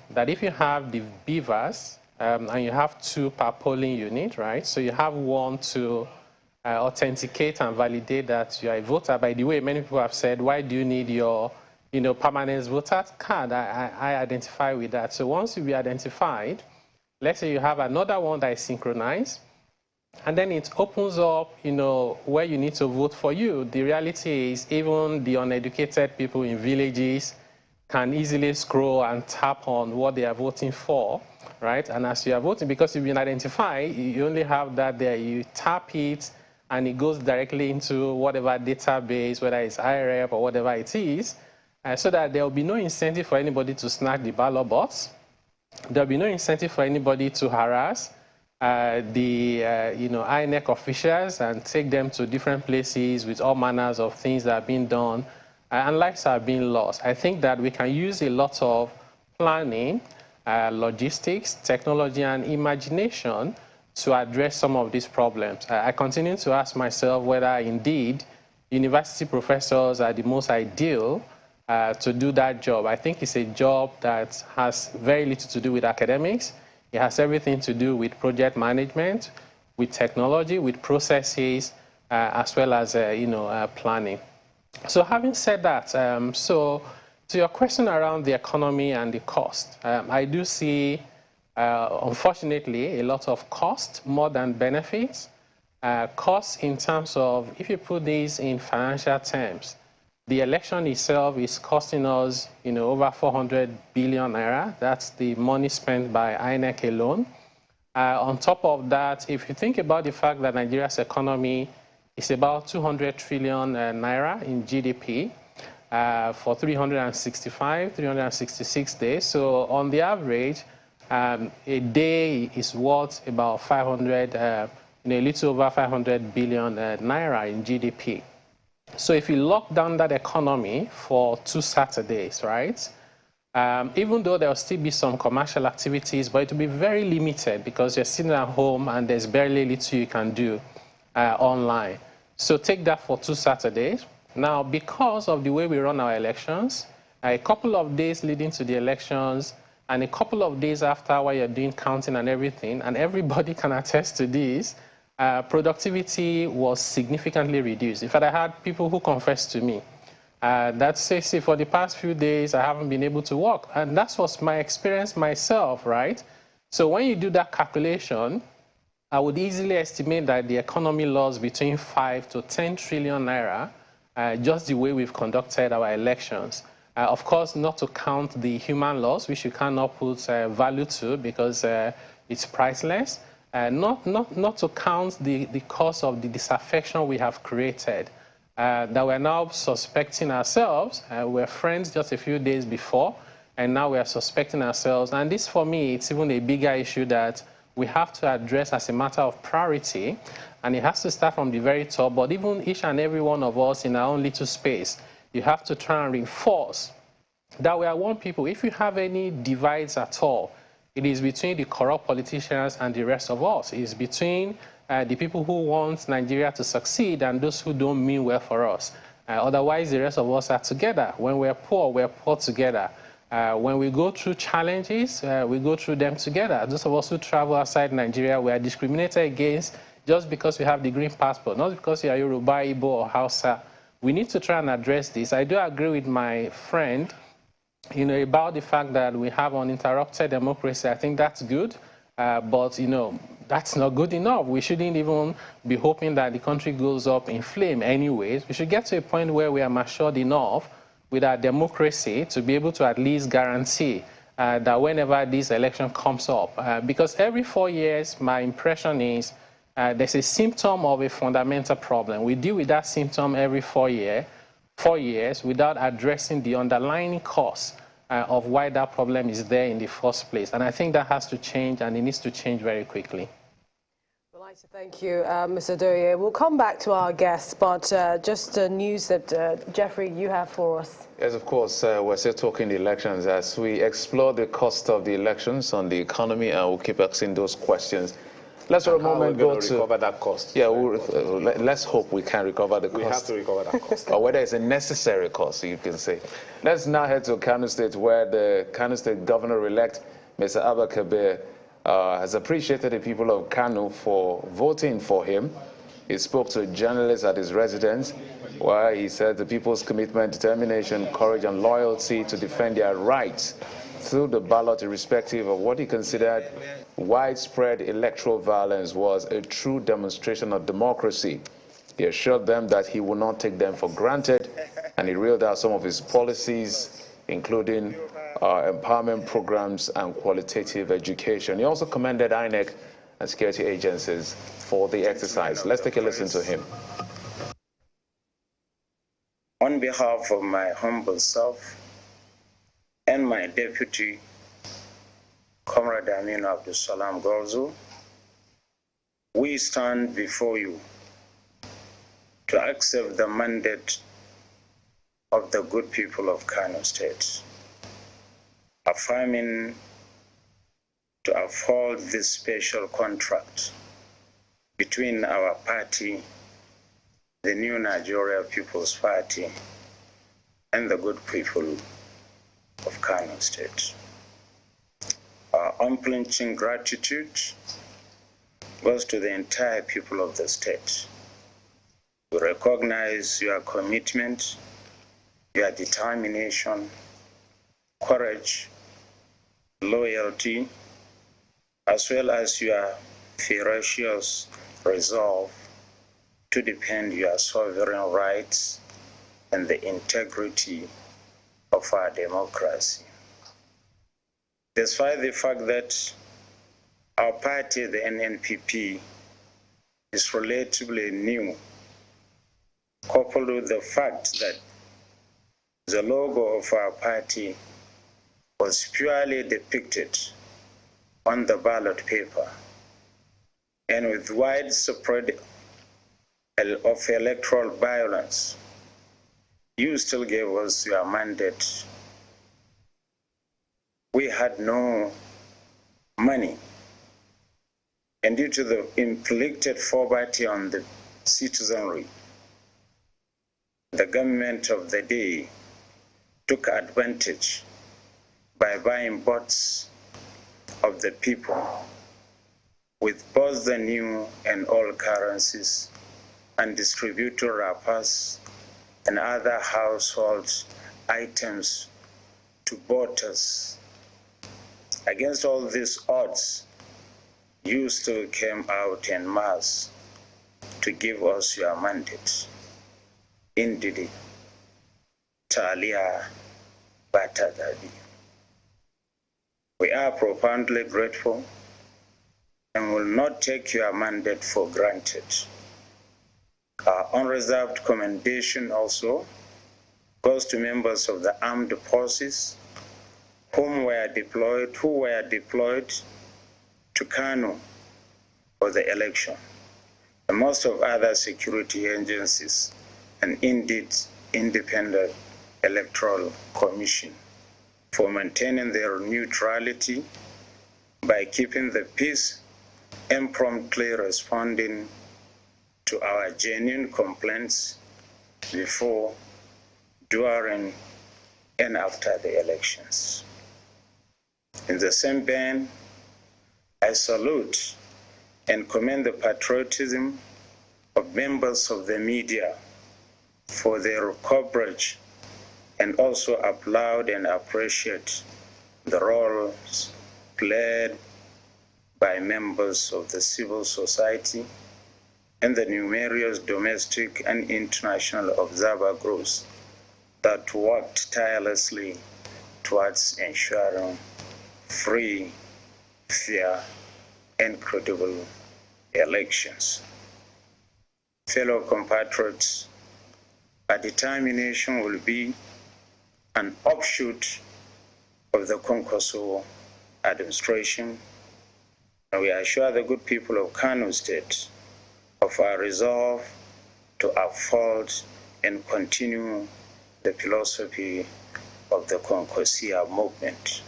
Speaker 19: that if you have the beavers, and you have 2 per polling unit, right? So you have one to authenticate and validate that you are a voter. By the way, many people have said, why do you need your permanent voter card? I identify with that. So once you be identified, let's say you have another one that is synchronized, and then it opens up, where you need to vote for you. The reality is even the uneducated people in villages, can easily scroll and tap on what they are voting for, right? And as you are voting, because you've been identified, you only have that there. You tap it, and it goes directly into whatever database, whether it's IREP or whatever it is, so that there will be no incentive for anybody to snag the ballot box. There will be no incentive for anybody to harass the INEC officials and take them to different places with all manners of things that are being done, and lives are being lost. I think that we can use a lot of planning, logistics, technology, and imagination to address some of these problems. I continue to ask myself whether indeed university professors are the most ideal to do that job. I think it's a job that has very little to do with academics. It has everything to do with project management, with technology, with processes, as well as planning. So having said that, so to your question around the economy and the cost, I do see, unfortunately, a lot of cost more than benefits. Cost in terms of, if you put these in financial terms, the election itself is costing us, over 400 billion naira. That's the money spent by INEC alone. On top of that, if you think about the fact that Nigeria's economy is about 200 trillion naira in GDP for 366 days. So on the average, a day is worth about 500, a little over 500 billion naira in GDP. So if you lock down that economy for 2 Saturdays, right, even though there will still be some commercial activities, but it will be very limited because you're sitting at home and there's barely little you can do online. So take that for 2 Saturdays. Now, because of the way we run our elections, a couple of days leading to the elections and a couple of days after while you're doing counting and everything, and everybody can attest to this, productivity was significantly reduced. In fact, I had people who confessed to me that say, for the past few days, I haven't been able to work. And that was my experience myself, right? So when you do that calculation, I would easily estimate that the economy lost between 5 to 10 trillion naira, just the way we've conducted our elections. Of course, not to count the human loss, which you cannot put value to because it's priceless. Not to count the cost of the disaffection we have created, that we're now suspecting ourselves. We're friends just a few days before, and now we're suspecting ourselves. And this, for me, it's even a bigger issue that we have to address as a matter of priority, and it has to start from the very top. But even each and every one of us in our own little space, you have to try and reinforce that we are one people. If you have any divides at all, it is between the corrupt politicians and the rest of us. It is between the people who want Nigeria to succeed and those who don't mean well for us. Otherwise, the rest of us are together. When we're poor together. When we go through challenges, we go through them together. Those of us who travel outside Nigeria, we are discriminated against just because we have the green passport, not because you are Yoruba, Igbo, or Hausa. We need to try and address this. I do agree with my friend about the fact that we have uninterrupted democracy. I think that's good, but, that's not good enough. We shouldn't even be hoping that the country goes up in flame anyways. We should get to a point where we are matured enough with our democracy to be able to at least guarantee that whenever this election comes up, because every 4 years, my impression is there's a symptom of a fundamental problem. We deal with that symptom every 4 years without addressing the underlying cause of why that problem is there in the first place. And I think that has to change, and it needs to change very quickly.
Speaker 3: I'd like to thank you, Mr. Doye. We'll come back to our guests, but just news that, Jeffrey, you have for us.
Speaker 1: Yes, of course. We're still talking the elections as we explore the cost of the elections on the economy, and we'll keep asking those questions. Let's for a moment go to
Speaker 4: recover that cost.
Speaker 1: Yeah, let's hope we can recover the cost.
Speaker 4: We have to recover that cost.
Speaker 1: Or whether it's a necessary cost, you can say. Let's now head to Kano State, where the Kano State Governor-elect, Mr. Abia, has appreciated the people of Kano for voting for him. He spoke to journalists at his residence, where he said the people's commitment, determination, courage, and loyalty to defend their rights through the ballot, irrespective of what he considered widespread electoral violence, was a true demonstration of democracy. He assured them that he will not take them for granted, and he reeled out some of his policies including empowerment programs and qualitative education. He also commended INEC and security agencies for the exercise. Let's take a listen to him.
Speaker 11: On behalf of my humble self and my deputy, Comrade Abdul Salam Gorzo, we stand before you to accept the mandate of the good people of Kano State, affirming to uphold this special contract between our party, the New Nigeria People's Party, and the good people of Kano State. Our unflinching gratitude goes to the entire people of the state. We recognize your commitment, your determination, courage, loyalty, as well as your ferocious resolve to defend your sovereign rights and the integrity of our democracy. Despite the fact that our party, the NNPP, is relatively new, coupled with the fact that the logo of our party was purely depicted on the ballot paper, and with widespread of electoral violence, you still gave us your mandate. We had no money, and due to the inflicted poverty on the citizenry, the government of the day took advantage by buying votes of the people with both the new and old currencies and distributed wrappers and other household items to voters. Against all these odds, you still came out en masse to give us your mandate. Indeed, Talia Batadabi. We are profoundly grateful and will not take your mandate for granted. Our unreserved commendation also goes to members of the armed forces who were deployed to Kano for the election, and most of other security agencies, and indeed independent electoral commission for maintaining their neutrality by keeping the peace and promptly responding to our genuine complaints before, during, and after the elections. In the same vein, I salute and commend the patriotism of members of the media for their coverage, and also applaud and appreciate the roles played by members of the civil society and the numerous domestic and international observer groups that worked tirelessly towards ensuring free, fair, and credible elections. Fellow compatriots, our determination will be an offshoot of the Konkoso administration, and we assure the good people of Kano State of our resolve to uphold and continue the philosophy of the Konkosia movement.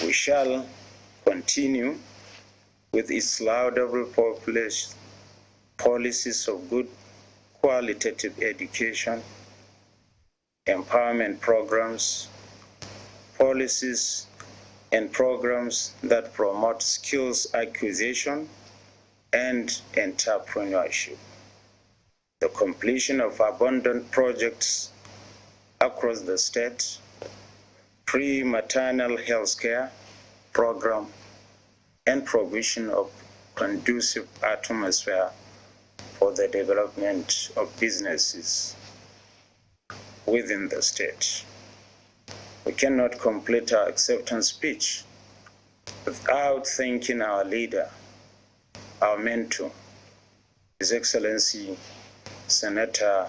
Speaker 11: We shall continue with its laudable policies of good qualitative education, empowerment programs, policies and programs that promote skills acquisition and entrepreneurship. The completion of abundant projects across the state, pre-maternal health care program, and provision of conducive atmosphere for the development of businesses within the state. We cannot complete our acceptance speech without thanking our leader, our mentor, His Excellency Senator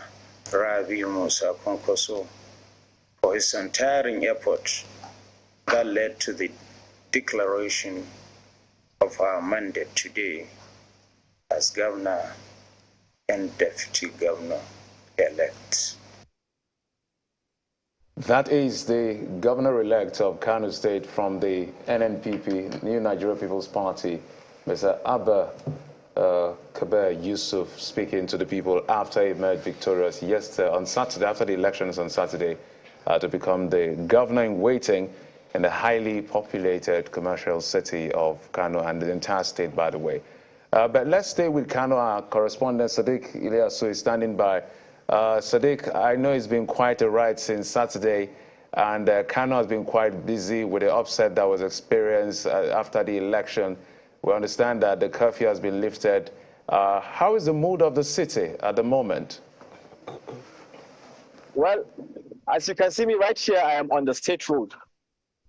Speaker 11: Rabi Musa Konkoso, for his untiring effort that led to the declaration of our mandate today as Governor and Deputy Governor-elect.
Speaker 1: That is the governor-elect of Kano State from the NNPP, New Nigeria People's Party, Mr. Abba Kabir Yusuf, speaking to the people after he emerged victorious yesterday, on Saturday, after the elections on Saturday, to become the governor in waiting in the highly populated commercial city of Kano and the entire state, by the way. But let's stay with Kano. Our correspondent, Sadiq Ilyasu, is standing by. Sadiq, I know it's been quite a ride since Saturday, and Kano has been quite busy with the upset that was experienced after the election. We understand that the curfew has been lifted. How is the mood of the city at the moment?
Speaker 21: Well, as you can see me right here, I am on the state road.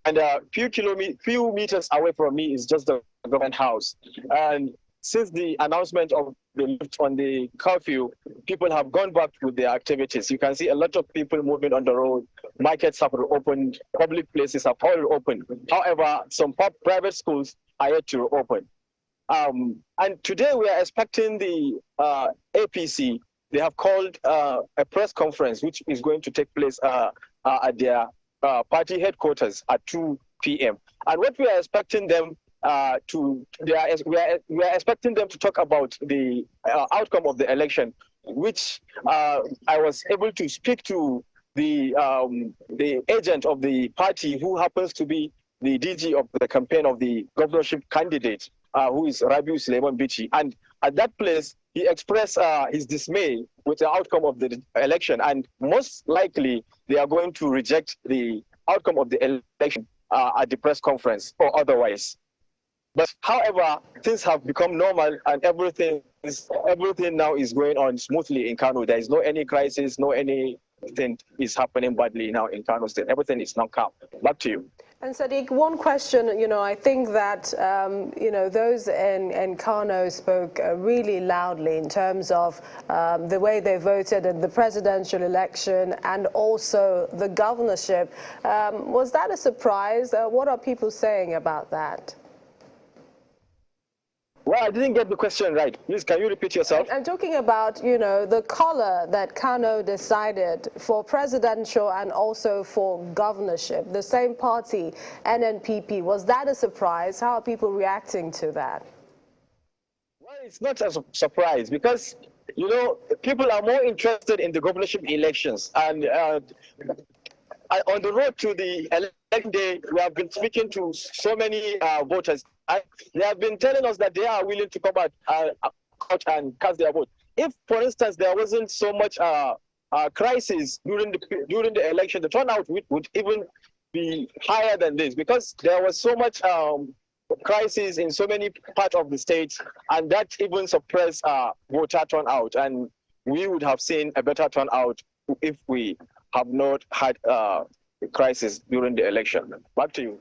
Speaker 21: And a few meters away from me is just the government house. And since the announcement of the lift on the curfew, people have gone back with their activities. You can see a lot of people moving on the road. Markets have opened. Public places have all opened. However, some private schools are yet to open. And today we are expecting the APC. They have called a press conference, which is going to take place at their party headquarters at 2 p.m. And what we are expecting them we are expecting them to talk about the outcome of the election, which I was able to speak to the agent of the party, who happens to be the DG of the campaign of the governorship candidate, who is Rabiu Suleiman Bichi. And at that place, he expressed his dismay with the outcome of the election, and most likely they are going to reject the outcome of the election at the press conference or otherwise. But however, things have become normal, and everything now is going on smoothly in Kano. There is no any crisis, no anything is happening badly now in Kano State. Everything is now calm. Back to you.
Speaker 3: And Sadiq, one question, I think that, those in Kano spoke really loudly in terms of the way they voted in the presidential election and also the governorship. Was that a surprise? What are people saying about that?
Speaker 21: Well, I didn't get the question right. Please, can you repeat yourself?
Speaker 3: I'm talking about, the color that Kano decided for presidential and also for governorship, the same party, NNPP. Was that a surprise? How are people reacting to that?
Speaker 21: Well, it's not a surprise because, people are more interested in the governorship elections. And on the road to the election day, we have been speaking to so many voters. They have been telling us that they are willing to come out and cast their vote. If, for instance, there wasn't so much crisis during the election, the turnout would even be higher than this, because there was so much crisis in so many parts of the state, and that even suppressed voter turnout. And we would have seen a better turnout if we have not had a crisis during the election. Back to you.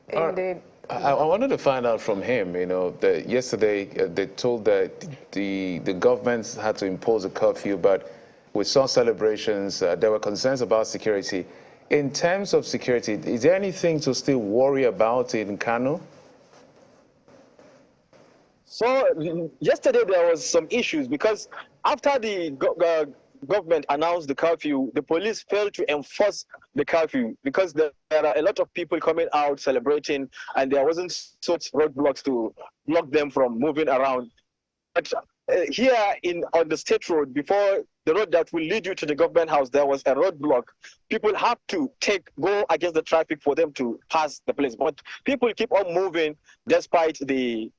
Speaker 3: Indeed.
Speaker 1: I wanted to find out from him, that yesterday they told that the government had to impose a curfew, but we saw celebrations. There were concerns about security. In terms of security, is there anything to still worry about in Kano?
Speaker 21: So yesterday there was some issues because after the government announced the curfew, the police failed to enforce the curfew because there are a lot of people coming out celebrating, and there wasn't such roadblocks to block them from moving around. But here on the state road, before the road that will lead you to the government house, there was a roadblock. People have to go against the traffic for them to pass the place. But people keep on moving despite the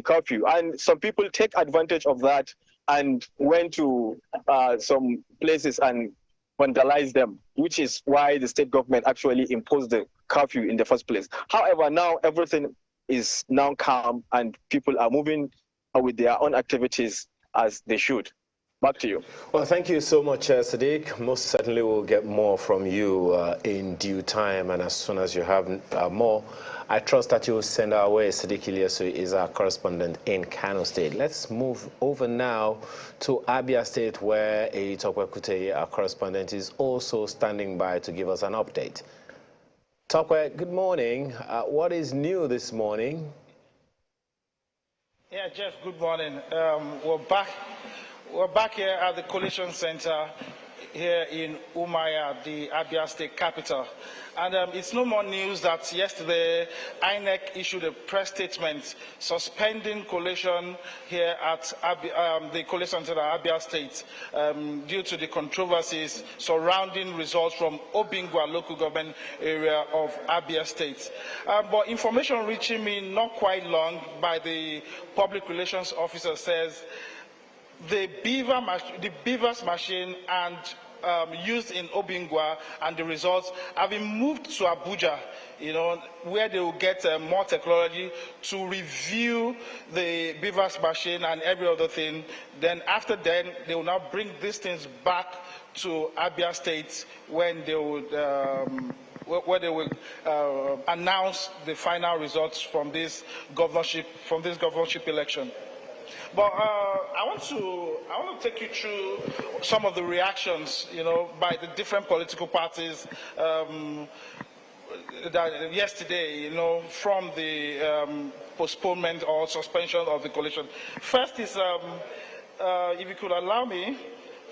Speaker 21: curfew, and some people take advantage of that and went to some places and vandalized them, which is why the state government actually imposed the curfew in the first place. However, now everything is now calm and people are moving with their own activities as they should. Back to you.
Speaker 4: Well, thank you so much, Sadiq. Most certainly we'll get more from you in due time, and as soon as you have more, I trust that you will send our way. Sadiq Ilyasu is our correspondent in Kano State. Let's move over now to Abia State, where Tokwe Kuteye, our correspondent, is also standing by to give us an update. Tokwe, good morning. What is new this morning?
Speaker 8: Yeah, Jeff, good morning. We're back here at the Coalition Center here in Umaya, the Abia State capital. And it's no more news that yesterday INEC issued a press statement suspending collation here at the Coalition Center at Abia State due to the controversies surrounding results from Obingwa local government area of Abia State. But information reaching me not quite long by the public relations officer says the beavers machine and used in Obingwa and the results have been moved to Abuja, where they will get more technology to review the beavers machine and every other thing. Then after then, they will now bring these things back to Abia State when they would where they will announce the final results from this governorship election. But I want to take you through some of the reactions, by the different political parties that yesterday, from the postponement or suspension of the coalition. First is, if you could allow me,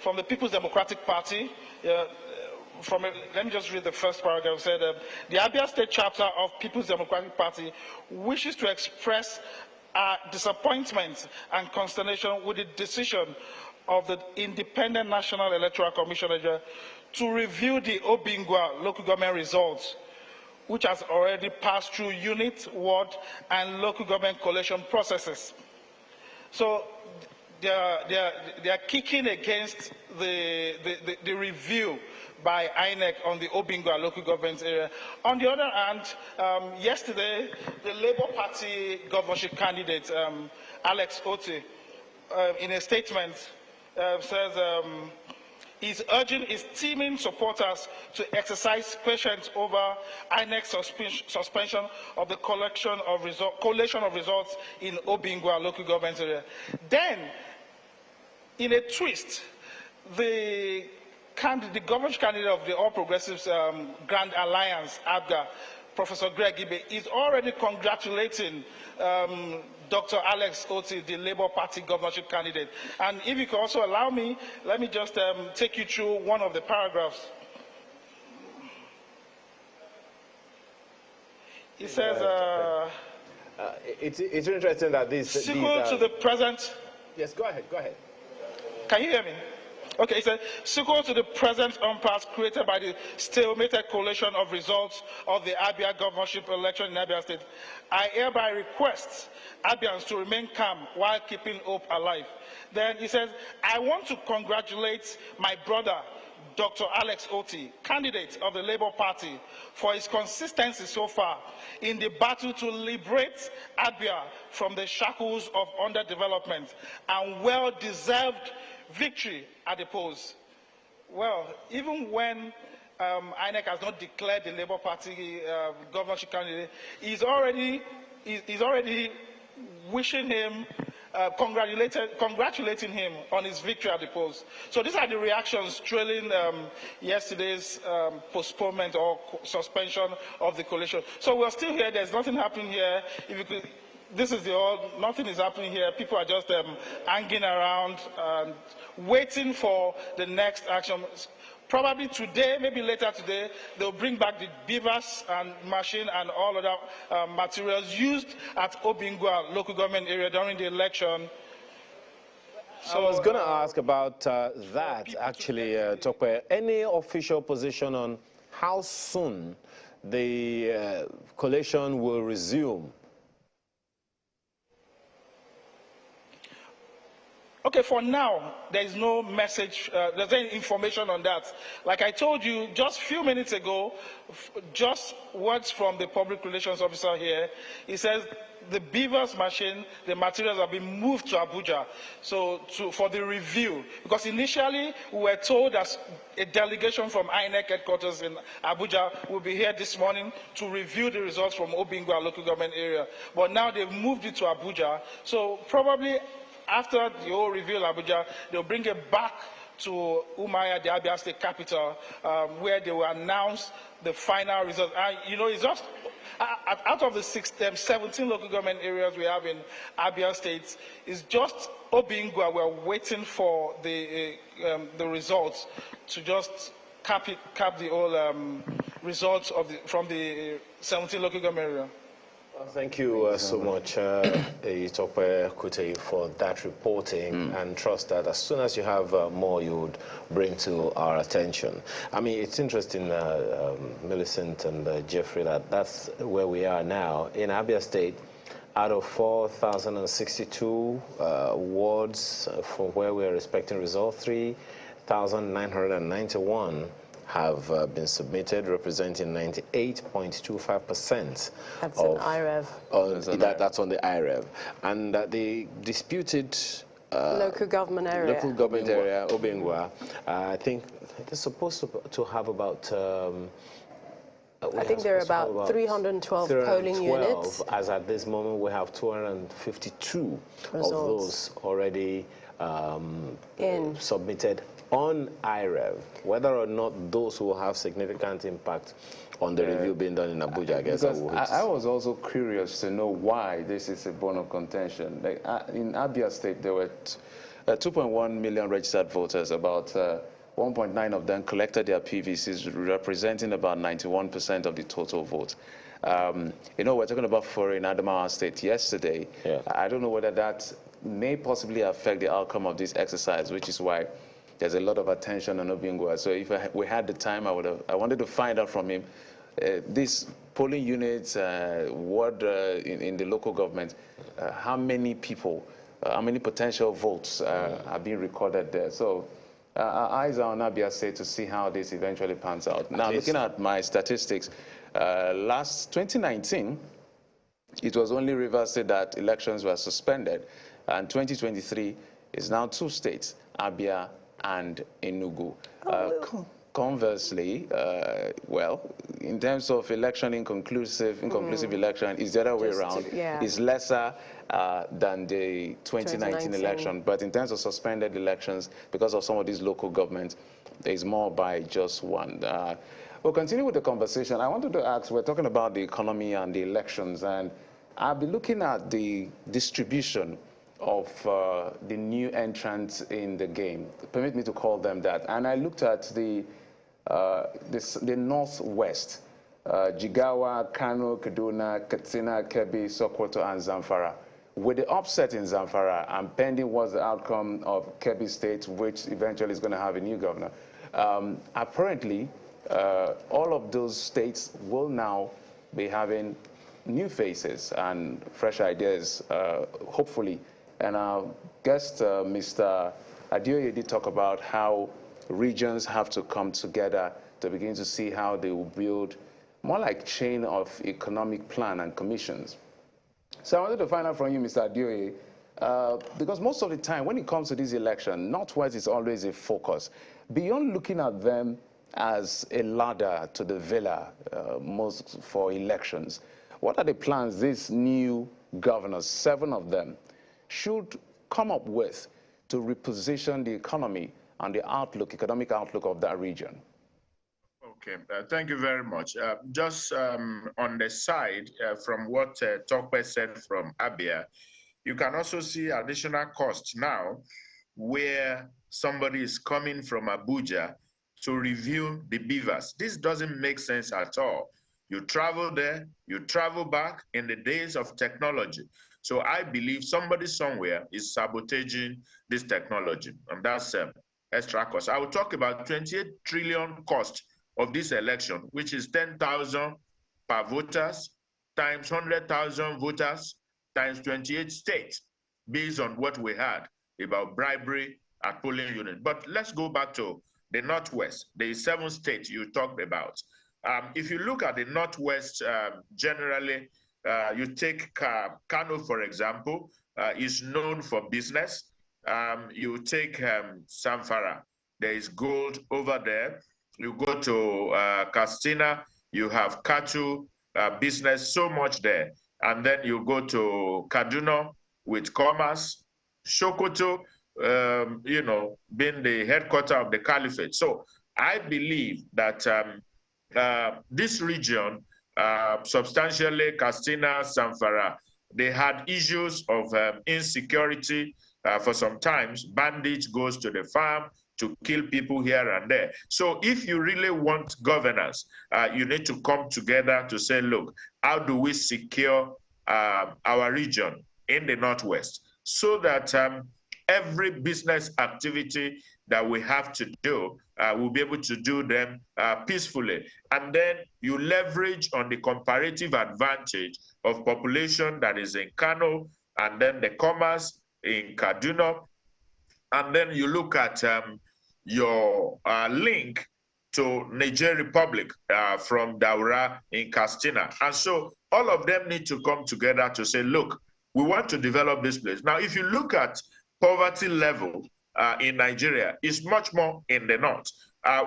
Speaker 8: from the People's Democratic Party. Let me just read the first paragraph. It said, the Abia State chapter of People's Democratic Party wishes to express disappointment and consternation with the decision of the Independent National Electoral Commission to review the Obingwa local government results, which has already passed through unit, ward, and local government collation processes. So they are kicking against the review by INEC on the Obingwa local government area. On the other hand, yesterday, the Labour Party governorship candidate, Alex Otti, in a statement says he's urging his teaming supporters to exercise patience over INEC's suspension of the collation of results in Obingwa local government area. Then, in a twist, the governorship candidate of the All Progressives Grand Alliance, Abia, Professor Greg Ibe, is already congratulating Dr. Alex Otti, the Labour Party governorship candidate. And if you could also allow me, let me just take you through one of the paragraphs. It says,
Speaker 4: it's interesting that
Speaker 8: sequel to the present.
Speaker 4: Yes, go ahead.
Speaker 8: Can you hear me? Okay, it says, sequel to the present impasse created by the stalemated collation of results of the Abia governorship election in Abia State, I hereby request Abians to remain calm while keeping hope alive. Then he says, I want to congratulate my brother, Dr. Alex Otti, candidate of the Labour Party, for his consistency so far in the battle to liberate Abia from the shackles of underdevelopment and well-deserved victory at the polls. Well, even when INEC has not declared the Labour Party governorship candidate, he's already wishing him, congratulating him on his victory at the polls. So these are the reactions trailing yesterday's postponement or suspension of the coalition. So we're still here. There's nothing happening here. If you could, nothing is happening here. People are just hanging around and waiting for the next action. Probably today, maybe later today, they'll bring back the beavers and machine and all other materials used at Obingwa local government area during the election.
Speaker 4: So I was going to ask about that, actually, Tokwe. Any official position on how soon the collation will resume?
Speaker 8: Okay, for now, there is no message, there's any information on that. Like I told you just a few minutes ago, just words from the public relations officer here, he says the beavers machine, the materials have been moved to Abuja for the review. Because initially, we were told that a delegation from INEC headquarters in Abuja will be here this morning to review the results from Obingwa local government area. But now they've moved it to Abuja, so probably after the whole review in Abuja, they'll bring it back to Umaya, the Abia state capital, where they will announce the final results. You know, it's just out of the 17 local government areas we have in Abia state, it's just Obingwa we're waiting for the results to just cap the whole results from the 17 local government area.
Speaker 4: Thank you so much, Itope Kute, for that reporting, and trust that as soon as you have more, you would bring to our attention. I mean, it's interesting, Millicent and Jeffrey, that's where we are now. In Abia State, out of 4,062 wards from where we are expecting results, 3,991 have been submitted, representing 98.25%.
Speaker 3: That's an IREV.
Speaker 4: That's on the IREV. And the disputed
Speaker 3: local government area,
Speaker 4: Obingwa, I think they're supposed to have about
Speaker 3: I think there are about 312 polling units.
Speaker 4: As at this moment, we have 252 results of those already submitted on IREV. Whether or not those will have significant impact on the review being done in Abuja, I guess.
Speaker 1: Because I was also curious to know why this is a bone of contention. Like, in Abia State, there were 2.1 million registered voters. About 1.9 of them collected their PVCs, representing about 91% of the total vote. You know, we're talking about for in Adamawa State yesterday. Yeah. I don't know whether that may possibly affect the outcome of this exercise, which is why there's a lot of attention on Obingwa. So if we had the time, I wanted to find out from him these polling units, ward in the local government, how many people, how many potential votes are being recorded there. So our eyes are on Abia State to see how this eventually pans out. Now, looking at my statistics, last 2019, it was only Rivers State that elections were suspended, and 2023 is now 2 states, Abia and Enugu. Conversely, well, in terms of election inconclusive election, is the other way around. It's lesser than the 2019 election, but in terms of suspended elections, because of some of these local governments, there's more by just one. We'll continue with the conversation. I wanted to ask, we're talking about the economy and the elections, and I'll be looking at the distribution of the new entrants in the game. Permit me to call them that. And I looked at the northwest, Jigawa, Kano, Kaduna, Katsina, Kebbi, Sokoto, and Zamfara. With the upset in Zamfara, and pending what's the outcome of Kebbi State, which eventually is going to have a new governor. Apparently, all of those states will now be having new faces and fresh ideas, hopefully. And our guest, Mr. Adioye, did talk about how regions have to come together to begin to see how they will build more like chain of economic plan and commissions. So I wanted to find out from you, Mr. Adioye, because most of the time when it comes to this election, Northwest is always a focus. Beyond looking at them as a ladder to the villa most for elections, what are the plans these new governors, 7 of them, should come up with to reposition the economy and the outlook, economic outlook of that region?
Speaker 20: Okay, thank you very much. Just on the side, from what Tokwe said from Abia, you can also see additional costs now where somebody is coming from Abuja to review the beavers. This doesn't make sense at all. You travel there, you travel back in the days of technology. So I believe somebody somewhere is sabotaging this technology, and that's extra cost. I will talk about 28 trillion cost of this election, which is 10,000 per voters times 100,000 voters times 28 states, based on what we had about bribery at polling units. But let's go back to the Northwest, the 7 states you talked about. If you look at the Northwest generally, you take Kano, for example, is known for business. You take Zamfara, there is gold over there. You go to Kaduna, you have cattle business, so much there. And then you go to Kaduna with commerce, Sokoto, you know, being the headquarters of the caliphate. So I believe that this region, substantially Kaduna, Zamfara, they had issues of insecurity for some times. Bandits goes to the farm to kill people here and there. So if you really want governance, you need to come together to say, look, how do we secure our region in the Northwest so that every business activity that we have to do, we'll be able to do them peacefully. And then you leverage on the comparative advantage of population that is in Kano, and then the commerce in Kaduna, and then you look at your link to Niger Republic from Daura in Kaduna. And so all of them need to come together to say, look, we want to develop this place. Now, if you look at poverty level in Nigeria, it's much more in the north.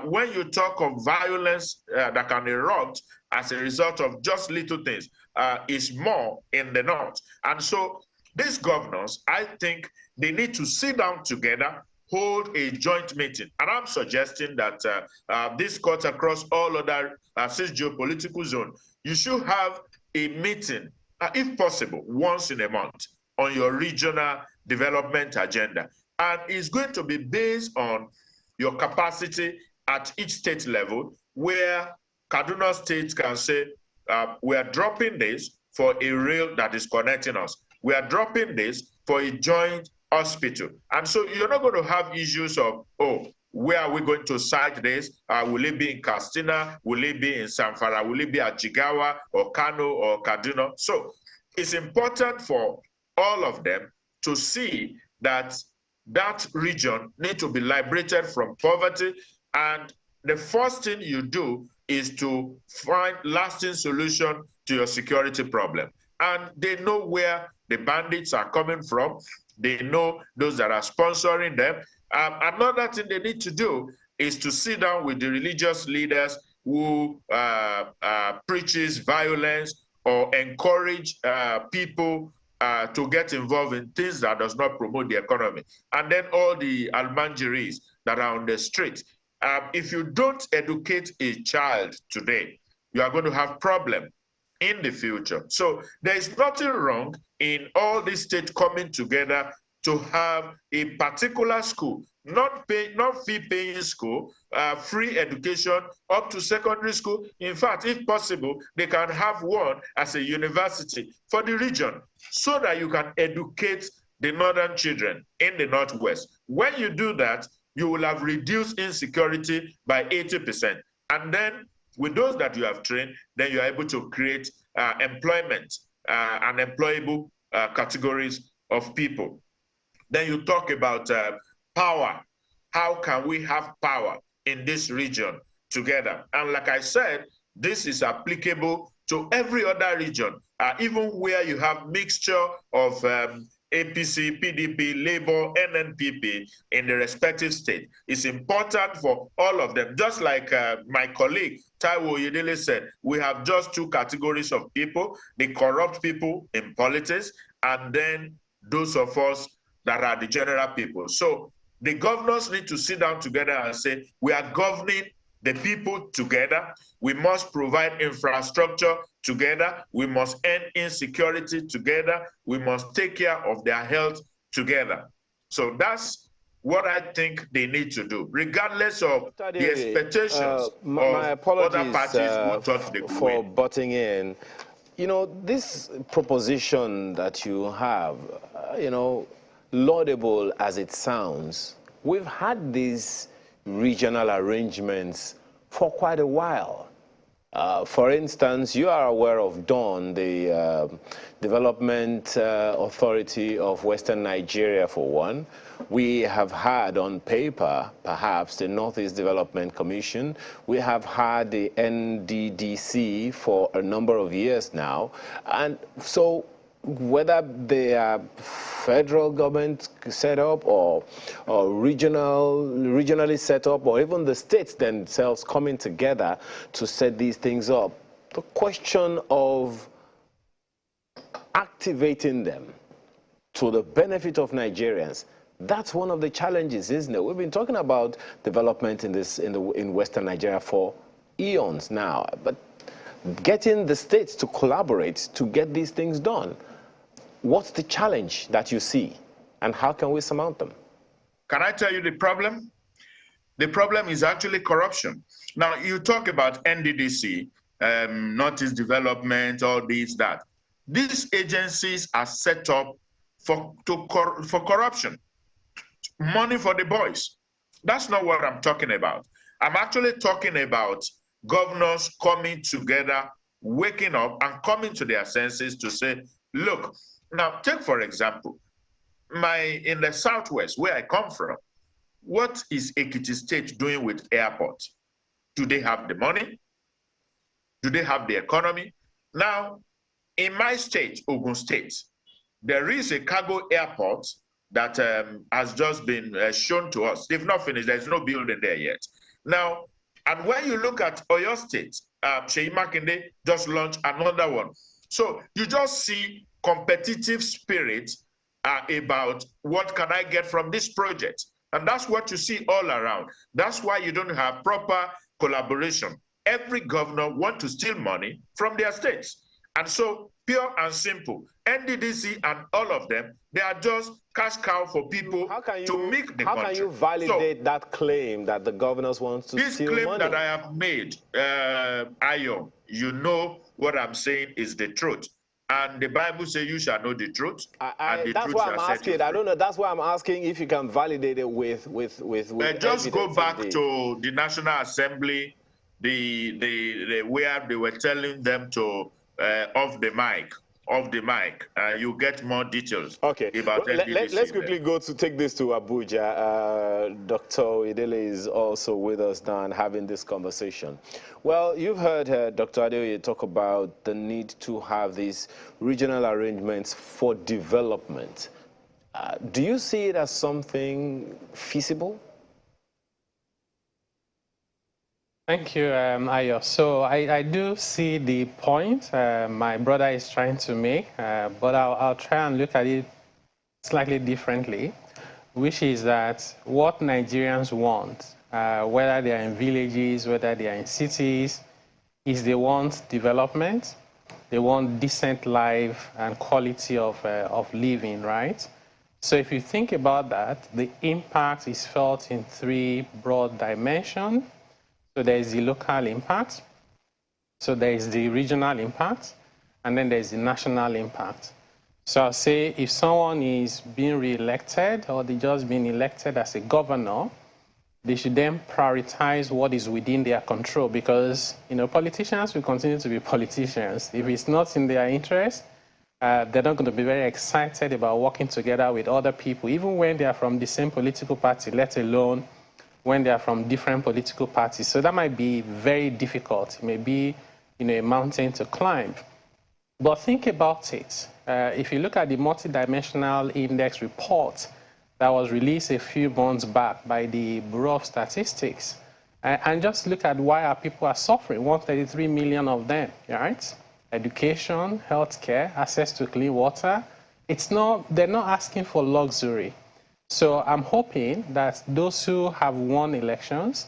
Speaker 20: When you talk of violence that can erupt as a result of just little things, it's more in the north. And so these governors, I think they need to sit down together, hold a joint meeting. And I'm suggesting that this cuts across all other 6 geopolitical zones. You should have a meeting, if possible, once in a month on your regional development agenda. And it's going to be based on your capacity at each state level, where Kaduna State can say, we are dropping this for a rail that is connecting us. We are dropping this for a joint hospital. And so you're not going to have issues of, oh, where are we going to site this? Will it be in Kaduna? Will it be in Zamfara? Will it be at Jigawa or Kano or Kaduna? So it's important for all of them to see that that region needs to be liberated from poverty. And the first thing you do is to find lasting solution to your security problem. And they know where the bandits are coming from. They know those that are sponsoring them. Another thing they need to do is to sit down with the religious leaders who preaches violence or encourage people to get involved in things that does not promote the economy. And then all the almanjiris that are on the street. If you don't educate a child today, you are going to have problems in the future. So there is nothing wrong in all these states coming together to have a particular school, not fee-paying school, free education up to secondary school. In fact, if possible, they can have one as a university for the region so that you can educate the northern children in the Northwest. When you do that, you will have reduced insecurity by 80%. And then with those that you have trained, then you are able to create employment and employable categories of people. Then you talk about power. How can we have power in this region together? And like I said, this is applicable to every other region, even where you have mixture of APC, PDP, Labour, NNPP in the respective state. It's important for all of them. Just like my colleague Taiwo Yedele said, we have just 2 categories of people, the corrupt people in politics, and then those of us that are the general people. So the governors need to sit down together and say, we are governing the people together. We must provide infrastructure together. We must end insecurity together. We must take care of their health together. So that's what I think they need to do, regardless of the expectations
Speaker 4: my apologies,
Speaker 20: other parties who thought they could
Speaker 4: for
Speaker 20: win.
Speaker 4: butting in. You know, this proposition that you have, you know, laudable as it sounds, we've had these regional arrangements for quite a while. For instance, you are aware of DAWN, the Development Authority of Western Nigeria, for one. We have had on paper, perhaps, the Northeast Development Commission. We have had the NDDC for a number of years now. And so whether they are federal government set up or regionally set up, or even the states themselves coming together to set these things up, the question of activating them to the benefit of Nigerians, that's one of the challenges, isn't it? We've been talking about development in Western Nigeria for eons now, but getting the states to collaborate to get these things done, what's the challenge that you see, and how can we surmount them?
Speaker 20: Can I tell you the problem? The problem is actually corruption. Now, you talk about NDDC, Northeast Development, all this, that. These agencies are set up for corruption, money for the boys. That's not what I'm talking about. I'm actually talking about governors coming together, waking up and coming to their senses to say, look, now take for example, in the Southwest where I come from, what is Ekiti State doing with airports? Do they have the money? Do they have the economy? Now, in my state, Ogun State, there is a cargo airport that has just been shown to us. They've not finished. There's no building there yet. Now, and when you look at Oyo State, Seyi Makinde just launched another one. So you just see competitive spirit about what can I get from this project. And that's what you see all around. That's why you don't have proper collaboration. Every governor wants to steal money from their states. And so, pure and simple, NDDC and all of them, they are just cash cow for people to make the country.
Speaker 4: How can you validate that claim that the governors want to steal money?
Speaker 20: This claim that I have made, Ayo, you know what I'm saying is the truth. And the Bible says you shall know the truth.
Speaker 4: That's why I'm asking. I don't know. That's why I'm asking if you can validate it with
Speaker 20: just go back
Speaker 4: indeed.
Speaker 20: to the National Assembly, where they were telling them to off the mic. You get more details.
Speaker 4: Okay.
Speaker 20: About
Speaker 4: let's quickly go to take this to Abuja. Dr. Idele is also with us now and having this conversation. Well, you've heard Dr. Adeoye talk about the need to have these regional arrangements for development. Do you see it as something feasible?
Speaker 19: Thank you, Ayo. So I do see the point my brother is trying to make, but I'll try and look at it slightly differently, which is that what Nigerians want, whether they are in villages, whether they are in cities, is they want development, they want decent life and quality of living, right? So if you think about that, the impact is felt in three broad dimensions. So there is the local impact, so there is the regional impact, and then there's the national impact. So I'll say if someone is being re-elected or they just been elected as a governor, they should then prioritize what is within their control, because politicians will continue to be politicians. If it's not in their interest, they're not going to be very excited about working together with other people, even when they are from the same political party, let alone when they are from different political parties. So that might be very difficult. It may be a mountain to climb. But think about it. If you look at the multidimensional index report that was released a few months back by the Bureau of Statistics, and just look at why our people are suffering, 133 million of them, right? Education, healthcare, access to clean water. They're not asking for luxury. So I'm hoping that those who have won elections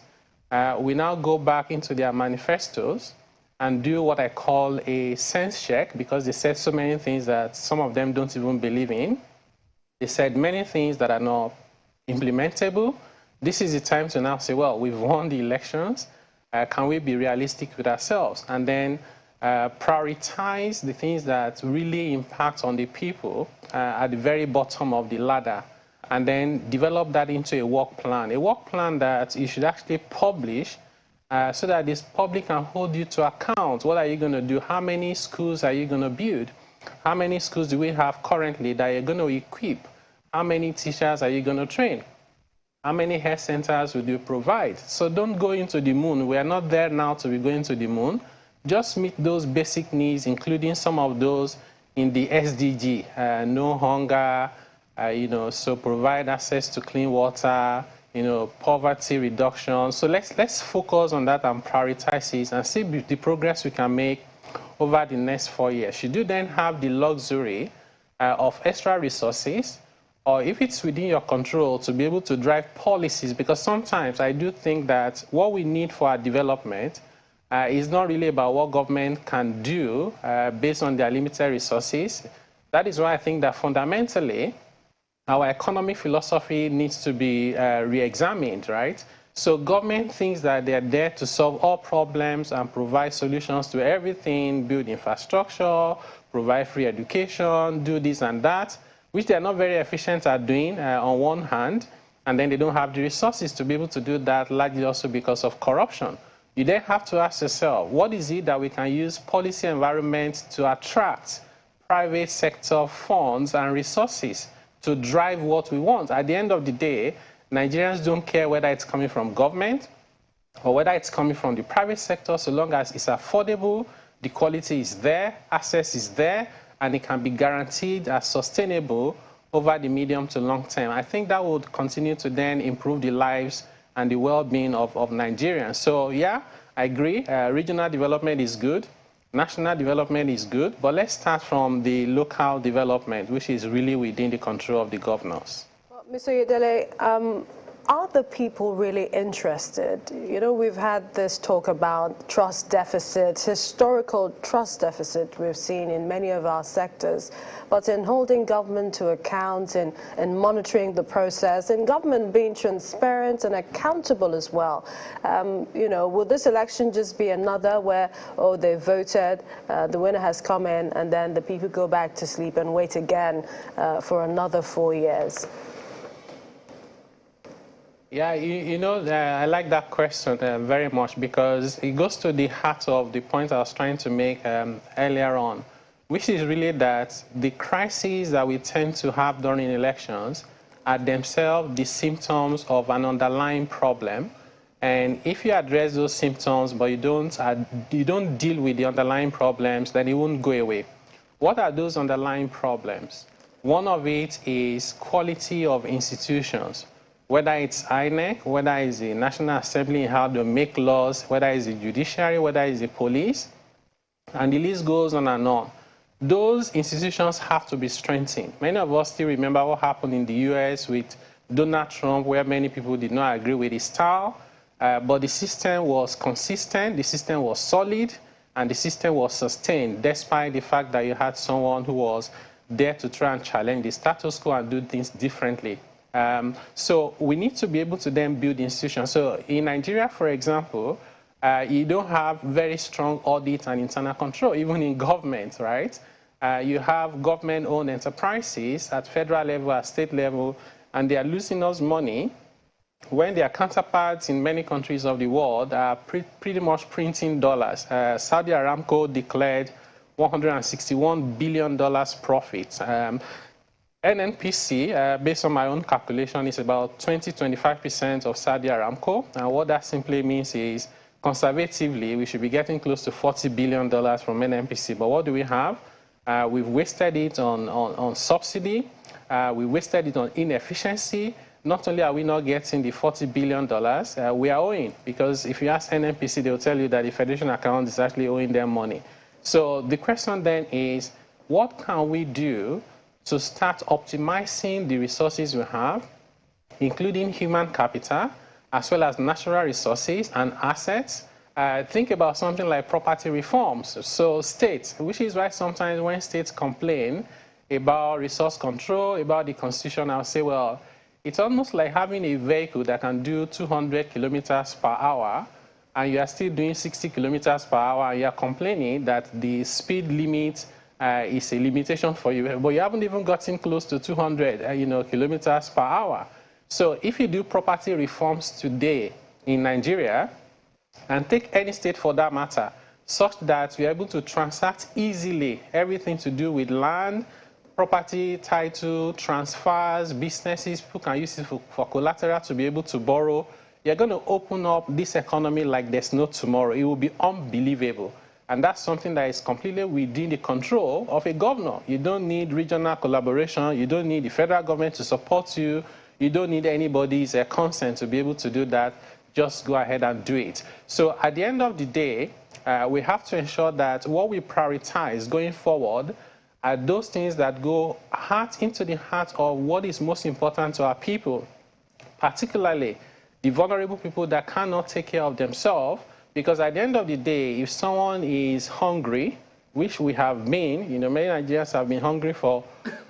Speaker 19: will now go back into their manifestos and do what I call a sense check, because they said so many things that some of them don't even believe in. They said many things that are not implementable. This is the time to now say, well, we've won the elections. Can we be realistic with ourselves? And then prioritize the things that really impact on the people at the very bottom of the ladder, and then develop that into a work plan that you should actually publish so that this public can hold you to account. What are you going to do? How many schools are you going to build? How many schools do we have currently that you're going to equip? How many teachers are you going to train? How many health centers would you provide? So don't go into the moon. We are not there now to be going to the moon. Just meet those basic needs, including some of those in the SDG, no hunger, so provide access to clean water, poverty reduction. So let's focus on that and prioritize it and see the progress we can make over the next 4 years. Should you then have the luxury of extra resources, or if it's within your control to be able to drive policies, because sometimes I do think that what we need for our development is not really about what government can do based on their limited resources. That is why I think that fundamentally, our economic philosophy needs to be re-examined, right? So government thinks that they're there to solve all problems and provide solutions to everything, build infrastructure, provide free education, do this and that, which they're not very efficient at doing on one hand, and then they don't have the resources to be able to do that, largely also because of corruption. You then have to ask yourself, what is it that we can use policy environment to attract private sector funds and resources to drive what we want? At the end of the day, Nigerians don't care whether it's coming from government or whether it's coming from the private sector, so long as it's affordable, the quality is there, access is there, and it can be guaranteed as sustainable over the medium to long term. I think that would continue to then improve the lives and the well-being of Nigerians. So yeah, I agree, regional development is good, national development is good, but let's start from the local development, which is really within the control of the governors.
Speaker 3: Well, Mr. Yedele, are the people really interested? We've had this talk about trust deficit, historical trust deficit we've seen in many of our sectors, but in holding government to account and monitoring the process, and government being transparent and accountable as well. Will this election just be another where, they voted, the winner has come in, and then the people go back to sleep and wait again for another 4 years?
Speaker 19: Yeah, I like that question very much, because it goes to the heart of the point I was trying to make earlier on, which is really that the crises that we tend to have during elections are themselves the symptoms of an underlying problem. And if you address those symptoms, but you don't deal with the underlying problems, then it won't go away. What are those underlying problems? One of it is quality of institutions. Whether it's INEC, whether it's the National Assembly in how to make laws, whether it's the judiciary, whether it's the police, and the list goes on and on. Those institutions have to be strengthened. Many of us still remember what happened in the US with Donald Trump, where many people did not agree with his style, but the system was consistent, the system was solid, and the system was sustained, despite the fact that you had someone who was there to try and challenge the status quo and do things differently. So we need to be able to then build institutions. So in Nigeria, for example, you don't have very strong audit and internal control, even in government, right? You have government-owned enterprises at federal level, at state level, and they are losing us money when their counterparts in many countries of the world are pretty much printing dollars. Saudi Aramco declared $161 billion profit. NNPC, based on my own calculation, is about 20–25% of Saudi Aramco. And what that simply means is, conservatively, we should be getting close to $40 billion from NNPC. But what do we have? We've wasted it on subsidy. We wasted it on inefficiency. Not only are we not getting the $40 billion, we are owing. Because if you ask NNPC, they will tell you that the Federation account is actually owing them money. So the question then is, what can we do to start optimizing the resources we have, including human capital, as well as natural resources and assets? Think about something like property reforms. So states, which is why sometimes when states complain about resource control, about the constitution, I'll say, well, it's almost like having a vehicle that can do 200 kilometers per hour, and you are still doing 60 kilometers per hour, and you are complaining that the speed limit is a limitation for you, but you haven't even gotten close to 200 kilometers per hour. So if you do property reforms today in Nigeria, and take any state for that matter, such that we are able to transact easily everything to do with land, property, title, transfers, businesses. People can use it for collateral to be able to borrow. You're going to open up this economy like there's no tomorrow. It will be unbelievable. And that's something that is completely within the control of a governor. You don't need regional collaboration. You don't need the federal government to support you. You don't need anybody's consent to be able to do that. Just go ahead and do it. So at the end of the day, we have to ensure that what we prioritize going forward are those things that go into the heart of what is most important to our people, particularly the vulnerable people that cannot take care of themselves. Because at the end of the day, if someone is hungry, which we have been, many Nigerians have been hungry for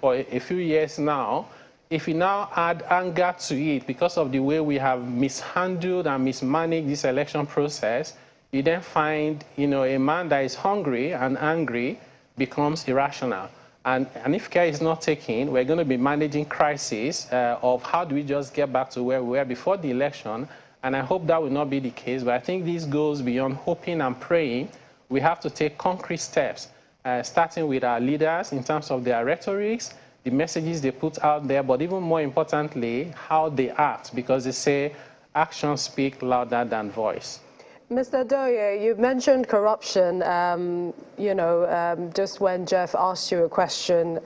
Speaker 19: a few years now, if you now add anger to it because of the way we have mishandled and mismanaged this election process, you then find, a man that is hungry and angry becomes irrational. And if care is not taken, we're going to be managing crisis of how do we just get back to where we were before the election. And I hope that will not be the case. But I think this goes beyond hoping and praying. We have to take concrete steps, starting with our leaders in terms of their rhetorics, the messages they put out there, but even more importantly, how they act, because they say actions speak louder than voice.
Speaker 3: Mr. Adoye, you mentioned corruption, just when Jeff asked you a question.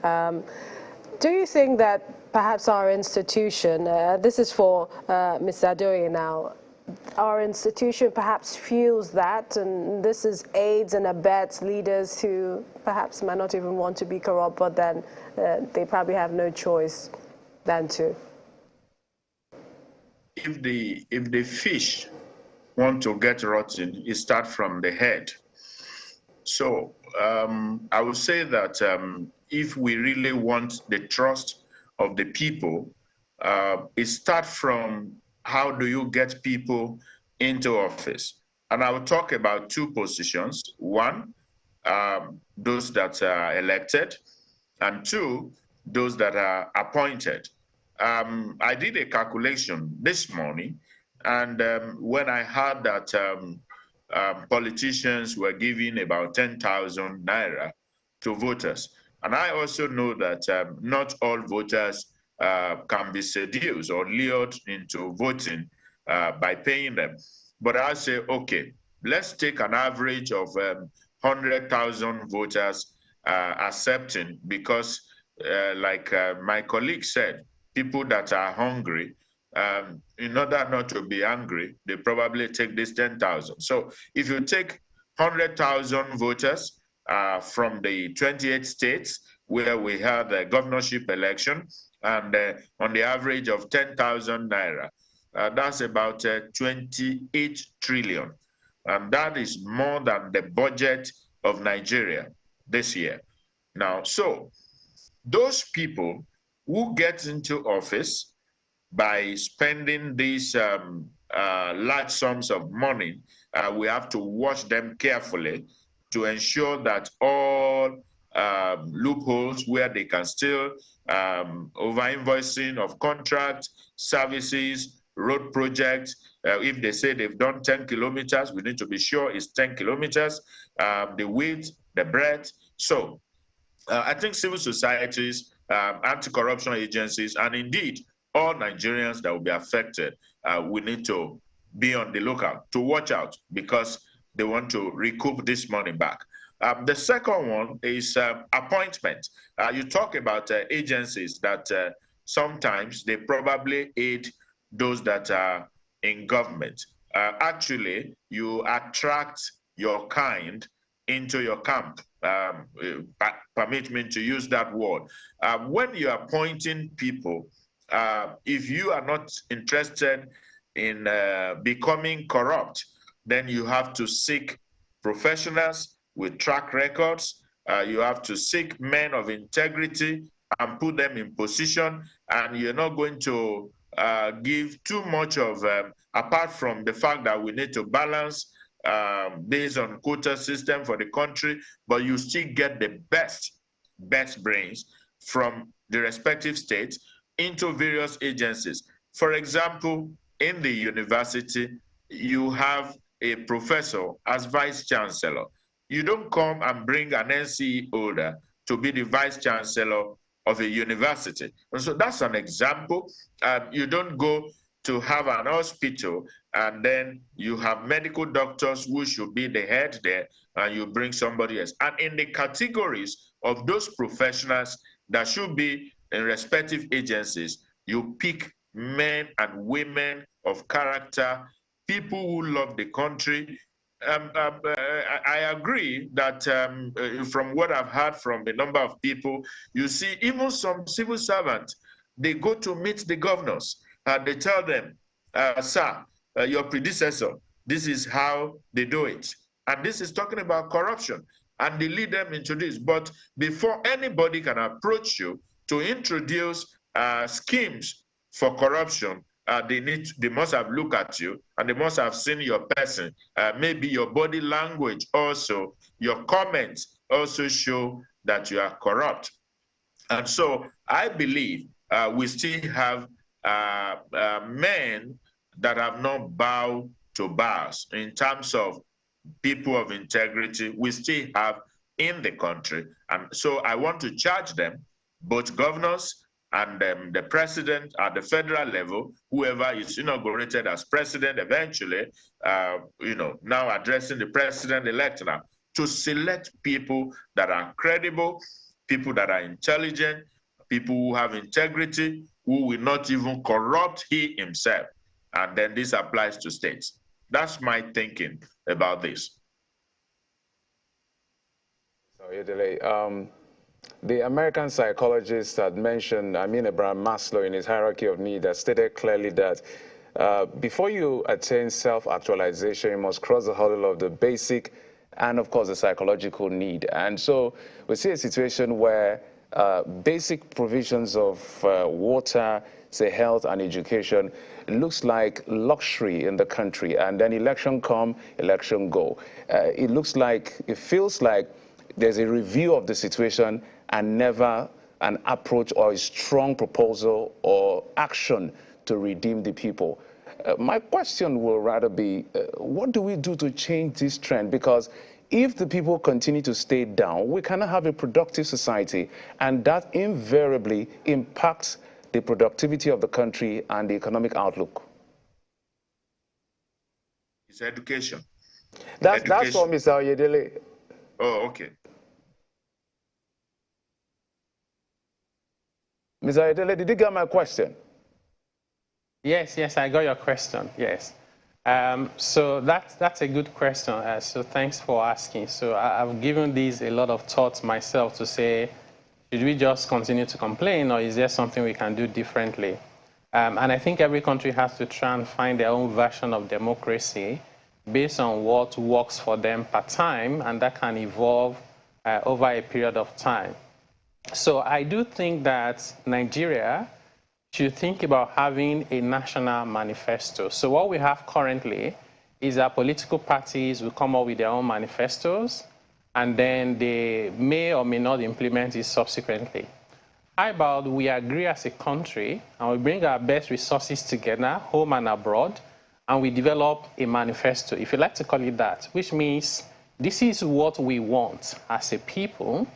Speaker 3: Do you think that perhaps our institution, this is for Mr. Adoye now, our institution perhaps fuels that, and this is aids and abets leaders who perhaps might not even want to be corrupt, but then they probably have no choice than to?
Speaker 20: If the fish want to get rotten, it starts from the head. So I would say that if we really want the trust of the people, it starts from how do you get people into office. And I will talk about two positions. One, those that are elected, and two, those that are appointed. I did a calculation this morning, and when I heard that politicians were giving about 10,000 naira to voters, and I also know that not all voters can be seduced or lured into voting by paying them. But I say, okay, let's take an average of 100,000 voters accepting, because like my colleague said, people that are hungry, in order not to be angry, they probably take this 10,000. So if you take 100,000 voters from the 28 states where we had the governorship election, and on the average of 10,000 naira, that's about 28 trillion. And that is more than the budget of Nigeria this year. Now, so those people who get into office by spending these large sums of money, we have to watch them carefully to ensure that all loopholes where they can steal, over-invoicing of contracts, services, road projects. If they say they've done 10 kilometers, we need to be sure it's 10 kilometers, the width, the breadth. So I think civil societies, anti-corruption agencies, and indeed all Nigerians that will be affected, we need to be on the lookout, to watch out, because they want to recoup this money back. The second one is appointment. You talk about agencies that sometimes they probably aid those that are in government. Actually, you attract your kind into your camp. Permit me to use that word. When you're appointing people, if you are not interested in becoming corrupt, then you have to seek professionals with track records. You have to seek men of integrity and put them in position. And you're not going to give too much of, apart from the fact that we need to balance based on quota system for the country, but you still get the best brains from the respective states into various agencies. For example, in the university, you have a professor as vice chancellor. You don't come and bring an NCE holder to be the vice chancellor of a university. And so that's an example. You don't go to have an hospital and then you have medical doctors who should be the head there and you bring somebody else. And in the categories of those professionals that should be in respective agencies, you pick men and women of character, people who love the country. I agree that from what I've heard from a number of people, you see even some civil servants, they go to meet the governors and they tell them, sir, your predecessor, this is how they do it. And this is talking about corruption. And they lead them into this. But before anybody can approach you to introduce schemes for corruption, they must have looked at you and they must have seen your person, maybe your body language also, your comments also show that you are corrupt. And so I believe we still have men that have not bowed to bars in terms of people of integrity. We still have in the country. And so I want to charge them, both governors and the president at the federal level, whoever is inaugurated as president eventually, now addressing the president-elect now, to select people that are credible, people that are intelligent, people who have integrity, who will not even corrupt he himself. And then this applies to states. That's my thinking about this.
Speaker 1: The American psychologist had mentioned, Abraham Maslow in his hierarchy of need, that stated clearly that before you attain self-actualization, you must cross the hurdle of the basic and, of course, the psychological need. And so we see a situation where basic provisions of water, say health and education, looks like luxury in the country. And then election come, election go. It feels like there's a review of the situation and never an approach or a strong proposal or action to redeem the people. My question will rather be, what do we do to change this trend? Because if the people continue to stay down, we cannot have a productive society, and that invariably impacts the productivity of the country and the economic outlook.
Speaker 20: It's education.
Speaker 1: That's what Mr. Oyedele.
Speaker 20: Oh, okay.
Speaker 1: Mr. Oyedele, did you get my question?
Speaker 19: Yes, I got your question, yes. So that's a good question, so thanks for asking. So I've given these a lot of thoughts myself to say, should we just continue to complain, or is there something we can do differently? And I think every country has to try and find their own version of democracy based on what works for them per time, and that can evolve over a period of time. So I do think that Nigeria should think about having a national manifesto. So what we have currently is that political parties will come up with their own manifestos, and then they may or may not implement it subsequently. How about we agree as a country and we bring our best resources together, home and abroad, and we develop a manifesto, if you like to call it that, which means this is what we want as a people.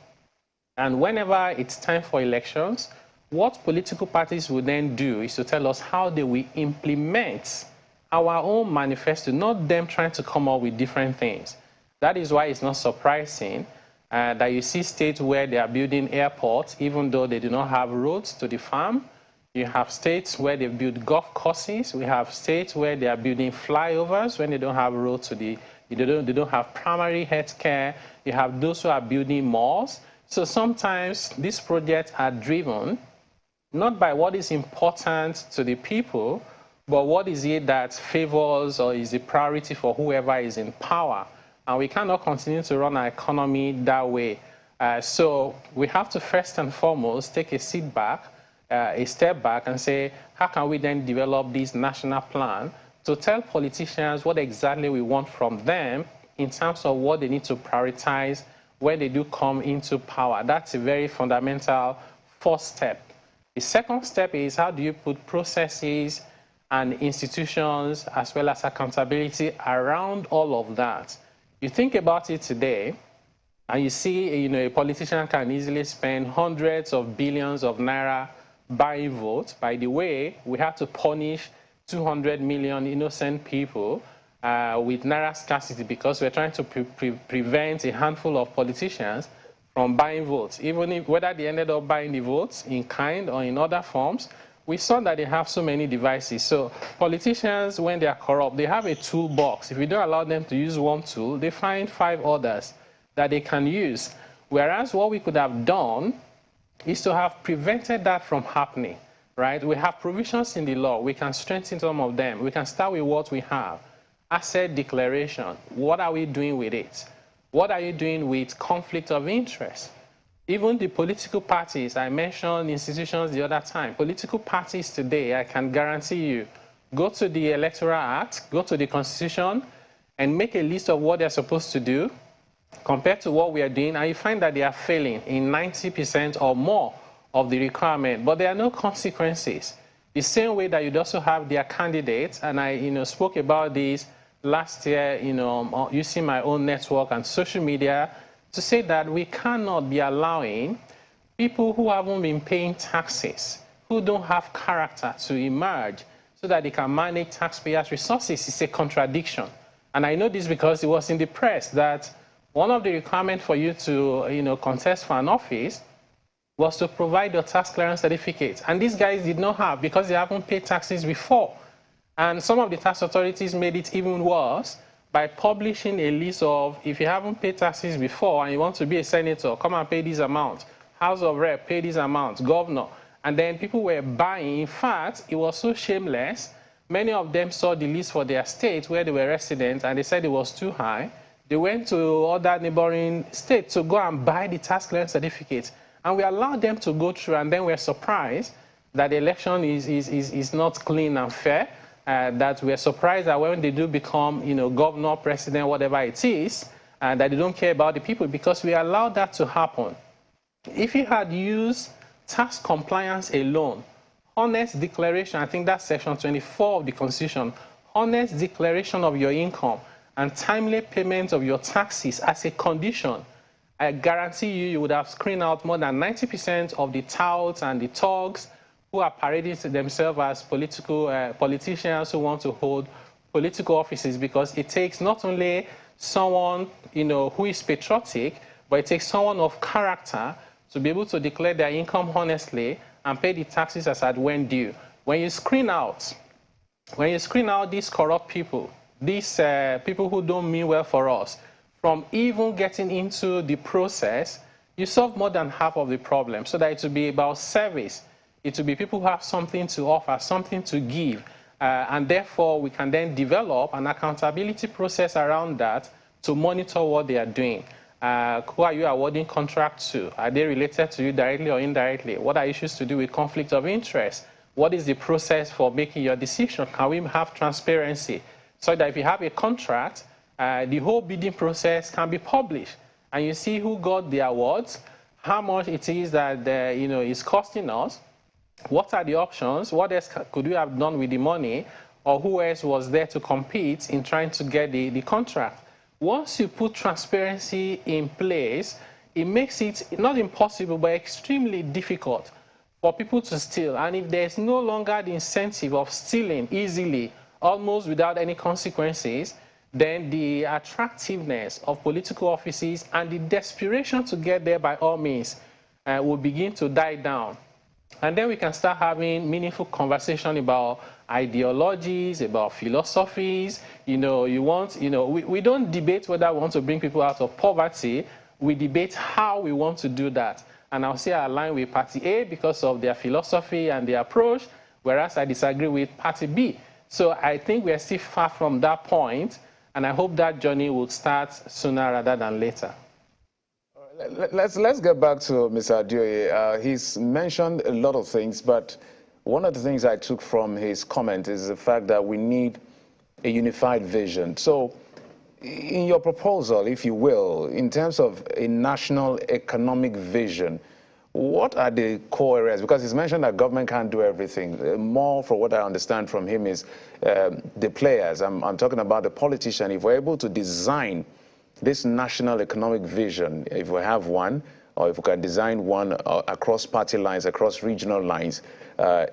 Speaker 19: And whenever it's time for elections, what political parties will then do is to tell us how they will implement our own manifesto, not them trying to come up with different things. That is why it's not surprising that you see states where they are building airports, even though they do not have roads to the farm. You have states where they build golf courses. We have states where they are building flyovers when they don't have roads they don't have primary health care. You have those who are building malls. So sometimes these projects are driven not by what is important to the people, but what is it that favors or is a priority for whoever is in power. And we cannot continue to run our economy that way. So we have to first and foremost take a step back and say, how can we then develop this national plan to tell politicians what exactly we want from them in terms of what they need to prioritize when they do come into power. That's a very fundamental first step. The second step is, how do you put processes and institutions, as well as accountability around all of that. You think about it today, and you see, a politician can easily spend hundreds of billions of naira buying votes. By the way, we have to punish 200 million innocent people with naira scarcity because we're trying to prevent a handful of politicians from buying votes. Even if whether they ended up buying the votes in kind or in other forms, we saw that they have so many devices. So politicians, when they are corrupt, they have a toolbox. If we don't allow them to use one tool, they find 5 others that they can use. Whereas what we could have done is to have prevented that from happening, right? We have provisions in the law. We can strengthen some of them. We can start with what we have. Asset declaration. What are we doing with it? What are you doing with conflict of interest? Even the political parties, I mentioned institutions the other time. Political parties today, I can guarantee you, go to the Electoral Act, go to the Constitution, and make a list of what they're supposed to do compared to what we are doing, and you find that they are failing in 90% or more of the requirement, but there are no consequences. The same way that you'd also have their candidates, and I spoke about this last year, using my own network and social media to say that we cannot be allowing people who haven't been paying taxes, who don't have character to emerge so that they can manage taxpayers' resources. It's a contradiction. And I know this because it was in the press that one of the requirements for you to contest for an office was to provide your tax clearance certificate. And these guys did not have because they haven't paid taxes before. And some of the tax authorities made it even worse by publishing a list of, if you haven't paid taxes before and you want to be a senator, come and pay this amount. House of Rep, pay this amount. Governor. And then people were buying. In fact, it was so shameless. Many of them saw the list for their state where they were residents and they said it was too high. They went to other neighboring states to go and buy the tax clearance certificate. And we allowed them to go through, and then we're surprised that the election is not clean and fair, that we're surprised that when they do become, governor, president, whatever it is, that they don't care about the people because we allowed that to happen. If you had used tax compliance alone, honest declaration, I think that's section 24 of the Constitution, honest declaration of your income, and timely payment of your taxes as a condition, I guarantee you would have screened out more than 90% of the touts and the thugs who are parading themselves as politicians who want to hold political offices, because it takes not only someone who is patriotic, but it takes someone of character to be able to declare their income honestly and pay the taxes as at when due. When you screen out these corrupt people, these people who don't mean well for us, from even getting into the process, you solve more than half of the problem, so that it will be about service. It will be people who have something to offer, something to give, and therefore we can then develop an accountability process around that to monitor what they are doing. Who are you awarding contracts to? Are they related to you directly or indirectly? What are issues to do with conflict of interest? What is the process for making your decision? Can we have transparency so that if you have a contract, the whole bidding process can be published, and you see who got the awards, how much it is that is costing us, what are the options, what else could we have done with the money, or who else was there to compete in trying to get the contract. Once you put transparency in place, it makes it not impossible, but extremely difficult for people to steal. And if there's no longer the incentive of stealing easily, almost without any consequences, then the attractiveness of political offices and the desperation to get there by all means will begin to die down. And then we can start having meaningful conversation about ideologies, about philosophies. We don't debate whether we want to bring people out of poverty. We debate how we want to do that. And I'll say I align with Party A because of their philosophy and their approach, whereas I disagree with Party B. So I think we're still far from that point, and I hope that journey will start sooner rather than later.
Speaker 1: Let's get back to Mr. Adioye. He's mentioned a lot of things, but one of the things I took from his comment is the fact that we need a unified vision. So in your proposal, if you will, in terms of a national economic vision, what are the core areas? Because he's mentioned that government can't do everything. More from what I understand from him is the players. I'm talking about the politician. If we're able to design this national economic vision, if we have one, or if we can design one across party lines, across regional lines,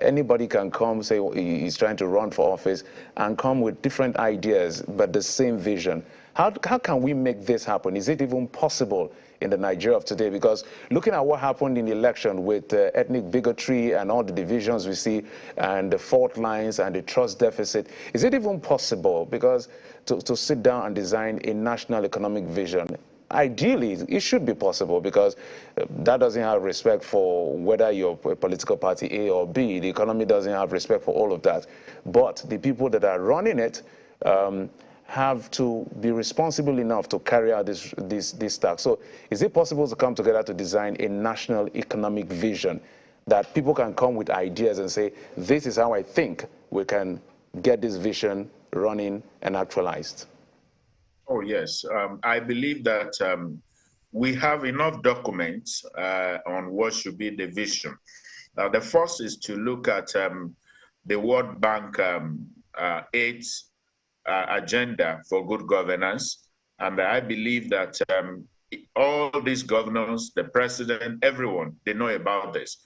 Speaker 1: anybody can come, say he's trying to run for office, and come with different ideas, but the same vision. How can we make this happen? Is it even possible in the Nigeria of today? Because looking at what happened in the election with ethnic bigotry and all the divisions we see, and the fault lines and the trust deficit, is it even possible? Because to sit down and design a national economic vision, ideally, it should be possible, because that doesn't have respect for whether you're a political party A or B. The economy doesn't have respect for all of that. But the people that are running it have to be responsible enough to carry out this task. So is it possible to come together to design a national economic vision that people can come with ideas and say, this is how I think we can get this vision running and actualized?
Speaker 20: Oh, yes. I believe that we have enough documents on what should be the vision. The first is to look at the World Bank 8 agenda for good governance. And I believe that all these governors, the president, everyone, they know about this.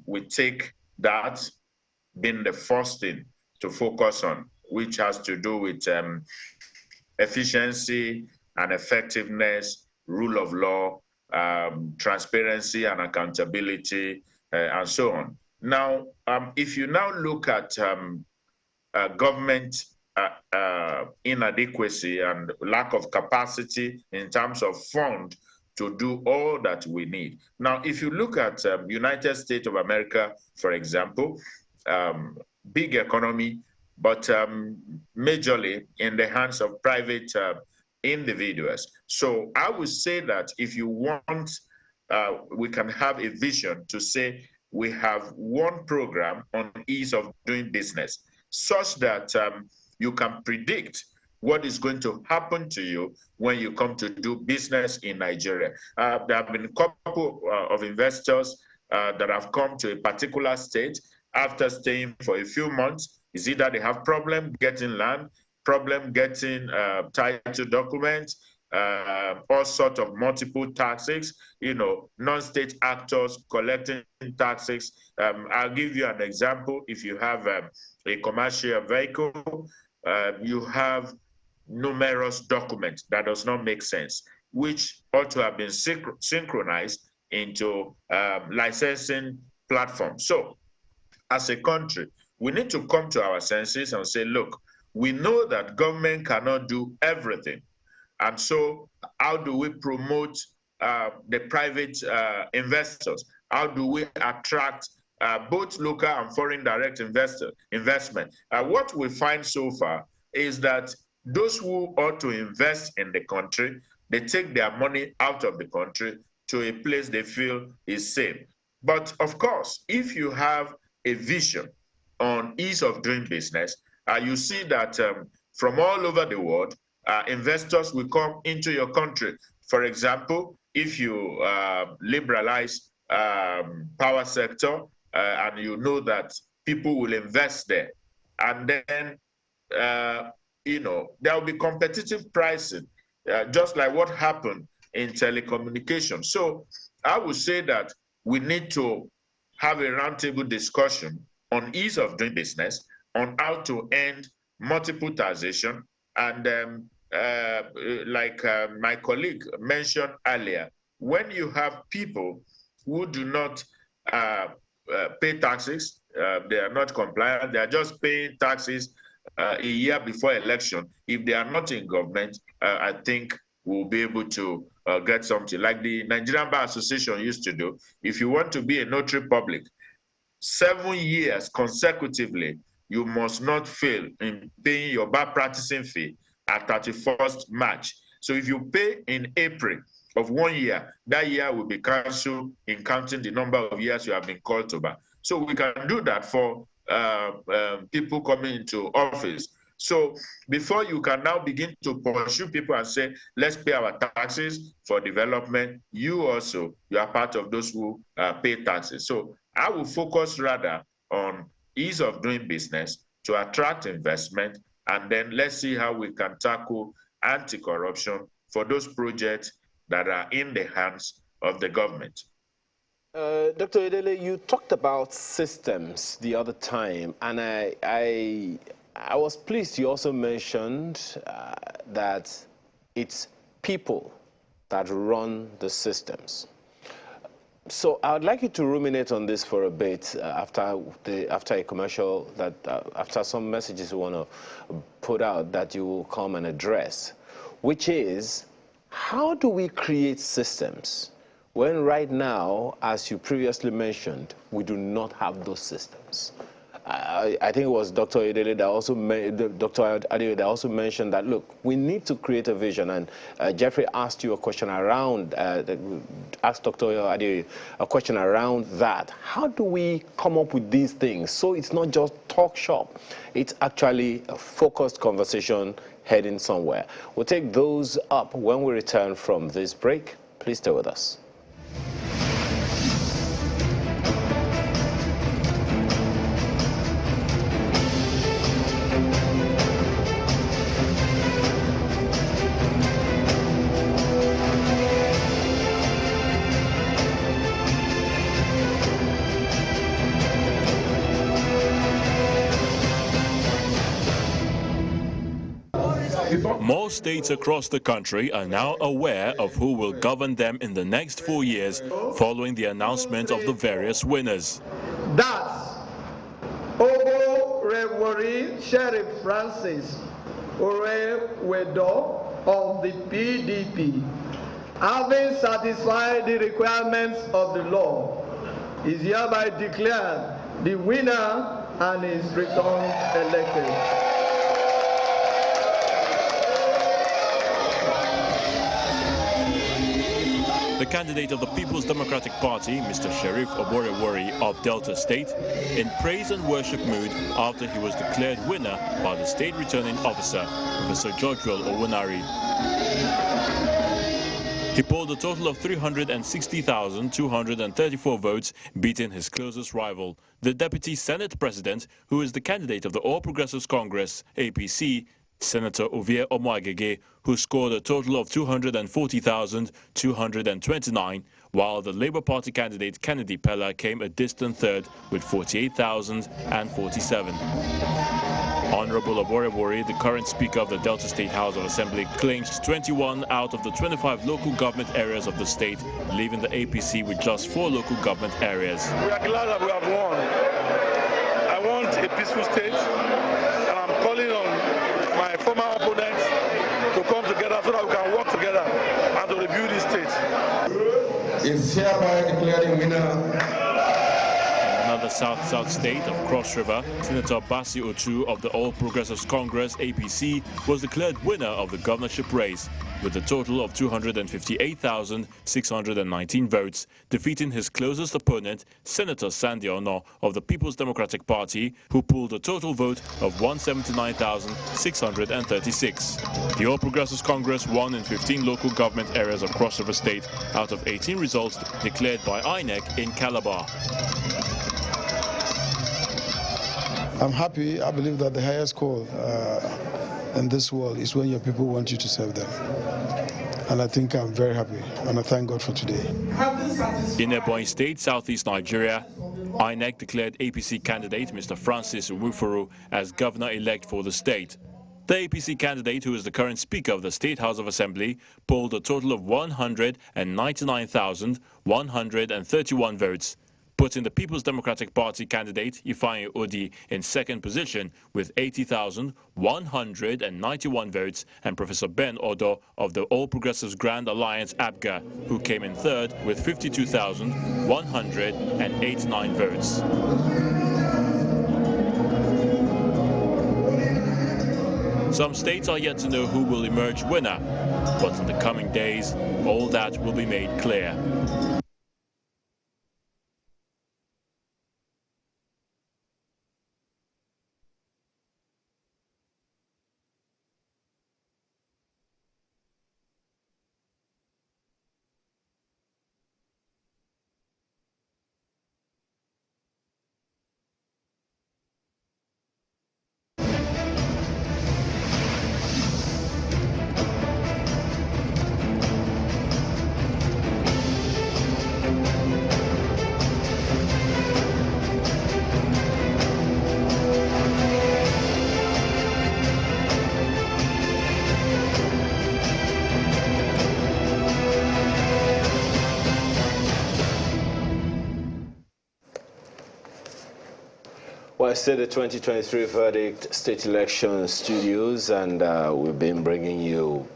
Speaker 20: We take that being the first thing to focus on, which has to do with efficiency and effectiveness, rule of law, transparency and accountability, and so on. Now, if you now look at government inadequacy and lack of capacity in terms of fund to do all that we need. Now, if you look at United States of America, for example, big economy, but majorly in the hands of private individuals. So I would say that if you want, we can have a vision to say we have one program on ease of doing business, such that you can predict what is going to happen to you when you come to do business in Nigeria. There have been a couple of investors that have come to a particular state after staying for a few months. Is either they have problem getting land, problem getting title documents, all sorts of multiple taxes, non-state actors collecting taxes. I'll give you an example. If you have a commercial vehicle, you have numerous documents that does not make sense, which ought to have been synchronized into licensing platforms. So as a country, we need to come to our senses and say, look, we know that government cannot do everything. And so how do we promote the private investors? How do we attract both local and foreign direct investment? What we find so far is that those who ought to invest in the country, they take their money out of the country to a place they feel is safe. But of course, if you have a vision on ease of doing business, you see that from all over the world, investors will come into your country. For example, if you liberalize power sector, and you know that people will invest there, and then there will be competitive pricing, just like what happened in telecommunications. So I would say that we need to have a roundtable discussion on ease of doing business, on how to end multiple taxation, and like my colleague mentioned earlier, when you have people who do not pay taxes, they are not compliant, they are just paying taxes a year before election. If they are not in government, I think we'll be able to get something like the Nigerian Bar Association used to do. If you want to be a notary public, 7 years consecutively, you must not fail in paying your bar practicing fee at 31st March. So if you pay in April of 1 year, that year will be cancelled in counting the number of years you have been called to bar. So we can do that for people coming into office. So before you can now begin to pursue people and say, let's pay our taxes for development, you are part of those who pay taxes. So I will focus rather on ease of doing business to attract investment, and then let's see how we can tackle anti-corruption for those projects that are in the hands of the government.
Speaker 4: Dr. Edele, you talked about systems the other time, and I was pleased you also mentioned that it's people that run the systems. So I would like you to ruminate on this for a bit after a commercial, that after some messages you want to put out that you will come and address, which is, how do we create systems when right now, as you previously mentioned, we do not have those systems? I think it was Dr. Edele that also Dr. Adeoye that also mentioned that, look, we need to create a vision. And Jeffrey asked you a question around, asked Dr. Adeoye a question around that. How do we come up with these things so it's not just talk shop? It's actually a focused conversation heading somewhere. We'll take those up when we return from this break. Please stay with us.
Speaker 9: Most states across the country are now aware of who will govern them in the next 4 years following the announcement of the various winners.
Speaker 22: That's Obo Rewori Sheriff Francis Orewedo of the PDP, having satisfied the requirements of the law, is hereby declared the winner and is returned elected.
Speaker 9: The candidate of the People's Democratic Party, Mr. Sheriff Oborewori of Delta State, in praise and worship mood after he was declared winner by the state returning officer, Professor Georgewell Owunari. He polled a total of 360,234 votes, beating his closest rival, the Deputy Senate President, who is the candidate of the All Progressives Congress, APC, Senator Ovie Omoagege, who scored a total of 240,229, while the Labour Party candidate Kennedy Pella came a distant third with 48,047. Honorable Oborewori, the current Speaker of the Delta State House of Assembly, clinched 21 out of the 25 local government areas of the state, leaving the APC with just 4 local government areas.
Speaker 23: We are glad that we have won. I want a peaceful state, and I'm calling on my former opponents to come together so that we can work together and to rebuild this state.
Speaker 22: Is hereby declaring winner.
Speaker 9: Another South state of Cross River, Senator Basi Otu of the All Progressives Congress, APC, was declared winner of the governorship race with a total of 258,619 votes, defeating his closest opponent, Senator Sandy Ono of the People's Democratic Party, who pooled a total vote of 179,636. The All Progressives Congress won in 15 local government areas of Cross River State out of 18 results declared by INEC in Calabar.
Speaker 15: I'm happy. I believe that the highest call in this world is when your people want you to serve them. And I think I'm very happy, and I thank God for today.
Speaker 9: In Ebonyi State, southeast Nigeria, INEC declared APC candidate Mr. Francis Umufuru as governor-elect for the state. The APC candidate, who is the current Speaker of the State House of Assembly, polled a total of 199,131 votes, putting the People's Democratic Party candidate Ifeanyi Odi in second position with 80,191 votes, and Professor Ben Odo of the All Progressives Grand Alliance Abia, who came in third with 52,189 votes. Some states are yet to know who will emerge winner, but in the coming days, all that will be made clear.
Speaker 4: We're still the 2023 Verdict State Election Studios, and we've been bringing you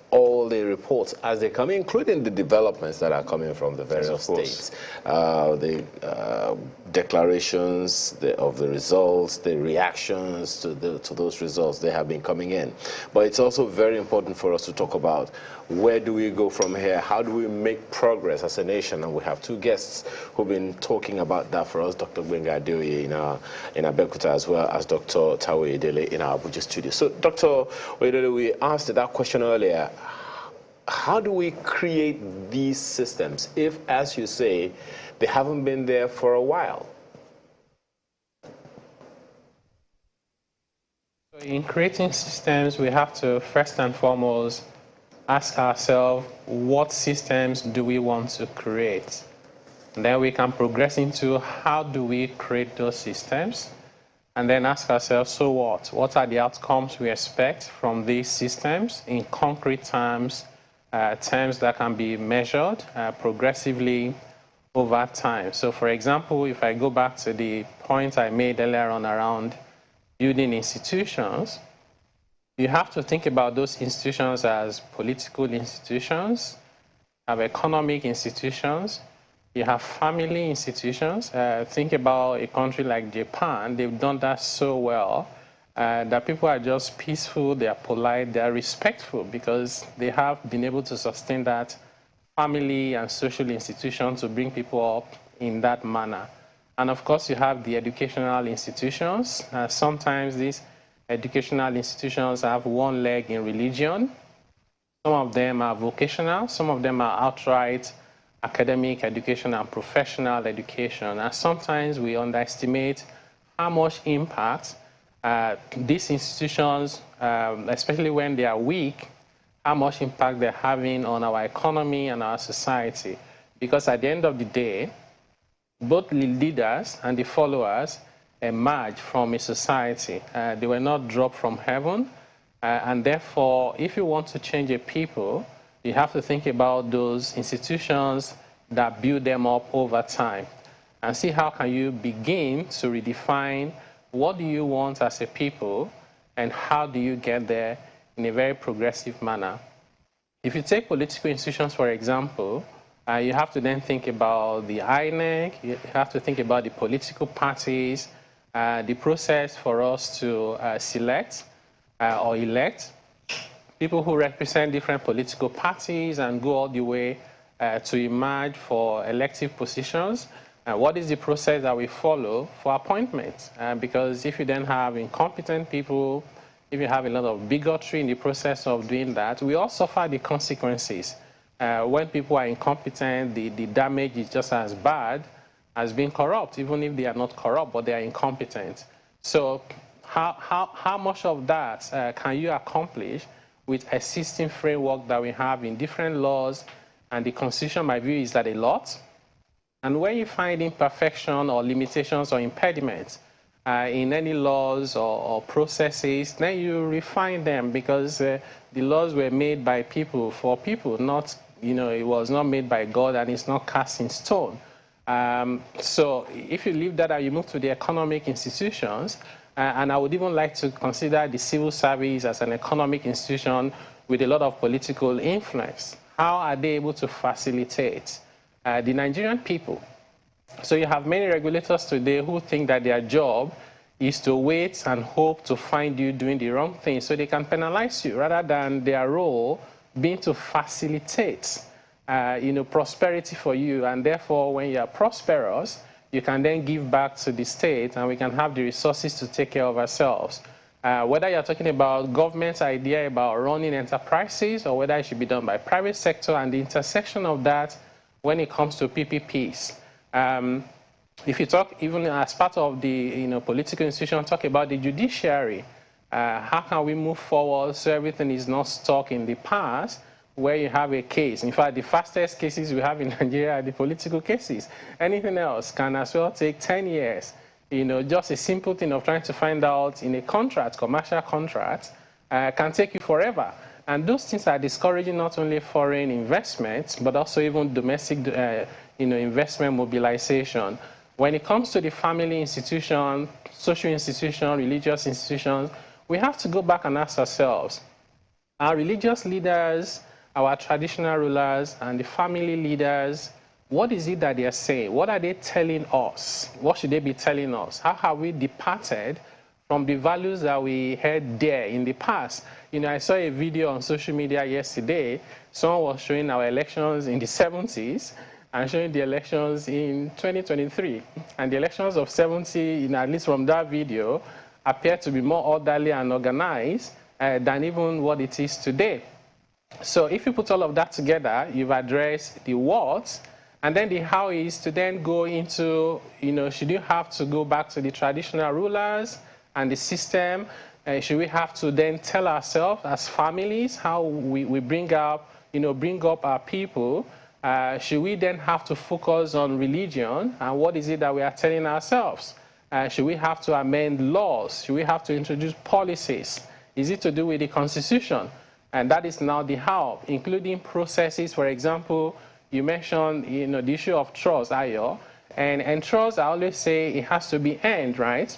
Speaker 4: all the reports as they come, including the developments that are coming from the various states, the declarations of the results, the reactions to those results. They have been coming in. But it's also very important for us to talk about where do we go from here? How do we make progress as a nation? And we have two guests who've been talking about that for us, Dr. Gbenga Adeoye in Abeokuta, as well as Dr. Tawe Edele in our Abuja studio. So, Dr. Edele, we asked that question earlier. How do we create these systems if, as you say, they haven't been there for a while?
Speaker 19: In creating systems, we have to first and foremost ask ourselves, what systems do we want to create? And then we can progress into how do we create those systems? And then ask ourselves, so what? What are the outcomes we expect from these systems in concrete terms, terms that can be measured progressively over time? So for example, if I go back to the point I made earlier on around building institutions, you have to think about those institutions as political institutions, have economic institutions, you have family institutions. Think about a country like Japan. They've done that so well that people are just peaceful, they are polite, they are respectful because they have been able to sustain that family and social institution to bring people up in that manner. And of course, you have the educational institutions. Sometimes these educational institutions have one leg in religion. Some of them are vocational. Some of them are outright academic education and professional education. And sometimes we underestimate how much impact these institutions, especially when they are weak, how much impact they're having on our economy and our society. Because at the end of the day, both the leaders and the followers emerge from a society. They were not dropped from heaven. And therefore, if you want to change a people, you have to think about those institutions that build them up over time and see how can you begin to redefine what do you want as a people and how do you get there in a very progressive manner. If you take political institutions, for example, you have to then think about the INEC, you have to think about the political parties, the process for us to select or elect people who represent different political parties and go all the way to emerge for elective positions. What is the process that we follow for appointments? Because if you then have incompetent people, if you have a lot of bigotry in the process of doing that, we all suffer the consequences. When people are incompetent, the damage is just as bad as being corrupt, even if they are not corrupt, but they are incompetent. So how much of that can you accomplish with existing framework that we have in different laws? And the Constitution, my view, is that a lot. And when you find imperfection or limitations or impediments in any laws or processes, then you refine them because the laws were made by people for people, not, it was not made by God and it's not cast in stone. So if you leave that and you move to the economic institutions, and I would even like to consider the civil service as an economic institution with a lot of political influence. How are they able to facilitate the Nigerian people? So you have many regulators today who think that their job is to wait and hope to find you doing the wrong thing so they can penalize you rather than their role being to facilitate prosperity for you. And therefore, when you are prosperous, you can then give back to the state and we can have the resources to take care of ourselves. Whether you're talking about government's idea about running enterprises or whether it should be done by private sector and the intersection of that when it comes to PPPs. If you talk even as part of the political institution, talk about the judiciary, how can we move forward so everything is not stuck in the past where you have a case. In fact, the fastest cases we have in Nigeria are the political cases. Anything else can as well take 10 years. Just a simple thing of trying to find out in a contract, commercial contract, can take you forever. And those things are discouraging not only foreign investments, but also even domestic investment mobilization. When it comes to the family institution, social institution, religious institutions, we have to go back and ask ourselves, our religious leaders, our traditional rulers, and the family leaders, what is it that they are saying? What are they telling us? What should they be telling us? How have we departed from the values that we had there in the past? You know, I saw a video on social media yesterday. Someone was showing our elections in the 70s and showing the elections in 2023. And the elections of 70, you know, at least from that video, appear to be more orderly and organized than even what it is today. So if you put all of that together, you've addressed the what, and then the how is to then go into, you know, should you have to go back to the traditional rulers and the system? Should we have to then tell ourselves as families how we bring up, you know, bring up our people? Should we then have to focus on religion, and what is it that we are telling ourselves? Should we have to amend laws? Should we have to introduce policies? Is it to do with the Constitution? And that is now the how, including processes. For example, you mentioned, you know, the issue of trust, Ayo. And trust, I always say it has to be earned, right?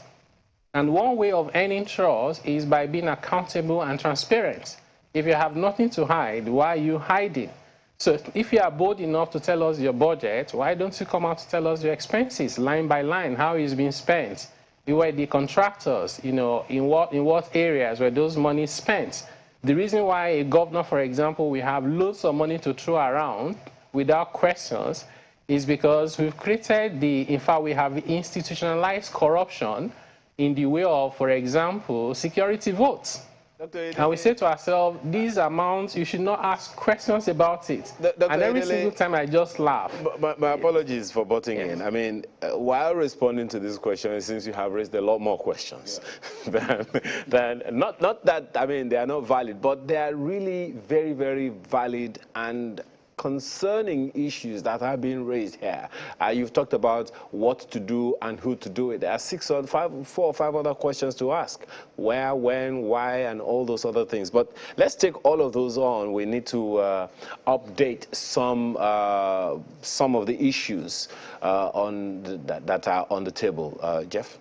Speaker 19: And one way of earning trust is by being accountable and transparent. If you have nothing to hide, why are you hiding? So if you are bold enough to tell us your budget, why don't you come out to tell us your expenses, line by line, how it's being spent? You were the contractors, you know, in what areas were those monies spent? The reason why a governor, for example, we have loads of money to throw around without questions is because we've created in fact, we have institutionalized corruption in the way of, for example, security votes. And we say to ourselves, these amounts, you should not ask questions about it. And every single time I just laugh.
Speaker 4: My apologies for butting in. I mean, while responding to this question, it seems you have raised a lot more questions. than not that, I mean, they are not valid, but they are really very, very valid and concerning issues that have been raised here. You've talked about what to do and who to do it. There are 4 or 5 other questions to ask. Where, when, why, and all those other things. But let's take all of those on. We need to update some of the issues that are on the table. Jeff?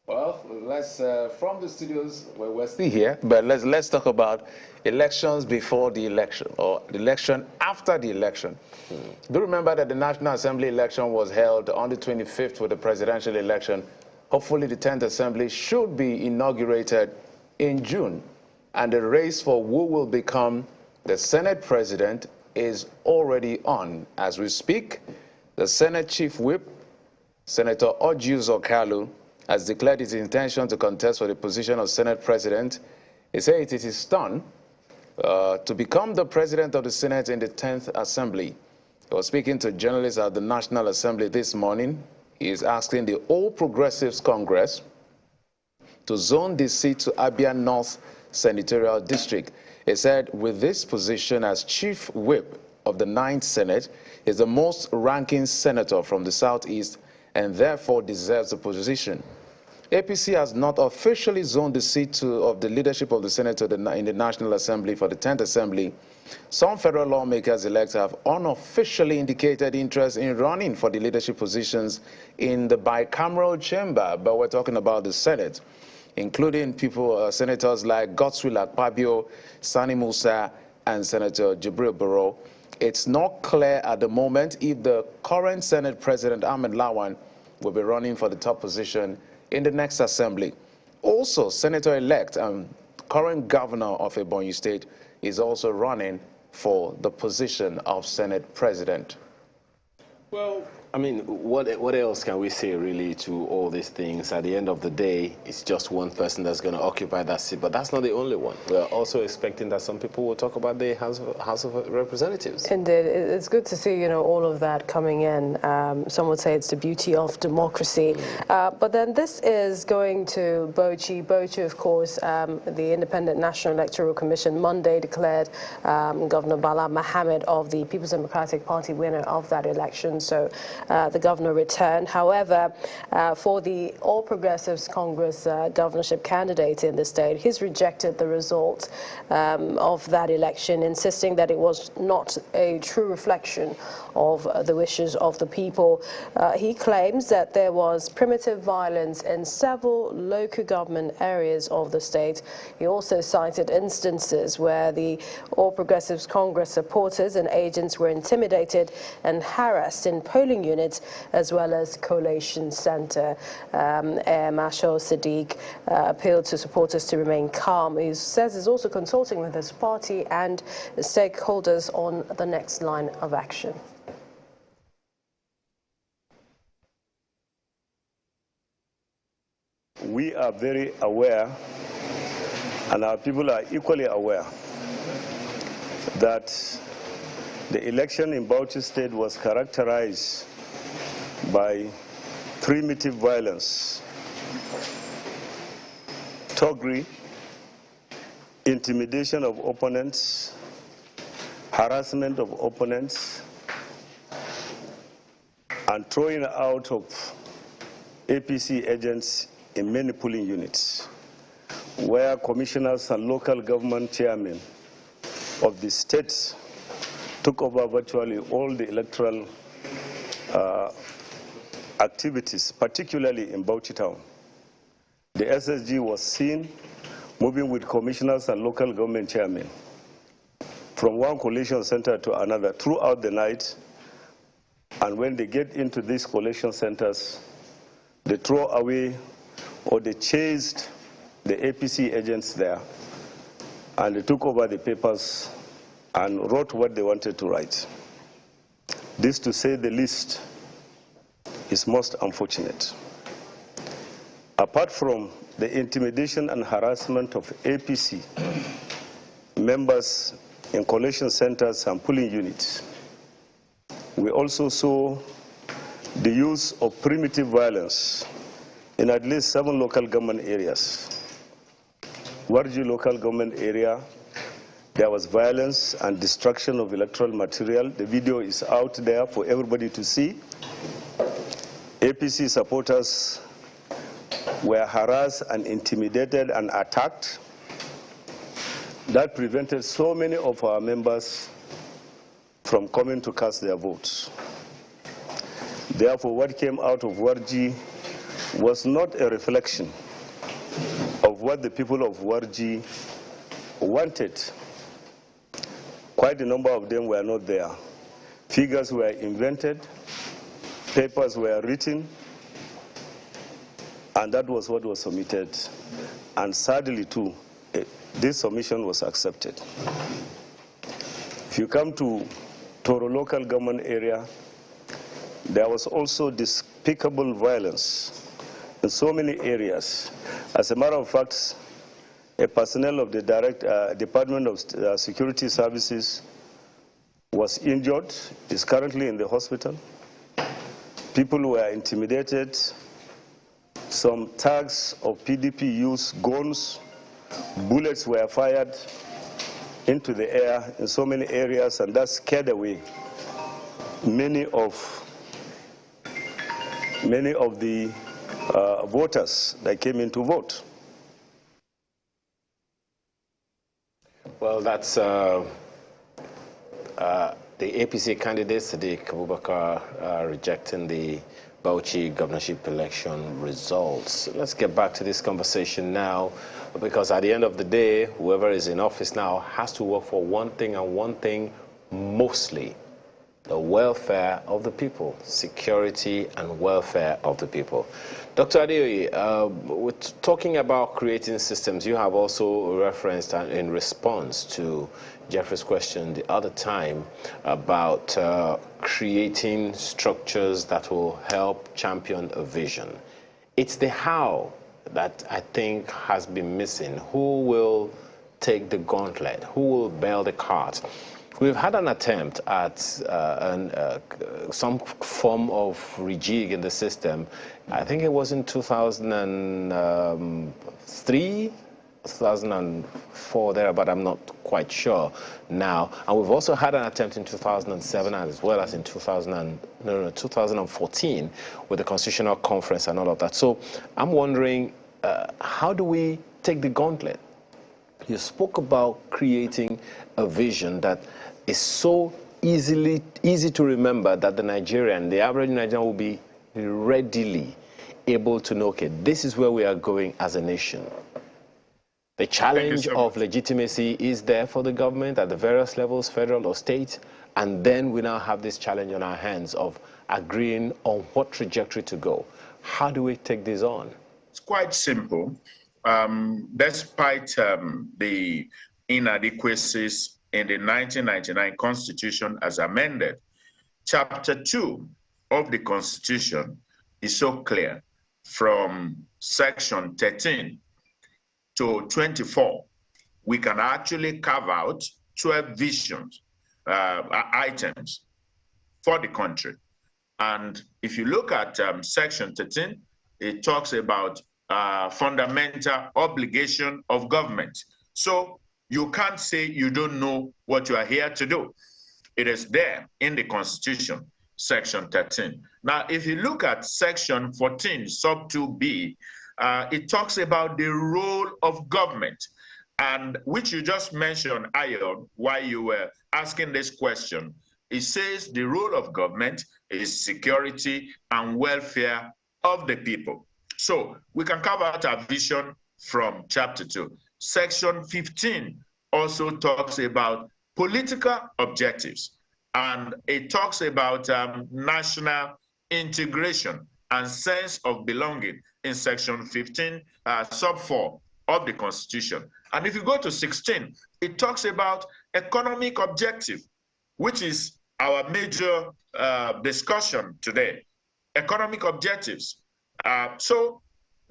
Speaker 1: Well, let's from the studios where we're still here, but let's talk about elections before the election or the election after the election. Do remember that the National Assembly election was held on the 25th for the presidential election. Hopefully the 10th Assembly should be inaugurated in June, and the race for who will become the Senate President is already on. As we speak, the Senate Chief Whip, Senator Ojus Okalu, has declared his intention to contest for the position of Senate President. He said it is his turn to become the President of the Senate in the 10th Assembly. He was speaking to journalists at the National Assembly this morning. He is asking the All Progressives Congress to zone the seat to Abia North Senatorial District. He said with this position as Chief Whip of the 9th Senate, he is the most ranking senator from the Southeast and therefore deserves the position. APC has not officially zoned the seat of the leadership of the Senate in the National Assembly for the 10th Assembly. Some federal lawmakers-elect have unofficially indicated interest in running for the leadership positions in the bicameral chamber, but we're talking about the Senate, including senators like Godswill Akpabio, Sani Musa, and Senator Jibril Barrow. It's not clear at the moment if the current Senate President, Ahmed Lawan, will be running for the top position in the next assembly. Also, Senator-elect and current governor of Ebonyi State is also running for the position of Senate President.
Speaker 4: Well, I mean, what else can we say really to all these things? At the end of the day, it's just one person that's going to occupy that seat, but that's not the only one. We're also expecting that some people will talk about the House of Representatives.
Speaker 3: Indeed, it's good to see, you know, all of that coming in. Some would say it's the beauty of democracy. But then this is going to Bauchi. Bauchi, of course, the Independent National Electoral Commission Monday declared Governor Bala Mohammed of the People's Democratic Party winner of that election. So the governor returned. However, for the All Progressives Congress governorship candidate in the state, he's rejected the result of that election, insisting that it was not a true reflection of the wishes of the people. He claims that there was primitive violence in several local government areas of the state. He also cited instances where the All Progressives Congress supporters and agents were intimidated and harassed in polling units as well as collation center. Air Marshal Sadiq appealed to supporters to remain calm. He says he's also consulting with his party and stakeholders on the next line of action.
Speaker 2: We are very aware, and our people are equally aware, that the election in Bauchi State was characterized by primitive violence, thuggery, intimidation of opponents, harassment of opponents, and throwing out of APC agents in many polling units, where commissioners and local government chairmen of the states took over virtually all the electoral activities, particularly in Bauchi town. The SSG was seen moving with commissioners and local government chairmen from one collation center to another throughout the night, and when they get into these collation centers, they throw away or they chased the APC agents there, and they took over the papers and wrote what they wanted to write. This, to say the least, is most unfortunate. Apart from the intimidation and harassment of APC members in collation centers and polling units, we also saw the use of primitive violence in at least 7 local government areas. Warji local government area, there was violence and destruction of electoral material. The video is out there for everybody to see. APC supporters were harassed and intimidated and attacked. That prevented so many of our members from coming to cast their votes. Therefore, what came out of Warji was not a reflection of what the people of Warji wanted. Quite a number of them were not there. Figures were invented, papers were written, and that was what was submitted. And sadly, too, this submission was accepted. If you come to Toro local government area, there was also despicable violence in so many areas. As a matter of fact, a personnel of the Department of Security Services was injured, is currently in the hospital. People were intimidated. Some thugs of PDP used guns. Bullets were fired into the air in so many areas, and that scared away many of the voters that came in to vote.
Speaker 4: Well, that's the APC candidate, Sadiq Abubakar, rejecting the Bauchi governorship election results. Let's get back to this conversation now, because at the end of the day, whoever is in office now has to work for one thing and one thing mostly: the welfare of the people, security and welfare of the people. Dr. Adeoye, we're talking about creating systems. You have also referenced in response to Jeffrey's question the other time about creating structures that will help champion a vision. It's the how that I think has been missing. Who will take the gauntlet? Who will bear the cart? We've had an attempt at some form of rejig in the system. I think it was in 2003 2004 there, but I'm not quite sure now. And we've also had an attempt in 2007 as well as in 2014 with the Constitutional Conference and all of that. So I'm wondering, how do we take the gauntlet? You spoke about creating a vision that is so easy to remember that the average Nigerian will be readily able to know, okay, this is where we are going as a nation. The challenge of legitimacy is there for the government at the various levels, federal or state, and then we now have this challenge on our hands of agreeing on what trajectory to go. How do we take this on?
Speaker 20: It's quite simple. Despite the inadequacies in the 1999 Constitution as amended, Chapter 2 of the Constitution is so clear. From Section 13 to 24, we can actually carve out 12 visions, items for the country. And if you look at Section 13, it talks about fundamental obligation of government. So you can't say you don't know what you are here to do. It is there in the Constitution, Section 13. Now, if you look at Section 14, sub 2B, it talks about the role of government, and which you just mentioned, Ayon, while you were asking this question. It says the role of government is security and welfare of the people. So we can cover out our vision from Chapter 2. Section 15 also talks about political objectives, and it talks about national integration and sense of belonging in Section 15, sub 4 of the Constitution. And if you go to 16, it talks about economic objective, which is our major discussion today. Economic objectives. So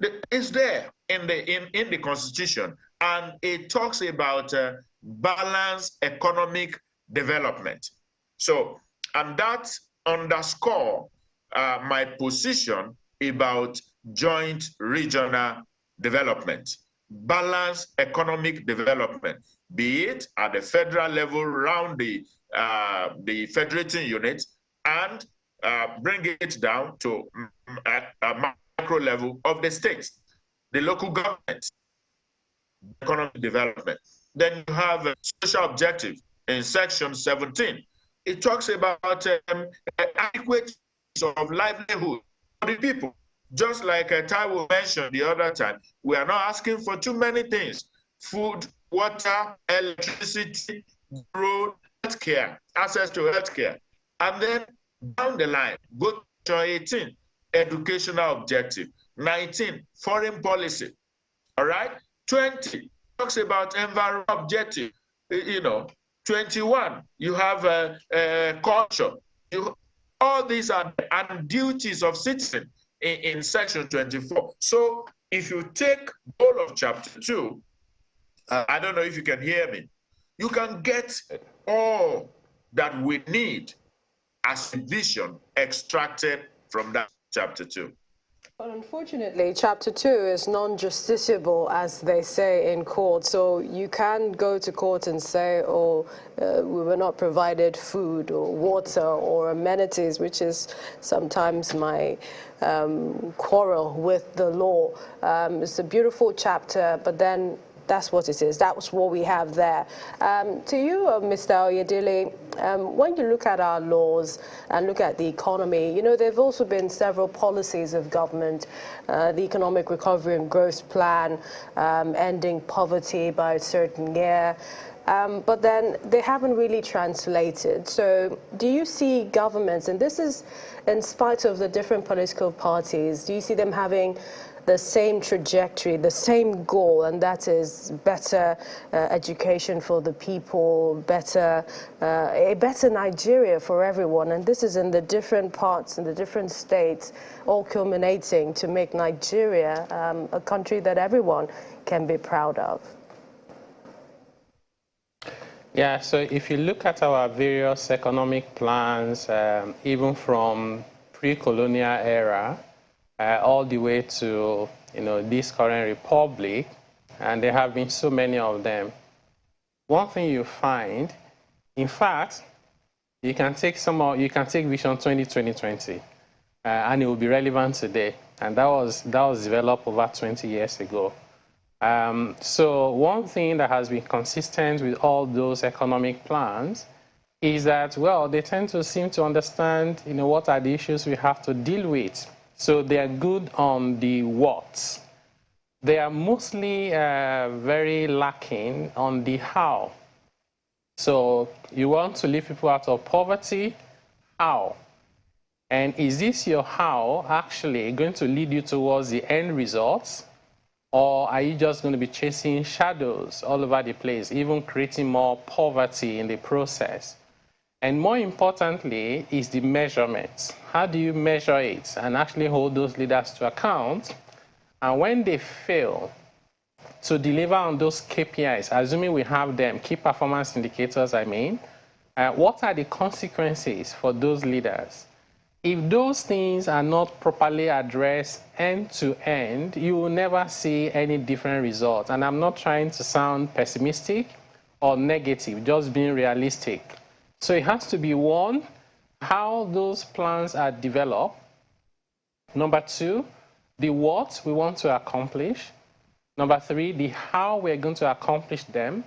Speaker 20: it's there in the Constitution, and it talks about balanced economic development. So, and that underscore my position about joint regional development, balanced economic development, be it at the federal level around the federating unit, and bring it down to a macro level of the states, the local government, economic development. Then you have a social objective in Section 17. It talks about adequate of livelihood for the people. Just like Taiwo mentioned the other time, we are not asking for too many things: food, water, electricity, road, healthcare, access to healthcare. And then down the line, go to 18, educational objective. 19, foreign policy. All right? 20 talks about environmental objective. 21, you have culture. All these are and duties of citizen in Section 24. So if you take all of Chapter 2, I don't know if you can hear me, you can get all that we need as a vision extracted from that Chapter 2.
Speaker 3: But unfortunately, Chapter 2 is non-justiciable, as they say in court. So you can go to court and say, oh, we were not provided food or water or amenities, which is sometimes my quarrel with the law. It's a beautiful chapter, but then that's what it is. That's what we have there. To you, Mr. Oyedele, when you look at our laws and look at the economy, there have also been several policies of government, the Economic Recovery and Growth Plan, ending poverty by a certain year, but then they haven't really translated. So do you see governments, and this is in spite of the different political parties, do you see them having the same trajectory, the same goal, and that is better education for the people, a better Nigeria for everyone? And this is in the different parts, in the different states, all culminating to make Nigeria a country that everyone can be proud of.
Speaker 19: Yeah, so if you look at our various economic plans, even from pre-colonial era, all the way to this current republic, and there have been so many of them. One thing you find, in fact, you can take Vision 2020, and it will be relevant today. And that was developed over 20 years ago. So one thing that has been consistent with all those economic plans is that, well, they tend to seem to understand, what are the issues we have to deal with. So they are good on the what. They are mostly very lacking on the how. So you want to lift people out of poverty, how? And is this your how actually going to lead you towards the end results? Or are you just going to be chasing shadows all over the place, even creating more poverty in the process? And more importantly is the measurement. How do you measure it and actually hold those leaders to account? And when they fail to deliver on those KPIs, assuming we have them, key performance indicators, what are the consequences for those leaders? If those things are not properly addressed end to end, you will never see any different results. And I'm not trying to sound pessimistic or negative, just being realistic. So it has to be, one, how those plans are developed. Number two, the what we want to accomplish. Number three, the how we're going to accomplish them.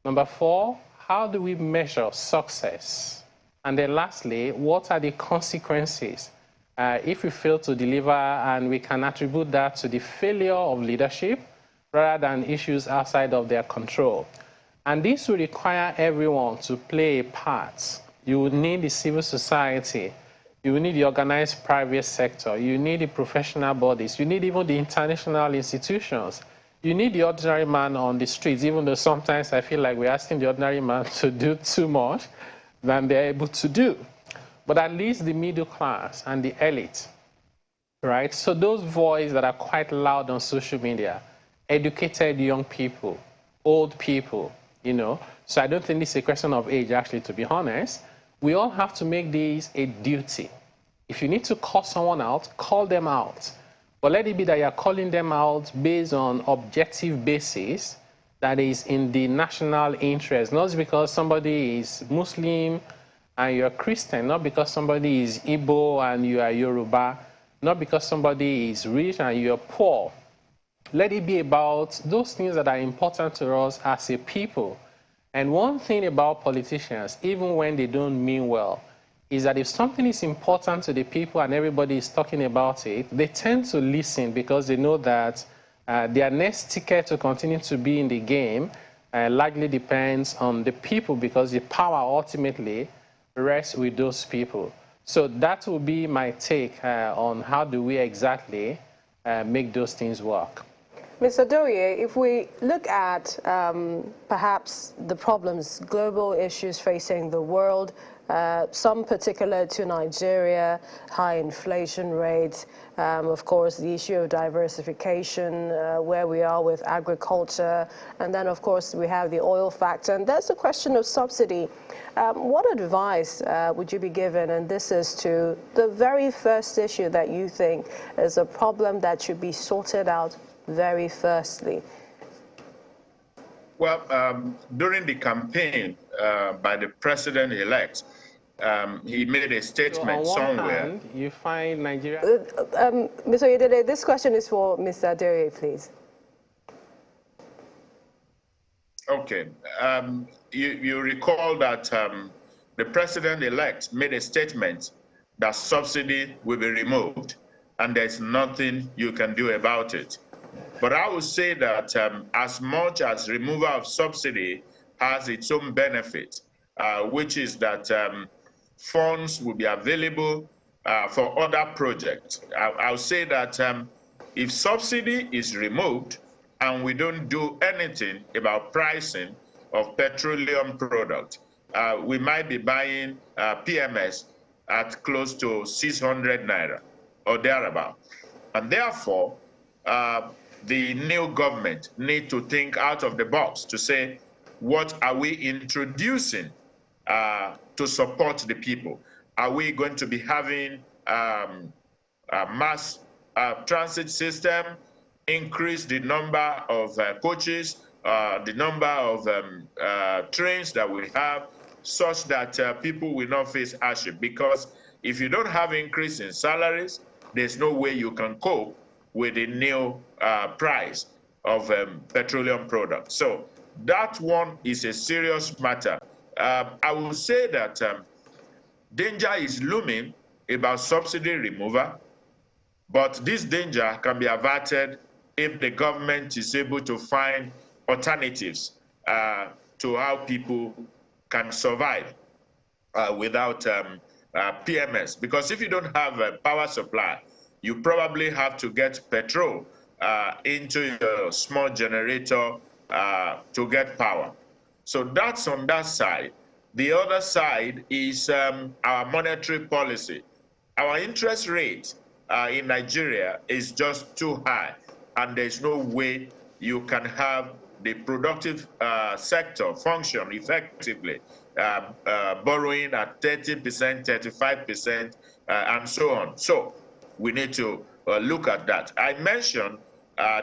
Speaker 19: Number four, how do we measure success? And then lastly, what are the consequences if we fail to deliver, and we can attribute that to the failure of leadership rather than issues outside of their control. And this will require everyone to play a part. You will need the civil society. You will need the organized private sector. You need the professional bodies. You need even the international institutions. You need the ordinary man on the streets, even though sometimes I feel like we're asking the ordinary man to do too much than they're able to do. But at least the middle class and the elite, right? So those voices that are quite loud on social media, educated young people, old people, So I don't think this is a question of age, actually, to be honest. We all have to make this a duty. If you need to call someone out, call them out. But let it be that you're calling them out based on objective basis that is in the national interest, not because somebody is Muslim and you're Christian, not because somebody is Igbo and you are Yoruba, not because somebody is rich and you're poor. Let it be about those things that are important to us as a people. And one thing about politicians, even when they don't mean well, is that if something is important to the people and everybody is talking about it, they tend to listen because they know that their next ticket to continue to be in the game largely depends on the people, because the power ultimately rests with those people. So that will be my take on how do we exactly make those things work.
Speaker 3: Mr. Doye, if we look at perhaps the problems, global issues facing the world, some particular to Nigeria, high inflation rates, of course, the issue of diversification, where we are with agriculture, and then, of course, we have the oil factor, and there's the question of subsidy. What advice would you be given, and this is to the very first issue that you think is a problem that should be sorted out very firstly?
Speaker 20: Well, during the campaign by the president-elect, he made a statement somewhere.
Speaker 19: Hand, you find Nigeria.
Speaker 3: Mr. Oyedele, this question is for Mr. Doye, please.
Speaker 20: Okay. You recall that the president-elect made a statement that subsidy will be removed, and there's nothing you can do about it. But I would say that as much as removal of subsidy has its own benefit, which is that funds will be available for other projects. I'll say that if subsidy is removed and we don't do anything about pricing of petroleum products, we might be buying PMS at close to 600 naira or thereabout. And therefore, the new government need to think out of the box to say, what are we introducing to support the people? Are we going to be having a mass transit system? increase the number of coaches, the number of trains that we have, such that people will not face hardship. Because if you don't have increase in salaries, there's no way you can cope with the new price of petroleum products. So that one is a serious matter. I will say that danger is looming about subsidy removal, but this danger can be averted if the government is able to find alternatives to how people can survive without PMS. Because if you don't have a power supply, you probably have to get petrol into your small generator to get power. So that's on that side. The other side is our monetary policy. Our interest rate in Nigeria is just too high, and there's no way you can have the productive sector function effectively, borrowing at 30%, 35%, and so on. So we need to look at that. I mentioned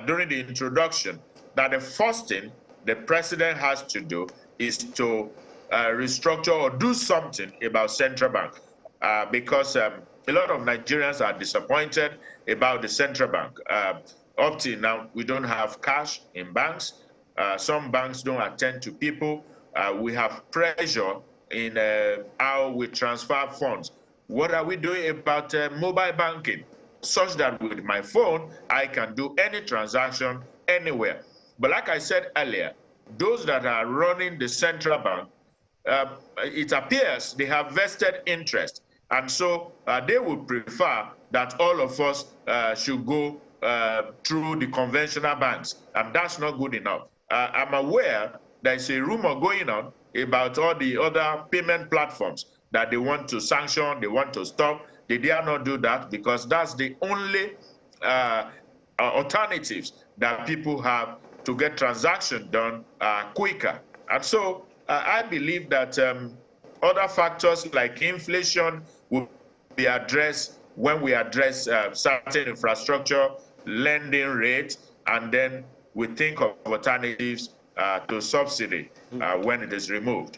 Speaker 20: during the introduction that the first thing the president has to do is to restructure or do something about central bank, because a lot of Nigerians are disappointed about the central bank. Up till now, we don't have cash in banks. Some banks don't attend to people. We have pressure in how we transfer funds. What are we doing about mobile banking? Such that with my phone, I can do any transaction anywhere. But like I said earlier, those that are running the central bank, it appears they have vested interest. And so they would prefer that all of us should go through the conventional banks. And that's not good enough. I'm aware there's a rumor going on about all the other payment platforms that they want to sanction, they want to stop. They dare not do that because that's the only alternatives that people have to get transactions done quicker. And so I believe that other factors like inflation will be addressed when we address certain infrastructure, lending rates, and then we think of alternatives to subsidy when it is removed.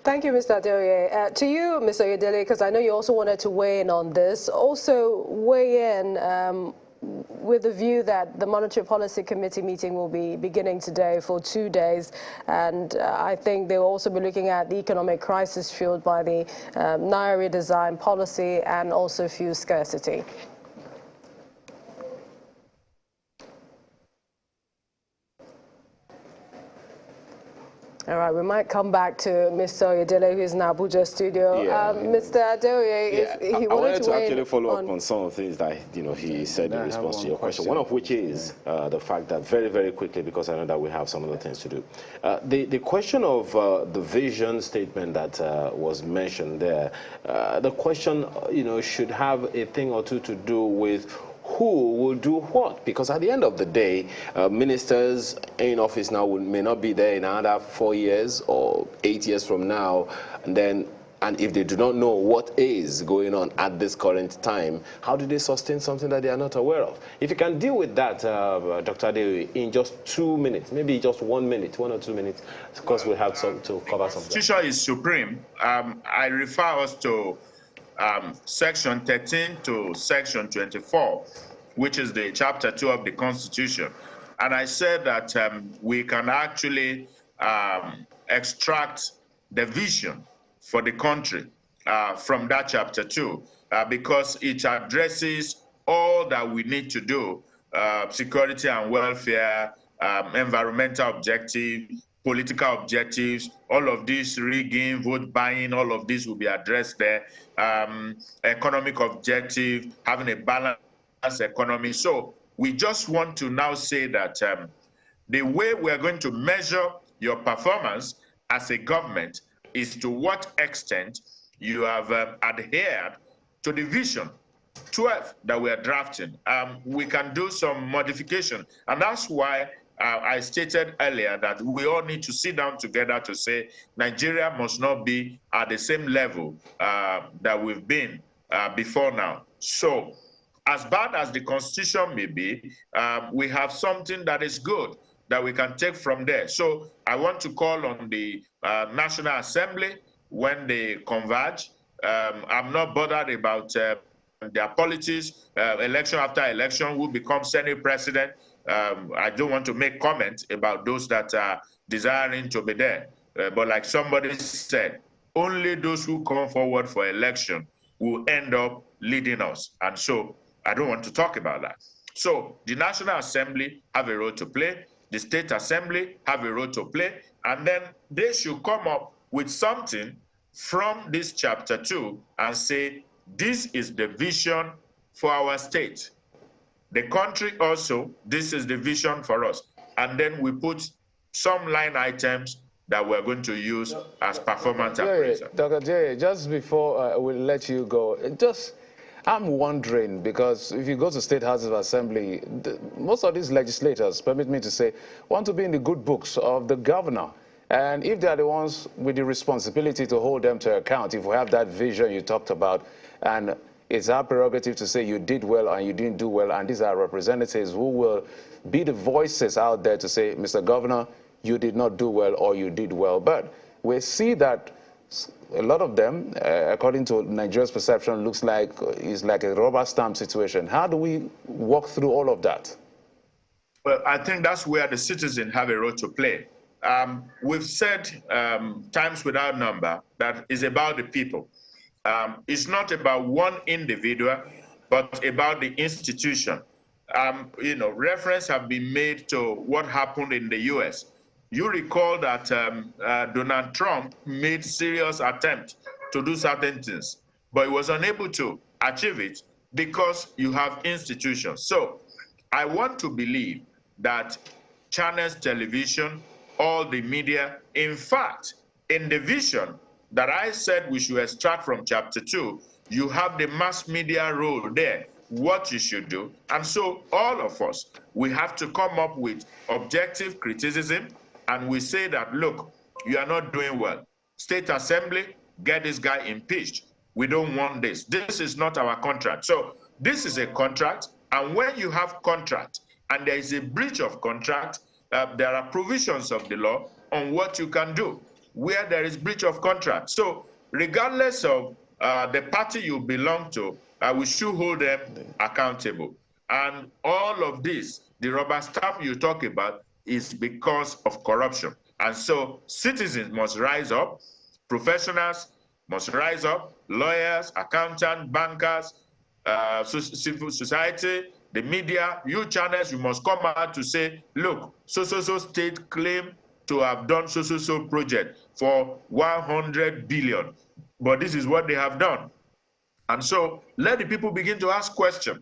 Speaker 3: Thank you, Mr. Adeoye. To you, Mr. Oyedele, because I know you also wanted to weigh in on this. Also weigh in with the view that the Monetary Policy Committee meeting will be beginning today for 2 days, and I think they'll also be looking at the economic crisis fueled by the Naira redesign policy and also fuel scarcity. All right, we might come back to Mr. Oyedele, who's in Abuja studio.
Speaker 4: Yeah,
Speaker 3: Mr. Adeoye, if he
Speaker 6: I wanted to
Speaker 3: weigh
Speaker 6: actually follow
Speaker 3: on
Speaker 6: up on some of the things that he said in response to your question. One of which is the fact that very, very quickly, because I know that we have some other things to do. The question of the vision statement that was mentioned there, the question, should have a thing or two to do with who will do what, because at the end of the day, ministers in office now may not be there in another 4 years or 8 years from now, and if they do not know what is going on at this current time, how do they sustain something that they are not aware of? If you can deal with that, Dr. Adeoye, in just 2 minutes, maybe just 1 minute, 1 or 2 minutes, because we have some to cover something.
Speaker 20: Constitution is supreme. I refer us to section 13 to section 24, which is the chapter 2 of the Constitution. And I said that we can actually extract the vision for the country from that chapter 2, because it addresses all that we need to do, security and welfare, environmental objectives, political objectives, all of this rigging, vote buying, all of this will be addressed there. Economic objective, having a balanced economy. So we just want to now say that the way we're going to measure your performance as a government is to what extent you have adhered to the vision 12 that we are drafting. We can do some modification, and that's why I stated earlier that we all need to sit down together to say Nigeria must not be at the same level that we've been before now. So as bad as the Constitution may be, we have something that is good that we can take from there. So I want to call on the National Assembly when they converge. I'm not bothered about their politics, election after election, who becomes Senate president. I don't want to make comments about those that are desiring to be there. But like somebody said, only those who come forward for election will end up leading us. And so I don't want to talk about that. So the National Assembly have a role to play. The State Assembly have a role to play. And then they should come up with something from this chapter 2 and say, this is the vision for our state. The country also, this is the vision for us. And then we put some line items that we're going to use as performance appraisal.
Speaker 1: Dr. J, just before we'll let you go, I'm wondering, because if you go to State Houses of Assembly, most of these legislators, permit me to say, want to be in the good books of the governor. And if they are the ones with the responsibility to hold them to account, if we have that vision you talked about, and it's our prerogative to say you did well and you didn't do well, and these are representatives who will be the voices out there to say, Mr. Governor, you did not do well or you did well. But we see that a lot of them, according to Nigeria's perception, looks like it's like a rubber stamp situation. How do we walk through all of that?
Speaker 20: Well, I think that's where the citizens have a role to play. We've said times without number that it's about the people. It's not about one individual, but about the institution. Reference have been made to what happened in the US. You recall that Donald Trump made serious attempt to do certain things, but he was unable to achieve it because you have institutions. So I want to believe that channels, television, all the media, in fact, in the vision that I said we should extract from chapter 2, you have the mass media role there, what you should do. And so all of us, we have to come up with objective criticism, and we say that, look, you are not doing well. State Assembly, get this guy impeached. We don't want this. This is not our contract. So this is a contract, and when you have contract and there is a breach of contract, there are provisions of the law on what you can do where there is breach of contract. So regardless of the party you belong to, we should hold them accountable. And all of this, the rubber stamp you talk about, is because of corruption. And so citizens must rise up, professionals must rise up, lawyers, accountants, bankers, civil society, the media, you channels, you must come out to say, look, so-so-so state claim to have done so-so-so project for 100 billion. But this is what they have done. And so let the people begin to ask questions.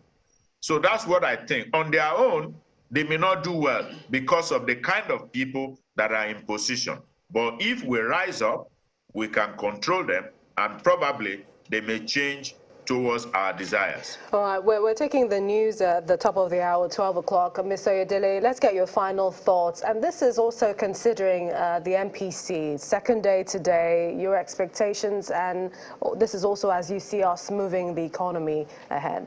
Speaker 20: So that's what I think. On their own, they may not do well because of the kind of people that are in position. But if we rise up, we can control them, and probably they may change towards our desires.
Speaker 3: All right, we're taking the news at the top of the hour, 12 o'clock. Mr. Oyedele, let's get your final thoughts. And this is also considering the MPC, second day today, your expectations, and this is also as you see us moving the economy ahead.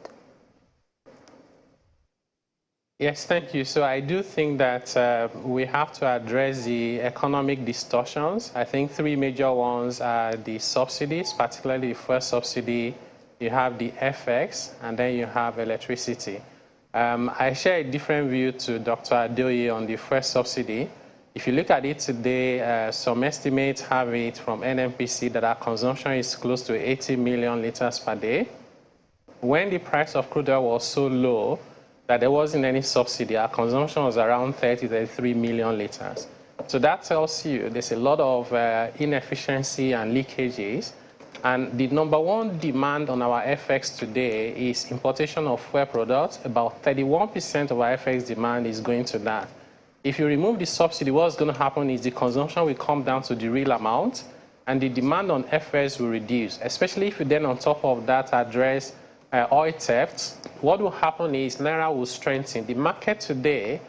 Speaker 19: Yes, thank you. So I do think that we have to address the economic distortions. I think three major ones are the subsidies, particularly the first subsidy, you have the FX, and then you have electricity. I share a different view to Dr. Adeoye on the first subsidy. If you look at it today, some estimates have it from NMPC that our consumption is close to 80 million liters per day. When the price of crude oil was so low that there wasn't any subsidy, our consumption was around 33 million liters. So that tells you there's a lot of inefficiency and leakages. And the number one demand on our FX today is importation of fuel products. About 31% of our FX demand is going to that. If you remove the subsidy, what's going to happen is the consumption will come down to the real amount, and the demand on FX will reduce, especially if you then on top of that address oil theft. What will happen is Naira will strengthen. The market today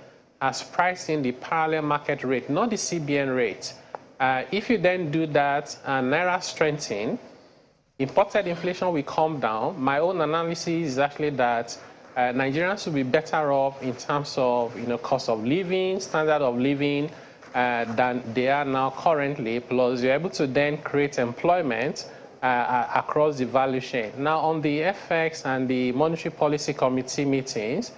Speaker 19: has priced in the parallel market rate, not the CBN rate. If you then do that and Naira strengthen, imported inflation will come down. My own analysis is actually that Nigerians will be better off in terms of cost of living, standard of living than they are now currently. Plus, you're able to then create employment across the value chain. Now, on the FX and the Monetary Policy Committee meetings,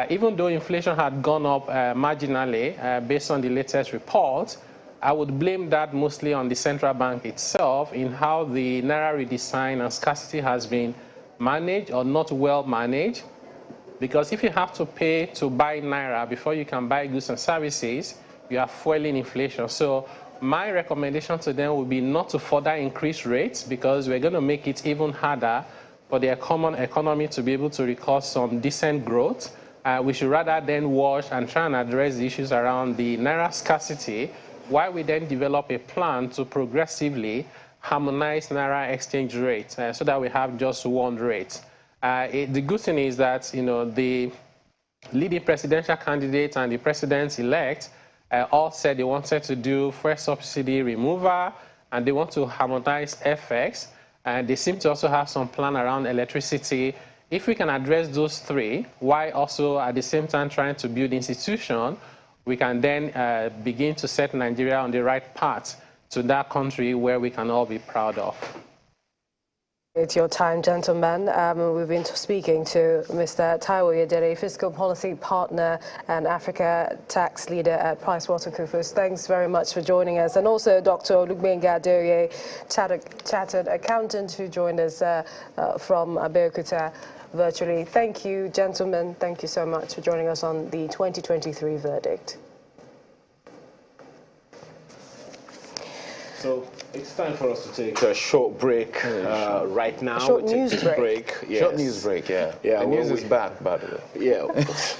Speaker 19: even though inflation had gone up marginally based on the latest report, I would blame that mostly on the central bank itself in how the Naira redesign and scarcity has been managed or not well managed. Because if you have to pay to buy Naira before you can buy goods and services, you are fueling inflation. So my recommendation to them would be not to further increase rates, because we're going to make it even harder for the common economy to be able to record some decent growth. We should rather then watch and try and address the issues around the Naira scarcity, while we then develop a plan to progressively harmonize Naira exchange rates so that we have just one rate. The good thing is that the leading presidential candidate and the president-elect all said they wanted to do fuel subsidy removal, and they want to harmonize FX, and they seem to also have some plan around electricity. If we can address those three, while also at the same time trying to build institutions, we can then begin to set Nigeria on the right path to that country where we can all be proud of.
Speaker 3: It's your time, gentlemen. We've been speaking to Mr. Taiwo Yedere, Fiscal Policy Partner and Africa Tax Leader at PricewaterhouseCoopers. Thanks very much for joining us. And also Dr. Olugbenga Adeoye, Chartered Accountant, who joined us from Abeokuta virtually. Thank you, gentlemen. Thank you so much for joining us on the 2023 verdict.
Speaker 6: So it's time for us to take a short break right now.
Speaker 3: A short news break.
Speaker 6: Yes.
Speaker 1: Short news break, yeah. The news is back, by the way.
Speaker 6: Yeah.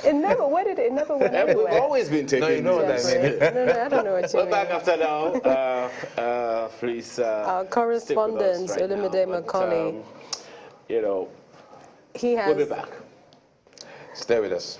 Speaker 3: It never went anywhere.
Speaker 6: We've always been taking news.
Speaker 1: No, you know what I mean.
Speaker 3: No, I don't know what you mean.
Speaker 6: We're back after now. Please.
Speaker 3: Our correspondent,
Speaker 6: right
Speaker 3: Olumide Macaulay.
Speaker 6: We'll be back.
Speaker 1: Stay with us.